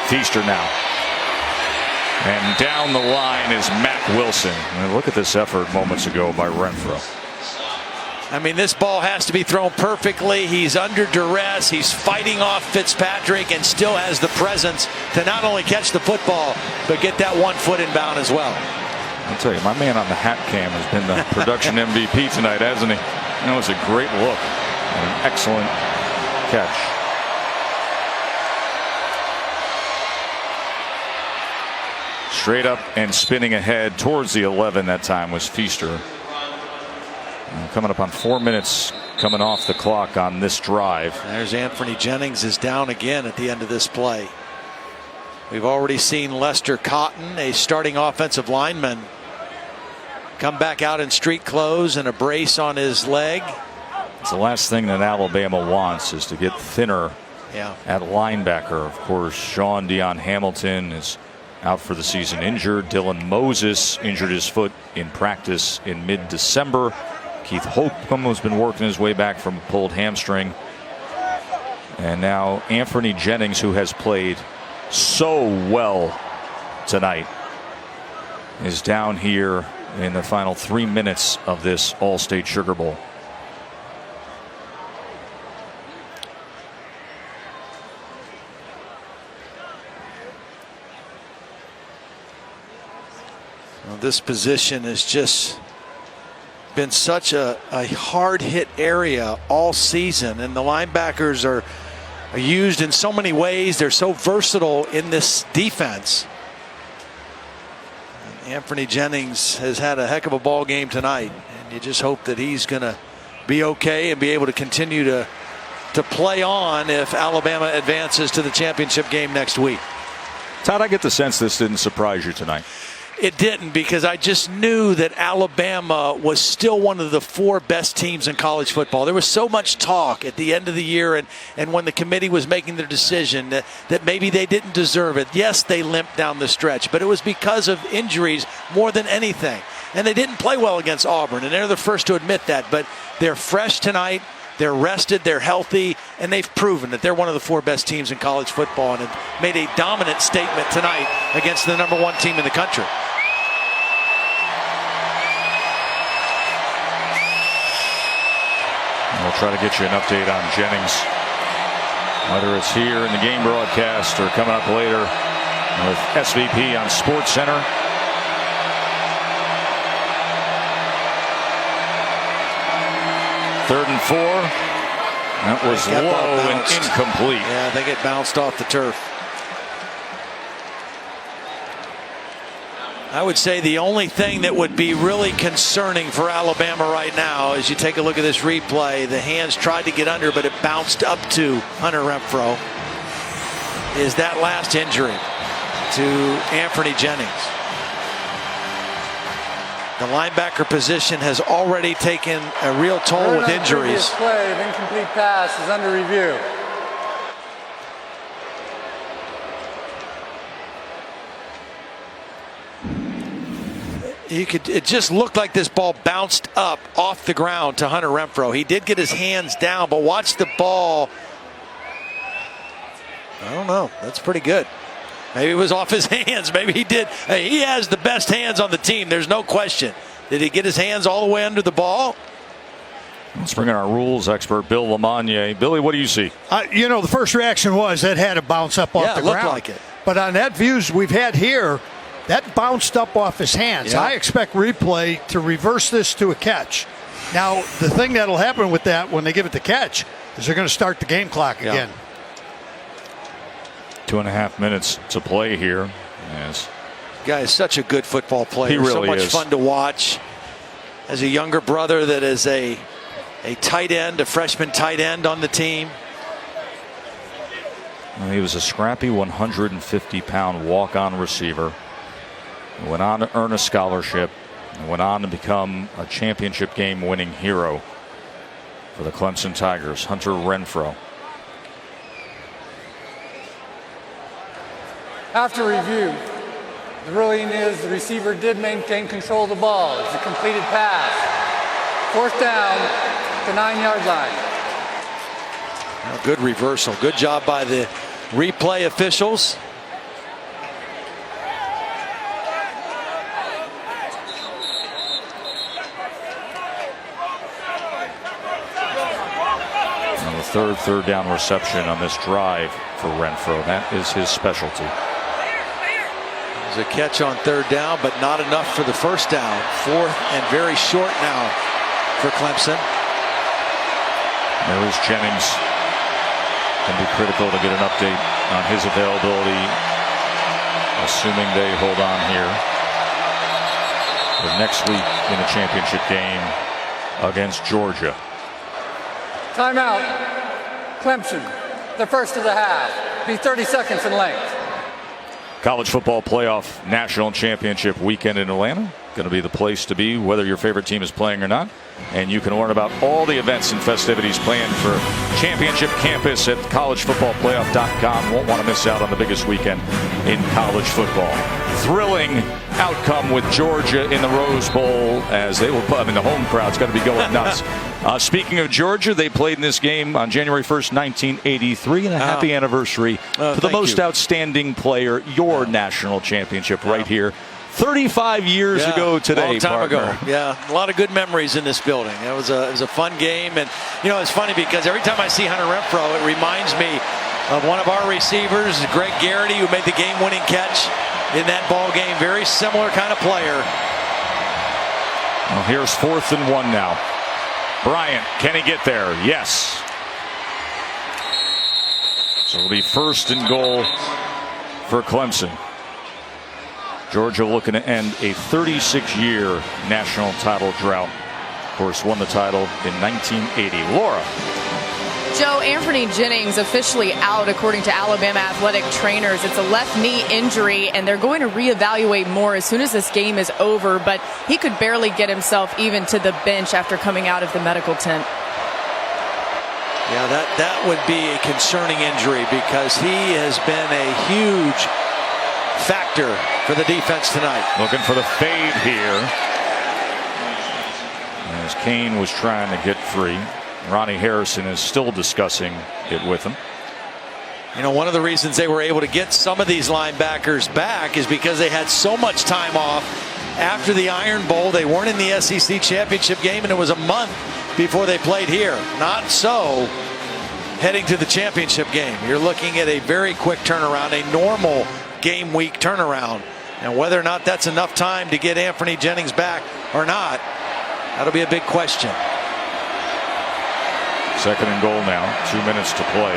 Feaster now. And down the line is Mack Wilson. And look at this effort moments ago by Renfrow. I mean, this ball has to be thrown perfectly. He's under duress. He's fighting off Fitzpatrick and still has the presence to not only catch the football, but get that 1 foot inbound as well. I'll tell you, my man on the hat cam has been the production MVP tonight, hasn't he? That was a great look. An excellent catch. Straight up and spinning ahead towards the 11 that time was Feaster. And coming up on 4 minutes coming off the clock on this drive. There's Anthony Jennings is down again at the end of this play. We've already seen Lester Cotton, a starting offensive lineman, come back out in street clothes and a brace on his leg. It's the last thing that Alabama wants is to get thinner at linebacker. Of course, Sean Dion Hamilton is out for the season injured. Dylan Moses injured his foot in practice in mid-December. Keith Holcomb has been working his way back from a pulled hamstring. And now Anthony Jennings, who has played so well tonight, is down here in the final 3 minutes of this All-State Sugar Bowl. Well, this position has just been such a hard hit area all season, and the linebackers are used in so many ways. They're so versatile in this defense. And Anthony Jennings has had a heck of a ball game tonight, and you just hope that he's going to be okay and be able to continue to play on if Alabama advances to the championship game next week. Todd, I get the sense this didn't surprise you tonight. It didn't, because I just knew that Alabama was still one of the 4 best teams in college football. There was so much talk at the end of the year and when the committee was making their decision that maybe they didn't deserve it. Yes, they limped down the stretch, but it was because of injuries more than anything. And they didn't play well against Auburn, and they're the first to admit that. But they're fresh tonight. They're rested, they're healthy, and they've proven that they're one of the 4 best teams in college football and have made a dominant statement tonight against the #1 team in the country. We'll try to get you an update on Jennings, whether it's here in the game broadcast or coming up later with SVP on Sports Center. Third and 4. That was low and incomplete. Yeah, I think it bounced off the turf. I would say the only thing that would be really concerning for Alabama right now, as you take a look at this replay, the hands tried to get under, but it bounced up to Hunter Renfrow, is that last injury to Anthony Jennings. The linebacker position has already taken a real toll with injuries. The play of incomplete pass is under review. It just looked like this ball bounced up off the ground to Hunter Renfrow. He did get his hands down, but watch the ball. I don't know. That's pretty good. Maybe it was off his hands. Maybe he did. Hey, he has the best hands on the team. There's no question. Did he get his hands all the way under the ball? Let's bring in our rules expert, Bill Lamagna. Billy, what do you see? The first reaction was that had to bounce up off the ground. Yeah, it looked like it. But on that views we've had here, that bounced up off his hands. Yeah. I expect replay to reverse this to a catch. Now, the thing that'll happen with that when they give it the catch is they're going to start the game clock again. 2.5 minutes to play here. Yes. Guy is such a good football player. He really so much is. fun to watch. As a younger brother that is a tight end, a freshman tight end on the team. Well, he was a scrappy 150-pound walk-on receiver. Went on to earn a scholarship and went on to become a championship game winning hero for the Clemson Tigers, Hunter Renfrow. After review, the ruling is the receiver did maintain control of the ball. It's a completed pass. 4th down, the 9-yard line. Good reversal. Good job by the replay officials. Third down reception on this drive for Renfrow. That is his specialty. There's a catch on 3rd down, but not enough for the 1st down. 4th and very short now for Clemson. There is Jennings. Can be critical to get an update on his availability assuming they hold on here. Next week in the championship game against Georgia. Timeout. Clemson, the first of the half. Be 30 seconds in length. College football playoff national championship weekend in Atlanta. Going to be the place to be, whether your favorite team is playing or not. And you can learn about all the events and festivities planned for Championship Campus at collegefootballplayoff.com. Won't want to miss out on the biggest weekend in college football. Thrilling outcome with Georgia in the Rose Bowl, as they will, I mean, the home crowd's got to be going nuts. Speaking of Georgia, they played in this game on January 1st, 1983, and a happy anniversary for the most outstanding player, your national championship right here. 35 years ago today. Long time partner. ago. Yeah, a lot of good memories in this building. It was a fun game, and it's funny because every time I see Hunter Renfrow, it reminds me of one of our receivers, Greg Garrity, who made the game-winning catch in that ball game. Very similar kind of player. Well, here's 4th and 1 now. Bryant, can he get there? Yes. So it'll be 1st and goal for Clemson. Georgia looking to end a 36-year national title drought. Of course, won the title in 1980. Laura. Joe, Anthony Jennings officially out according to Alabama athletic trainers. It's a left knee injury, and they're going to reevaluate more as soon as this game is over, but he could barely get himself even to the bench after coming out of the medical tent. Yeah, that would be a concerning injury because he has been a huge factor for the defense tonight. Looking for the fade here as Kane was trying to get free. Ronnie Harrison is still discussing it with him. One of the reasons they were able to get some of these linebackers back is because they had so much time off after the Iron Bowl. They weren't in the SEC championship game, and it was a month before they played here. Not so heading to the championship game. You're looking at a very quick turnaround, a normal game week turnaround. And whether or not that's enough time to get Anthony Jennings back or not, that'll be a big question. 2nd and goal now. 2 minutes to play.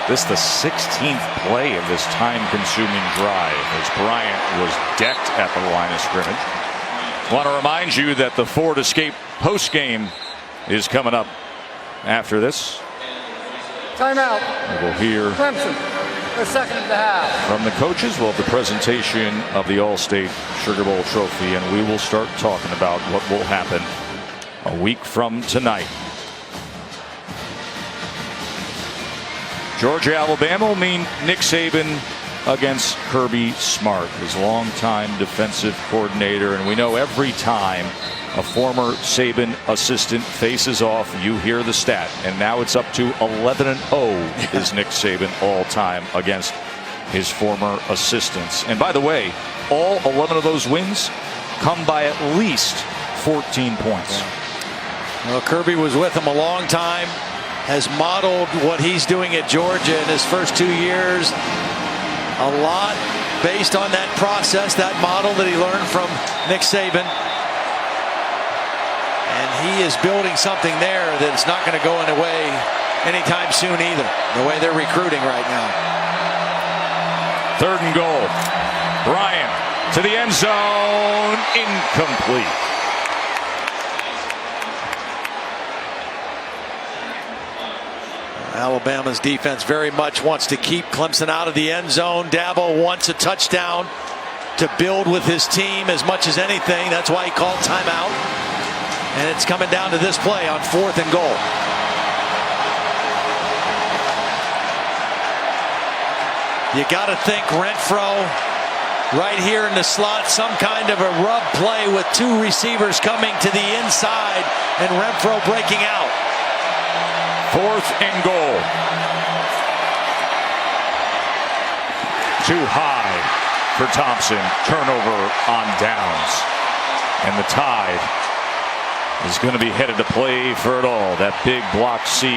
This is the 16th play of this time-consuming drive as Bryant was decked at the line of scrimmage. Want to remind you that the Ford Escape post-game is coming up after this. Timeout. We'll hear Clemson, the 2nd of the half. From the coaches, we'll have the presentation of the All-State Sugar Bowl trophy, and we will start talking about what will happen a week from tonight. Georgia, Alabama will mean Nick Saban against Kirby Smart, his longtime defensive coordinator, and we know every time a former Saban assistant faces off, you hear the stat, and now it's up to 11-0 is Nick Saban all time against his former assistants. And by the way, all 11 of those wins come by at least 14 points. Well, Kirby was with him a long time, has modeled what he's doing at Georgia in his first 2 years. A lot based on that process, that model that he learned from Nick Saban. And he is building something there that's not going to go away anytime soon either, the way they're recruiting right now. 3rd and goal. Bryant to the end zone. Incomplete. Alabama's defense very much wants to keep Clemson out of the end zone. Dabo wants a touchdown to build with his team as much as anything. That's why he called timeout. And it's coming down to this play on 4th and goal. You got to think Renfrow right here in the slot, some kind of a rub play with 2 receivers coming to the inside and Renfrow breaking out. 4th and goal. Too high for Thompson. Turnover on downs. And the Tide is going to be headed to play for it all. That big block C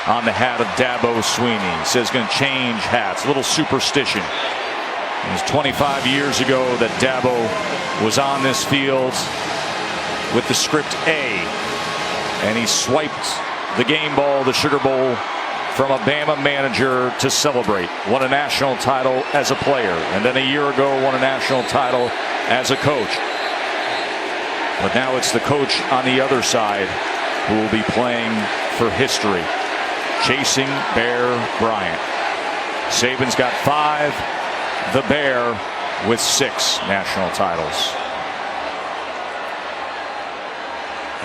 on the hat of Dabo Swinney. Says going to change hats. A little superstition. It was 25 years ago that Dabo was on this field with the script A. And he swiped the game ball, the Sugar Bowl, from a Bama manager to celebrate. Won a national title as a player, and then a year ago won a national title as a coach. But now it's the coach on the other side who will be playing for history, chasing Bear Bryant. Saban's got 5, the Bear with 6 national titles.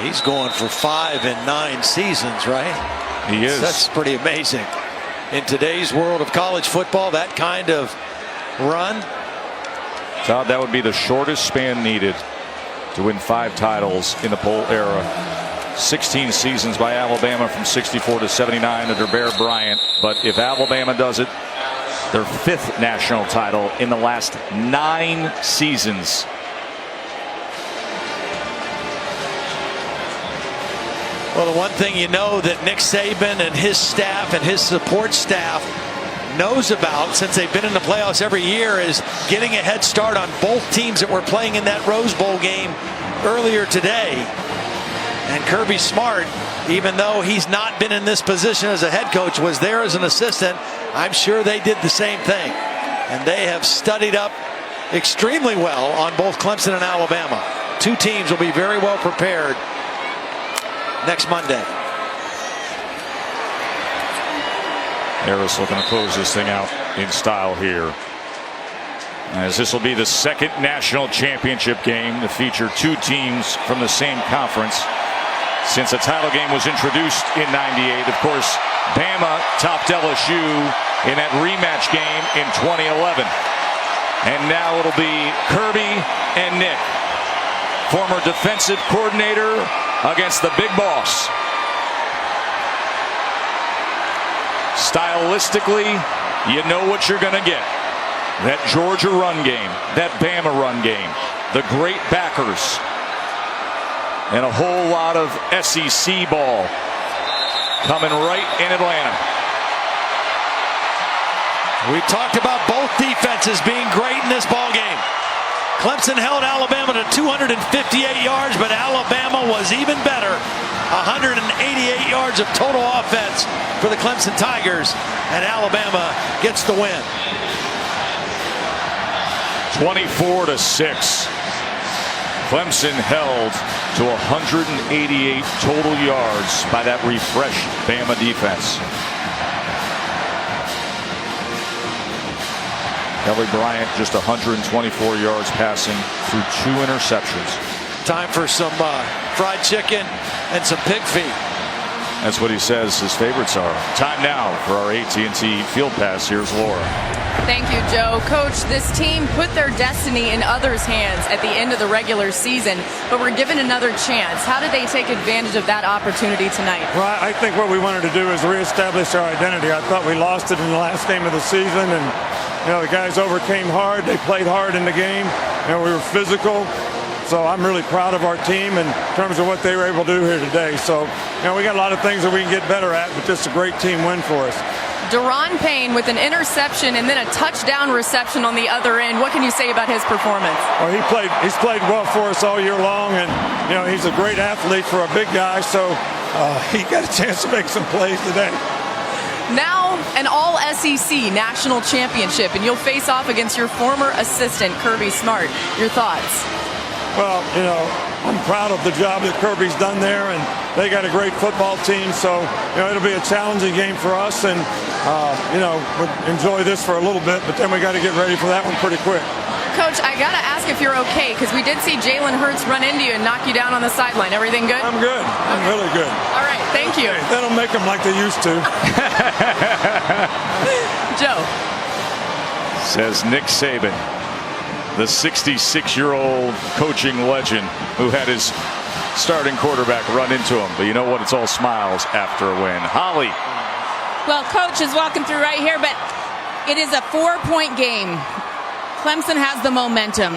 He's going for 5 in 9 seasons, right? He is. That's pretty amazing. In today's world of college football, that kind of run. Todd, that would be the shortest span needed to win 5 titles in the Poll era. 16 seasons by Alabama from 64 to 79 under Bear Bryant. But if Alabama does it, their 5th national title in the last 9 seasons. Well, the one thing you know that Nick Saban and his staff and his support staff knows about since they've been in the playoffs every year is getting a head start on both teams that were playing in that Rose Bowl game earlier today. And Kirby Smart, even though he's not been in this position as a head coach, was there as an assistant. I'm sure they did the same thing. And they have studied up extremely well on both Clemson and Alabama. 2 teams will be very well prepared next Monday. Harris looking to close this thing out in style here, as this will be the 2nd national championship game to feature 2 teams from the same conference since the title game was introduced in '98. Of course, Bama topped LSU in that rematch game in 2011. And now it'll be Kirby and Nick, former defensive coordinator against the big boss. Stylistically, you know what you're going to get. That Georgia run game, that Bama run game, the great backers, and a whole lot of SEC ball coming right in Atlanta. We talked about both defenses being great in this ball game. Clemson held Alabama to 258 yards, but Alabama was even better. 188 yards of total offense for the Clemson Tigers, and Alabama gets the win. 24-6. Clemson held to 188 total yards by that refreshed Bama defense. Kelly Bryant just 124 yards passing through 2 interceptions. Time for some fried chicken and some pig feet. That's what he says his favorites are. Time now for our AT&T Field Pass. Here's Laura. Thank you, Joe. Coach, this team put their destiny in others' hands at the end of the regular season, but were given another chance. How did they take advantage of that opportunity tonight? Well, I think what we wanted to do is reestablish our identity. I thought we lost it in the last game of the season, and the guys overcame hard. They played hard in the game. We were physical. So I'm really proud of our team in terms of what they were able to do here today. So, we got a lot of things that we can get better at, but just a great team win for us. Deron Payne with an interception and then a touchdown reception on the other end. What can you say about his performance? Well, he's played well for us all year long, and he's a great athlete for a big guy. So he got a chance to make some plays today. Now an all-SEC national championship, and you'll face off against your former assistant, Kirby Smart. Your thoughts? Well, I'm proud of the job that Kirby's done there, and they got a great football team. So, it'll be a challenging game for us, and, we'll enjoy this for a little bit, but then we got to get ready for that one pretty quick. Coach, I got to ask if you're okay, because we did see Jalen Hurts run into you and knock you down on the sideline. Everything good? I'm good. I'm really good. All right, thank you. They don't make them like they used to. Joe. Says Nick Saban, the 66-year-old coaching legend who had his starting quarterback run into him. But you know what? It's all smiles after a win. Holly. Well, Coach is walking through right here, but it is a 4-point game. Clemson has the momentum,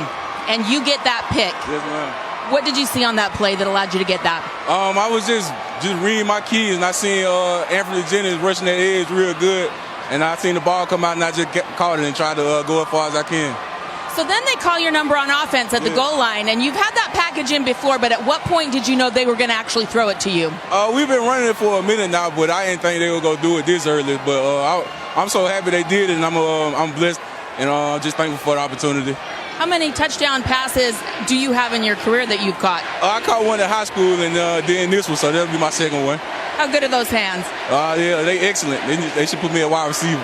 and you get that pick. Yes, ma'am. What did you see on that play that allowed you to get that? I was just reading my keys, and I seen Anthony Jennings rushing that edge real good, and I seen the ball come out, and I just caught it and tried to go as far as I can. So then they call your number on offense at the goal line, and you've had that package in before, but at what point did you know they were going to actually throw it to you? We've been running it for a minute now, but I didn't think they were going to do it this early. But I'm so happy they did it, and I'm blessed, and just thankful for the opportunity. How many touchdown passes do you have in your career that you've caught? I caught one at high school, and then this one, so that'll be my second one. How good are those hands? Yeah, they excellent. They should put me at wide receiver.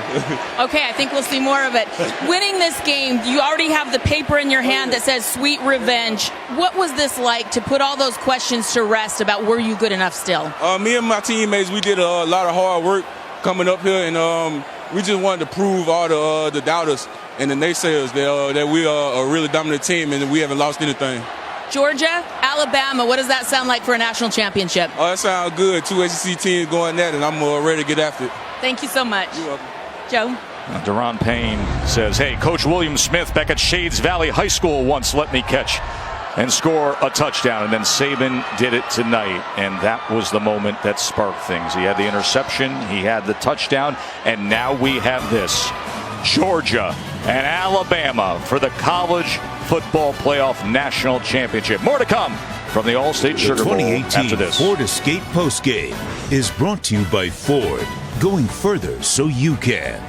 Okay, I think we'll see more of it. Winning this game, you already have the paper in your hand that says sweet revenge. What was this like to put all those questions to rest about were you good enough still? Me and my teammates, we did a lot of hard work coming up here, and we just wanted to prove all the doubters and the naysayers that we are a really dominant team and we haven't lost anything. Georgia, Alabama, what does that sound like for a national championship? That sounds good. 2 SEC teams going at it. I'm ready to get after it. Thank you so much. You're welcome. Joe? Deron Payne says, hey, Coach William Smith back at Shades Valley High School once let me catch and score a touchdown. And then Saban did it tonight. And that was the moment that sparked things. He had the interception, he had the touchdown, and now we have this. Georgia and Alabama for the College Football Playoff National Championship. More to come from the All-State Sugar Bowl after this. 2018 Ford Escape Postgame is brought to you by Ford. Going further so you can.